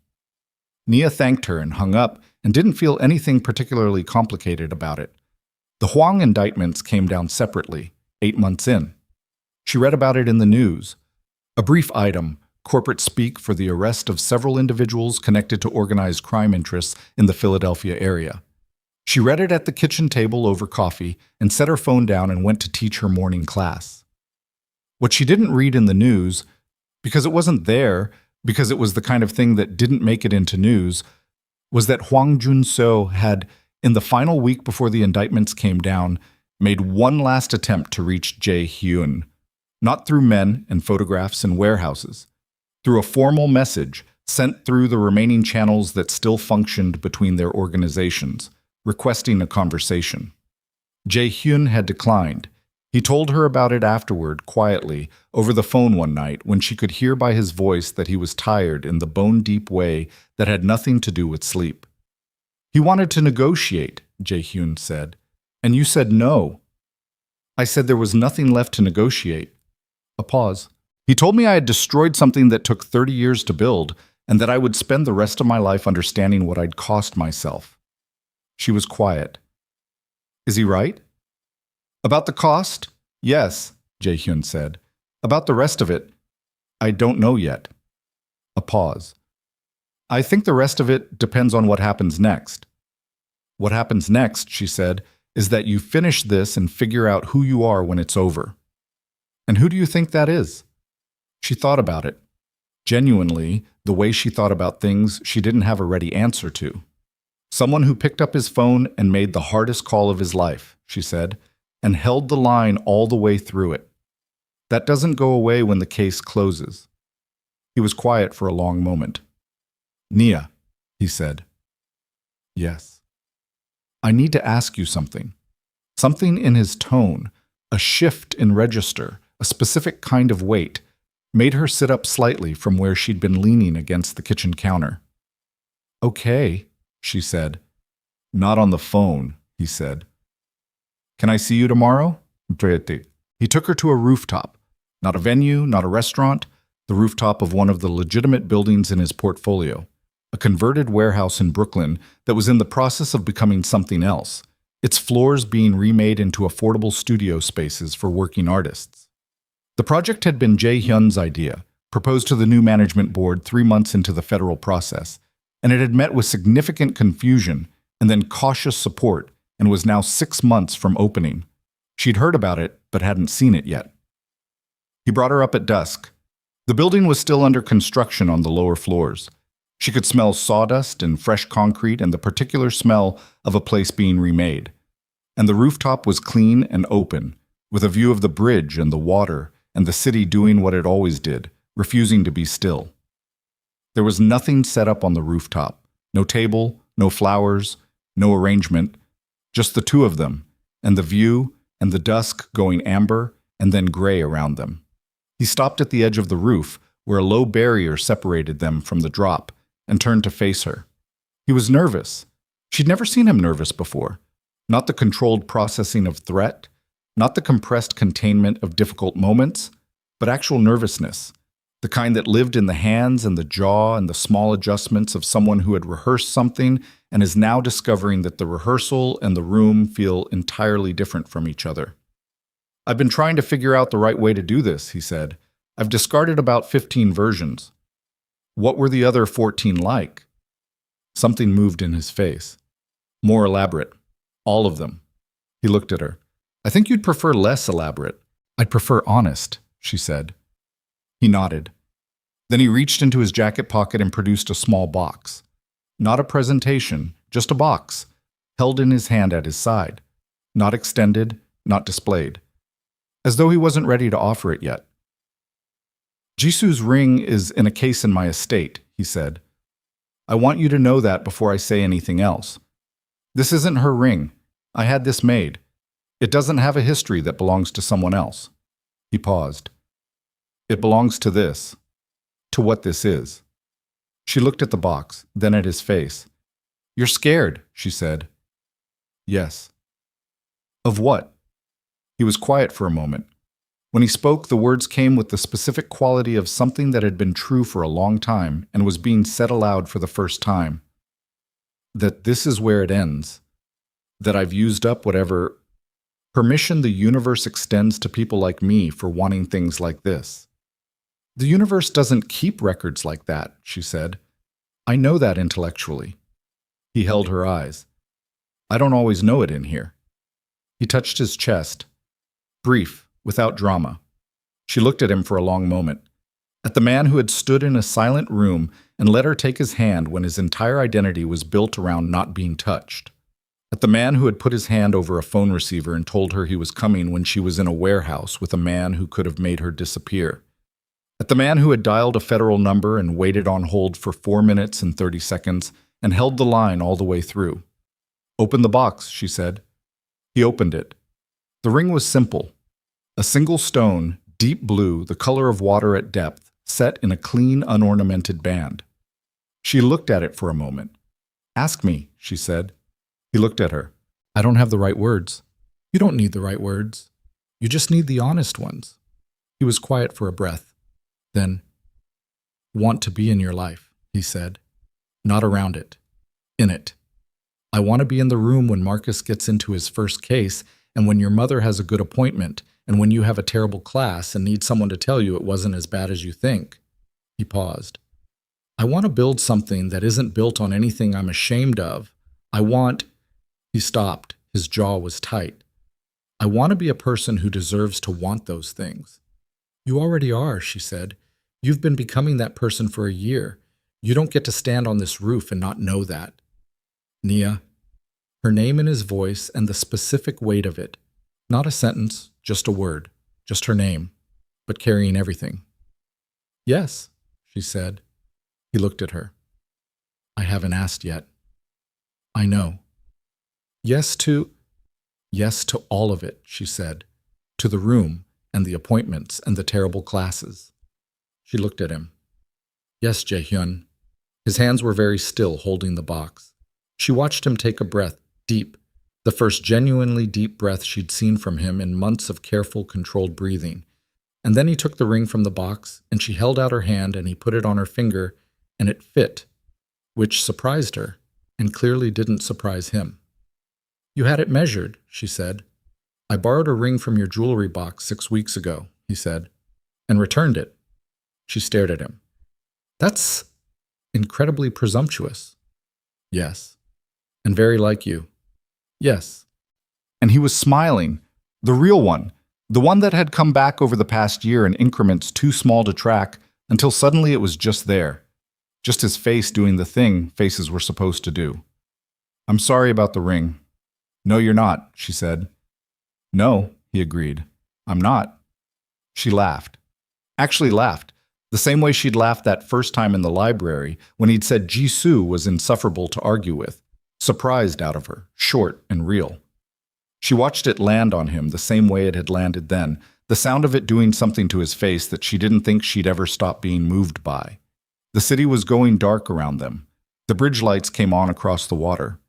Nia thanked her and hung up and didn't feel anything particularly complicated about it. The Hwang indictments came down separately, 8 months in. She read about it in the news. A brief item, corporate speak for the arrest of several individuals connected to organized crime interests in the Philadelphia area. She read it at the kitchen table over coffee and set her phone down and went to teach her morning class. What she didn't read in the news, because it wasn't there, because it was the kind of thing that didn't make it into news, was that Hwang Jun-seo had, in the final week before the indictments came down, made one last attempt to reach Jae-hyun, not through men and photographs and warehouses, through a formal message sent through the remaining channels that still functioned between their organizations, requesting a conversation. Jae-hyun had declined. He told her about it afterward, quietly, over the phone one night when she could hear by his voice that he was tired in the bone-deep way that had nothing to do with sleep. "He wanted to negotiate," Jae-hyun said, "and you said no." "I said there was nothing left to negotiate." A pause. He told me I had destroyed something that took 30 years to build, and that I would spend the rest of my life understanding what I'd cost myself. She was quiet. Is he right? About the cost? Yes, Jae-hyun said. About the rest of it, I don't know yet. A pause. I think the rest of it depends on what happens next. What happens next, she said, is that you finish this and figure out who you are when it's over. And who do you think that is? She thought about it. Genuinely, the way she thought about things she didn't have a ready answer to. Someone who picked up his phone and made the hardest call of his life, she said, and held the line all the way through it. That doesn't go away when the case closes. He was quiet for a long moment. Nia, he said. Yes. I need to ask you something. Something in his tone, a shift in register, a specific kind of weight, made her sit up slightly from where she'd been leaning against the kitchen counter. Okay, she said. Not on the phone, he said. Can I see you tomorrow? He took her to a rooftop. Not a venue, not a restaurant, the rooftop of one of the legitimate buildings in his portfolio. A converted warehouse in Brooklyn that was in the process of becoming something else, its floors being remade into affordable studio spaces for working artists. The project had been Jae-hyun's idea, proposed to the new management board 3 months into the federal process, and it had met with significant confusion and then cautious support and was now 6 months from opening. She'd heard about it, but hadn't seen it yet. He brought her up at dusk. The building was still under construction on the lower floors. She could smell sawdust and fresh concrete and the particular smell of a place being remade. And the rooftop was clean and open, with a view of the bridge and the water and the city doing what it always did, refusing to be still. There was nothing set up on the rooftop. No table, no flowers, no arrangement, just the two of them, and the view and the dusk going amber and then gray around them. He stopped at the edge of the roof, where a low barrier separated them from the drop, and turned to face her. He was nervous. She'd never seen him nervous before. Not the controlled processing of threat, not the compressed containment of difficult moments, but actual nervousness, the kind that lived in the hands and the jaw and the small adjustments of someone who had rehearsed something and is now discovering that the rehearsal and the room feel entirely different from each other. I've been trying to figure out the right way to do this, he said. I've discarded about 15 versions. What were the other 14 like? Something moved in his face. More elaborate. All of them. He looked at her. I think you'd prefer less elaborate. I'd prefer honest, she said. He nodded. Then he reached into his jacket pocket and produced a small box. Not a presentation, just a box, held in his hand at his side. Not extended, not displayed. As though he wasn't ready to offer it yet. Jisoo's ring is in a case in my estate, he said. I want you to know that before I say anything else. This isn't her ring. I had this made. It doesn't have a history that belongs to someone else. He paused. It belongs to this. To what this is. She looked at the box, then at his face. You're scared, she said. Yes. Of what? He was quiet for a moment. When he spoke, the words came with the specific quality of something that had been true for a long time and was being said aloud for the first time. That this is where it ends. That I've used up whatever permission the universe extends to people like me for wanting things like this. The universe doesn't keep records like that, she said. I know that intellectually. He held her eyes. I don't always know it in here. He touched his chest. Brief. Without drama. She looked at him for a long moment. At the man who had stood in a silent room and let her take his hand when his entire identity was built around not being touched. At the man who had put his hand over a phone receiver and told her he was coming when she was in a warehouse with a man who could have made her disappear. At the man who had dialed a federal number and waited on hold for 4 minutes and 30 seconds and held the line all the way through. Open the box, she said. He opened it. The ring was simple. A single stone, deep blue, the color of water at depth, set in a clean, unornamented band. She looked at it for a moment. Ask me, she said. He looked at her. I don't have the right words. You don't need the right words. You just need the honest ones. He was quiet for a breath. Then, want to be in your life, he said. Not around it. In it. I want to be in the room when Marcus gets into his first case, and when your mother has a good appointment, and when you have a terrible class and need someone to tell you it wasn't as bad as you think. He paused. I want to build something that isn't built on anything I'm ashamed of. He stopped. His jaw was tight. I want to be a person who deserves to want those things. You already are, she said. You've been becoming that person for a year. You don't get to stand on this roof and not know that. Nia. Her name in his voice and the specific weight of it. Not a sentence, just a word. Just her name, but carrying everything. Yes, she said. He looked at her. I haven't asked yet. I know. Yes to all of it, she said. To the room and the appointments and the terrible classes. She looked at him. Yes, Jae-hyun. His hands were very still, holding the box. She watched him take a breath, deep, the first genuinely deep breath she'd seen from him in months of careful, controlled breathing. And then he took the ring from the box, and she held out her hand, and he put it on her finger, and it fit, which surprised her, and clearly didn't surprise him. You had it measured, she said. I borrowed a ring from your jewelry box 6 weeks ago, he said, and returned it. She stared at him. That's incredibly presumptuous. Yes. And very like you. Yes. And he was smiling. The real one. The one that had come back over the past year in increments too small to track, until suddenly it was just there. Just his face doing the thing faces were supposed to do. I'm sorry about the ring. No, you're not, she said. No, he agreed. I'm not. She laughed. Actually laughed. The same way she'd laughed that first time in the library when he'd said Jisoo was insufferable to argue with. Surprised out of her, short and real. She watched it land on him the same way it had landed then, the sound of it doing something to his face that she didn't think she'd ever stop being moved by. The city was going dark around them. The bridge lights came on across the water.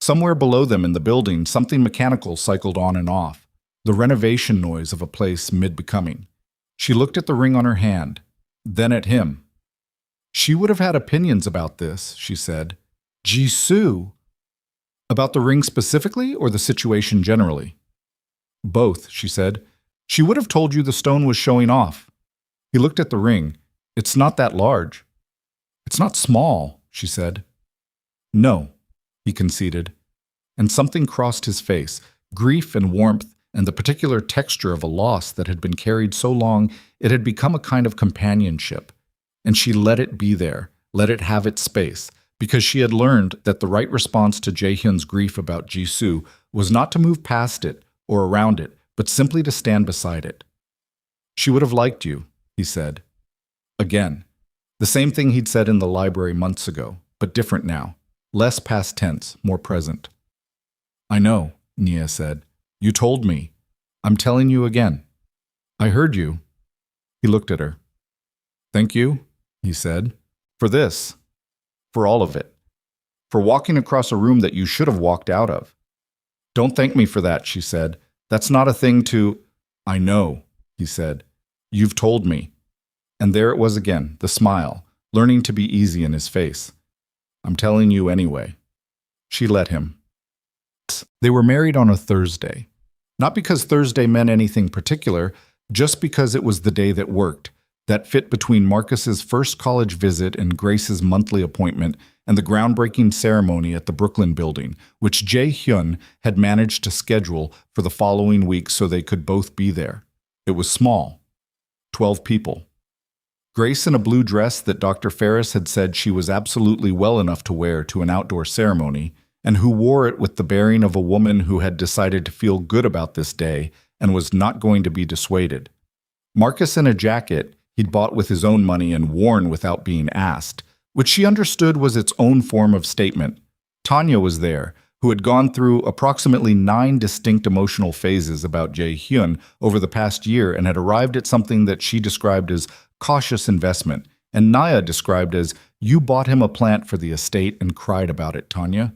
Somewhere below them in the building, something mechanical cycled on and off, the renovation noise of a place mid-becoming. She looked at the ring on her hand, then at him. She would have had opinions about this, she said. Jisoo. About the ring specifically or the situation generally? Both, she said. She would have told you the stone was showing off. He looked at the ring. It's not that large. It's not small, she said. No, he conceded. And something crossed his face, grief and warmth and the particular texture of a loss that had been carried so long it had become a kind of companionship. And she let it be there, let it have its space, because she had learned that the right response to Jae-hyun's grief about Jisoo was not to move past it or around it, but simply to stand beside it. She would have liked you, he said. Again, the same thing he'd said in the library months ago, but different now, less past tense, more present. I know, Nia said. You told me. I'm telling you again. I heard you. He looked at her. Thank you, he said, for this. For all of it. For walking across a room that you should have walked out of. Don't thank me for that, she said. That's not a thing to... I know, he said. You've told me. And there it was again, the smile, learning to be easy in his face. I'm telling you anyway. She let him. They were married on a Thursday. Not because Thursday meant anything particular, just because it was the day that worked, that fit between Marcus's first college visit and Grace's monthly appointment and the groundbreaking ceremony at the Brooklyn building, which Jae-hyun had managed to schedule for the following week so they could both be there. It was small. 12 people. Grace in a blue dress that Dr. Ferris had said she was absolutely well enough to wear to an outdoor ceremony, and who wore it with the bearing of a woman who had decided to feel good about this day and was not going to be dissuaded. Marcus in a jacket he'd bought with his own money and worn without being asked, which she understood was its own form of statement. Tanya was there, who had gone through approximately 9 distinct emotional phases about Jae-hyun over the past year and had arrived at something that she described as cautious investment, and Naya described as, you bought him a plant for the estate and cried about it, Tanya.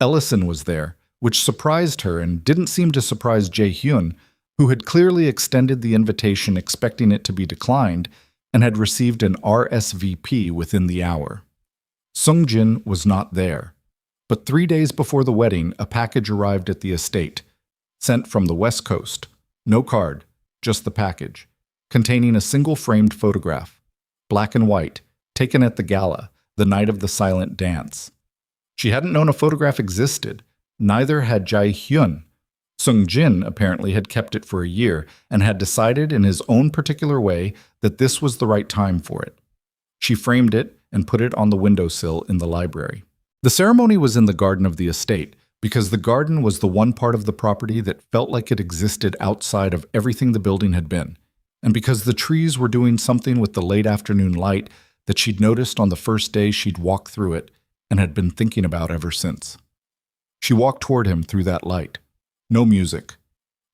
Ellison was there, which surprised her and didn't seem to surprise Jae-hyun, who had clearly extended the invitation expecting it to be declined, and had received an RSVP within the hour. Sungjin was not there, but 3 days before the wedding, a package arrived at the estate, sent from the West Coast. No card, just the package, containing a single framed photograph, black and white, taken at the gala, the night of the silent dance. She hadn't known a photograph existed, neither had Jae-hyun. Sungjin apparently had kept it for a year and had decided in his own particular way that this was the right time for it. She framed it and put it on the windowsill in the library. The ceremony was in the garden of the estate, because the garden was the one part of the property that felt like it existed outside of everything the building had been, and because the trees were doing something with the late afternoon light that she'd noticed on the first day she'd walked through it and had been thinking about ever since. She walked toward him through that light. No music.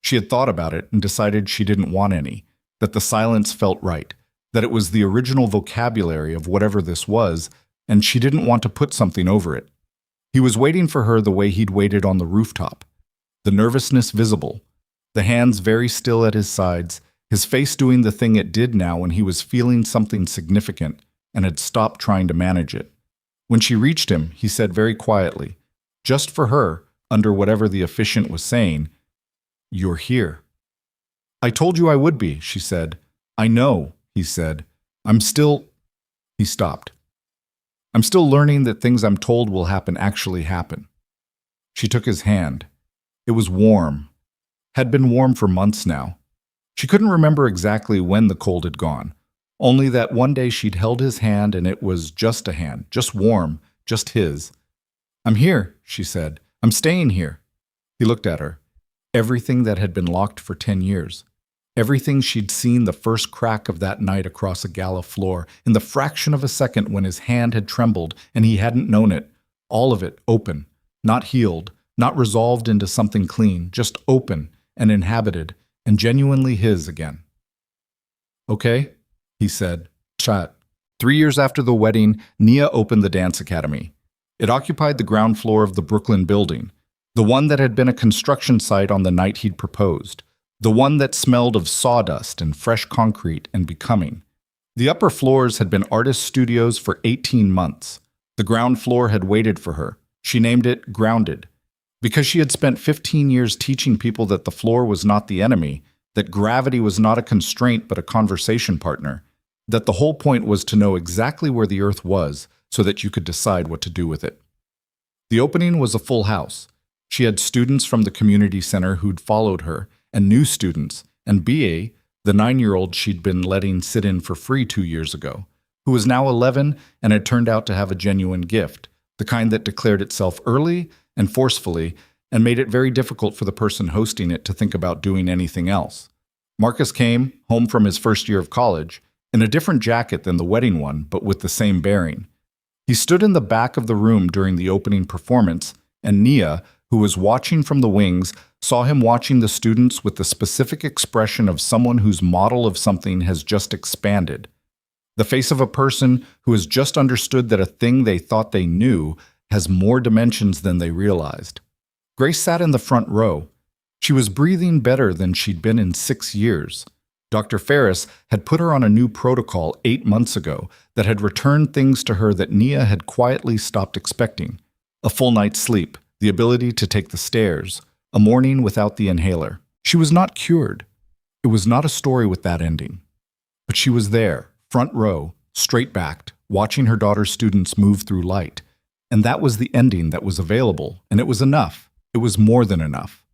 She had thought about it and decided she didn't want any, that the silence felt right, that it was the original vocabulary of whatever this was, and she didn't want to put something over it. He was waiting for her the way he'd waited on the rooftop, the nervousness visible, the hands very still at his sides, his face doing the thing it did now when he was feeling something significant and had stopped trying to manage it. When she reached him, he said very quietly, just for her, under whatever the officiant was saying, "You're here." "I told you I would be," she said. "I know," he said. He stopped. "I'm still learning that things I'm told will happen actually happen." She took his hand. It was warm. Had been warm for months now. She couldn't remember exactly when the cold had gone, only that one day she'd held his hand and it was just a hand, just warm, just his. "I'm here," she said. "I'm staying here." He looked at her. Everything that had been locked for 10 years. Everything she'd seen the first crack of that night across a gala floor, in the fraction of a second when his hand had trembled and he hadn't known it. All of it open, not healed, not resolved into something clean, just open and inhabited and genuinely his again. "Okay," he said. Chat. 3 years after the wedding, Nia opened the dance academy. It occupied the ground floor of the Brooklyn building, the one that had been a construction site on the night he'd proposed, the one that smelled of sawdust and fresh concrete and becoming. The upper floors had been artist studios for 18 months. The ground floor had waited for her. She named it Grounded. Because she had spent 15 years teaching people that the floor was not the enemy, that gravity was not a constraint but a conversation partner, that the whole point was to know exactly where the earth was so that you could decide what to do with it. The opening was a full house. She had students from the community center who'd followed her, and new students, and B.A., the 9-year-old she'd been letting sit in for free 2 years ago, who was now 11 and had turned out to have a genuine gift, the kind that declared itself early and forcefully and made it very difficult for the person hosting it to think about doing anything else. Marcus came, home from his first year of college, in a different jacket than the wedding one, but with the same bearing. He stood in the back of the room during the opening performance, and Nia, who was watching from the wings, saw him watching the students with the specific expression of someone whose model of something has just expanded. The face of a person who has just understood that a thing they thought they knew has more dimensions than they realized. Grace sat in the front row. She was breathing better than she'd been in 6 years. Dr. Ferris had put her on a new protocol 8 months ago that had returned things to her that Nia had quietly stopped expecting. A full night's sleep, the ability to take the stairs, a morning without the inhaler. She was not cured. It was not a story with that ending. But she was there, front row, straight-backed, watching her daughter's students move through light. And that was the ending that was available, and it was enough. It was more than enough.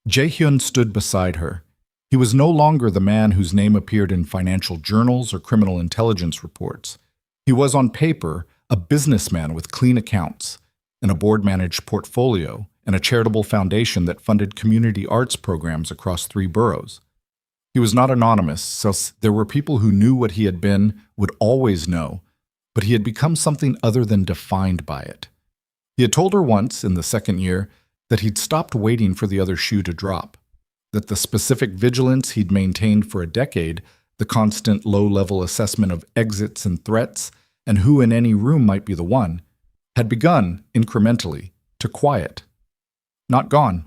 Jae-hyun stood beside her. He was no longer the man whose name appeared in financial journals or criminal intelligence reports. He was, on paper, a businessman with clean accounts, and a board-managed portfolio, and a charitable foundation that funded community arts programs across 3 boroughs. He was not anonymous, so there were people who knew what he had been, would always know, but he had become something other than defined by it. He had told her once, in the 2nd year, that he'd stopped waiting for the other shoe to drop, that the specific vigilance he'd maintained for a decade, the constant low-level assessment of exits and threats, and who in any room might be the one, had begun, incrementally, to quiet. Not gone.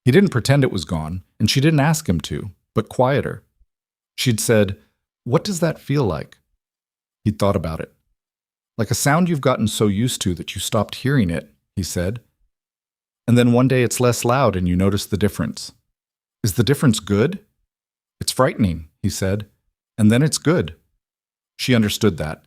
He didn't pretend it was gone, and she didn't ask him to, but quieter. She'd said, What does that feel like? He thought about it. Like a sound you've gotten so used to that you stopped hearing it, he said. And then one day it's less loud and you notice the difference. Is the difference good? It's frightening, he said. And then it's good. She understood that.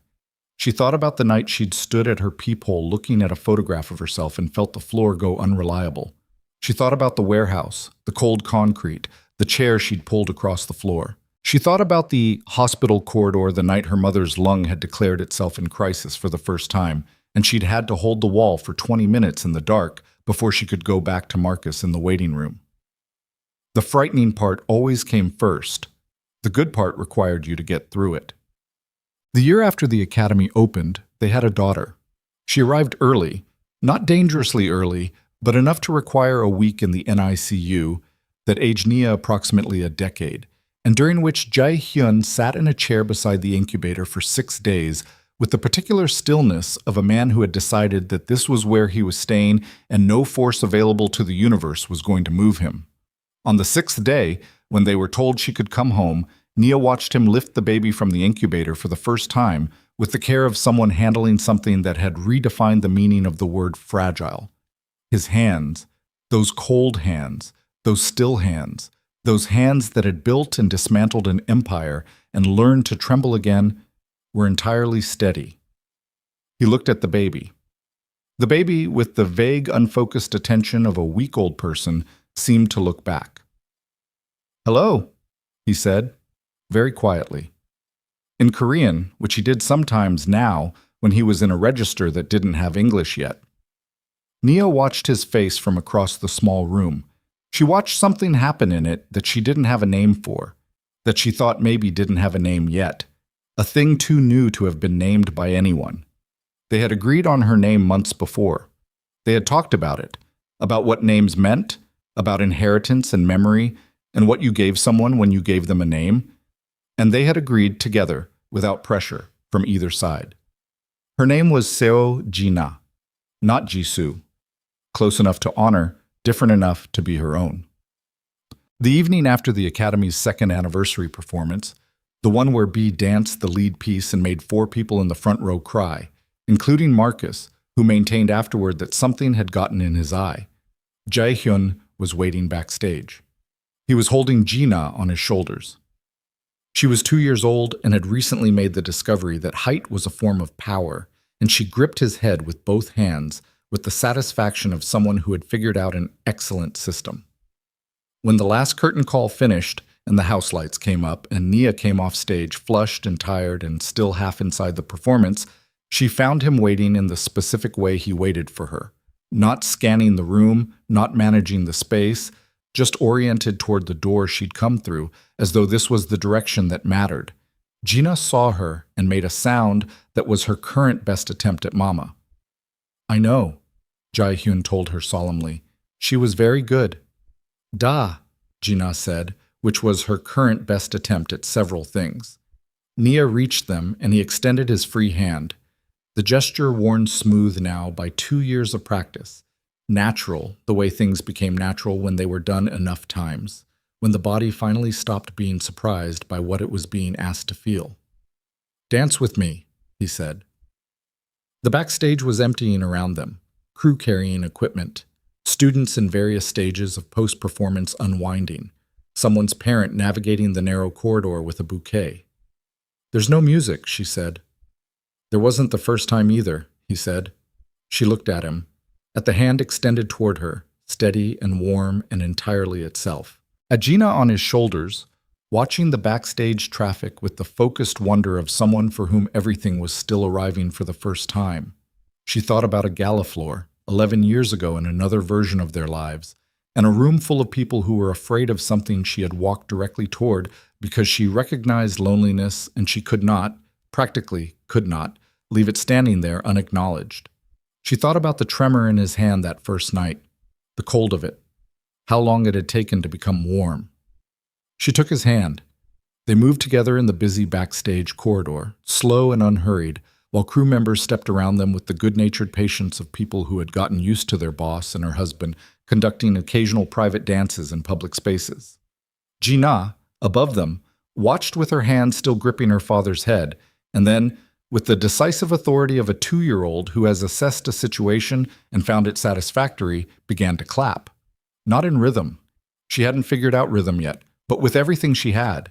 She thought about the night she'd stood at her peephole looking at a photograph of herself and felt the floor go unreliable. She thought about the warehouse, the cold concrete, the chair she'd pulled across the floor. She thought about the hospital corridor the night her mother's lung had declared itself in crisis for the first time, and she'd had to hold the wall for 20 minutes in the dark before she could go back to Marcus in the waiting room. The frightening part always came first. The good part required you to get through it. The year after the academy opened, they had a daughter. She arrived early, not dangerously early, but enough to require a week in the NICU that aged Nia approximately a decade, and during which Jae-hyun sat in a chair beside the incubator for 6 days with the particular stillness of a man who had decided that this was where he was staying and no force available to the universe was going to move him. On the 6th day, when they were told she could come home, Nia watched him lift the baby from the incubator for the first time with the care of someone handling something that had redefined the meaning of the word fragile. His hands, those cold hands, those still hands, those hands that had built and dismantled an empire and learned to tremble again, were entirely steady. He looked at the baby. The baby, with the vague, unfocused attention of a week-old person, seemed to look back. "Hello," he said, very quietly. In Korean, which he did sometimes now when he was in a register that didn't have English yet. Nia watched his face from across the small room. She watched something happen in it that she didn't have a name for, that she thought maybe didn't have a name yet, a thing too new to have been named by anyone. They had agreed on her name months before. They had talked about it, about what names meant, about inheritance and memory, and what you gave someone when you gave them a name, and they had agreed together, without pressure, from either side. Her name was Seo Jina, not Jisoo, close enough to honor, different enough to be her own. The evening after the Academy's second anniversary performance, the one where B danced the lead piece and made 4 people in the front row cry, including Marcus, who maintained afterward that something had gotten in his eye, Jae-hyun was waiting backstage. He was holding Jina on his shoulders. She was 2 years old and had recently made the discovery that height was a form of power, and she gripped his head with both hands with the satisfaction of someone who had figured out an excellent system. When the last curtain call finished and the house lights came up and Nia came off stage flushed and tired and still half inside the performance, she found him waiting in the specific way he waited for her, not scanning the room, not managing the space, just oriented toward the door she'd come through, as though this was the direction that mattered. Gina saw her and made a sound that was her current best attempt at mama. "I know," Jae-hyun told her solemnly. "She was very good." "Da," Gina said, which was her current best attempt at several things. Nia reached them and he extended his free hand, the gesture worn smooth now by 2 years of practice. Natural, the way things became natural when they were done enough times, when the body finally stopped being surprised by what it was being asked to feel. "Dance with me," he said. The backstage was emptying around them, crew carrying equipment, students in various stages of post-performance unwinding, someone's parent navigating the narrow corridor with a bouquet. "There's no music," she said. "There wasn't the first time either," he said. She looked at him, at the hand extended toward her, steady and warm and entirely itself. At Gina on his shoulders, watching the backstage traffic with the focused wonder of someone for whom everything was still arriving for the first time. She thought about a gala floor, 11 years ago in another version of their lives, and a room full of people who were afraid of something she had walked directly toward because she recognized loneliness and she could not, practically could not, leave it standing there unacknowledged. She thought about the tremor in his hand that first night, the cold of it, how long it had taken to become warm. She took his hand. They moved together in the busy backstage corridor, slow and unhurried, while crew members stepped around them with the good-natured patience of people who had gotten used to their boss and her husband conducting occasional private dances in public spaces. Gina, above them, watched with her hand still gripping her father's head, and then, with the decisive authority of a 2-year-old who has assessed a situation and found it satisfactory, began to clap. Not in rhythm. She hadn't figured out rhythm yet, but with everything she had.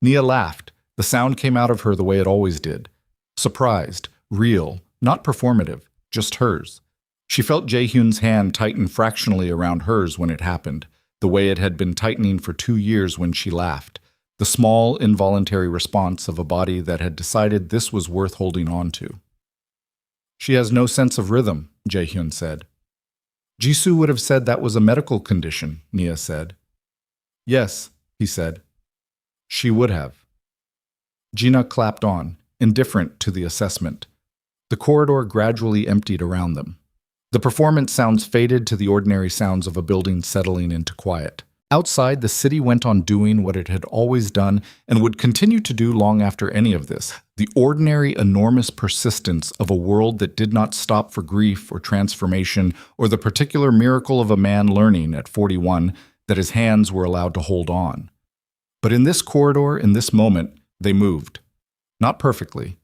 Nia laughed. The sound came out of her the way it always did. Surprised, real, not performative, just hers. She felt Jae-hyun's hand tighten fractionally around hers when it happened, the way it had been tightening for 2 years when she laughed. The small, involuntary response of a body that had decided this was worth holding on to. She has no sense of rhythm, Jae-hyun said. Jisoo would have said that was a medical condition, Nia said. Yes, he said. She would have. Gina clapped on, indifferent to the assessment. The corridor gradually emptied around them. The performance sounds faded to the ordinary sounds of a building settling into quiet. Outside, the city went on doing what it had always done and would continue to do long after any of this. The ordinary, enormous persistence of a world that did not stop for grief or transformation or the particular miracle of a man learning at 41 that his hands were allowed to hold on. But in this corridor, in this moment, they moved. Not perfectly.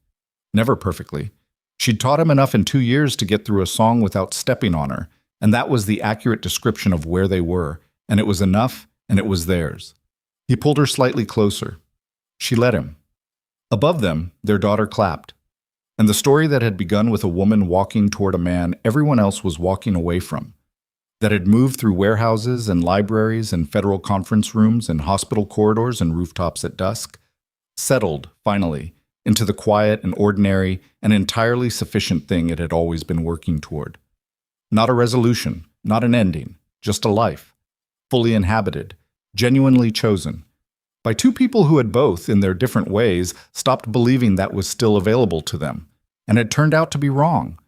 Never perfectly. She'd taught him enough in 2 years to get through a song without stepping on her, and that was the accurate description of where they were. And it was enough, and it was theirs. He pulled her slightly closer. She let him. Above them, their daughter clapped. And the story that had begun with a woman walking toward a man everyone else was walking away from, that had moved through warehouses and libraries and federal conference rooms and hospital corridors and rooftops at dusk, settled, finally, into the quiet and ordinary and entirely sufficient thing it had always been working toward. Not a resolution, not an ending, just a life. Fully inhabited, genuinely chosen, by 2 people who had both, in their different ways, stopped believing that was still available to them, and had turned out to be wrong.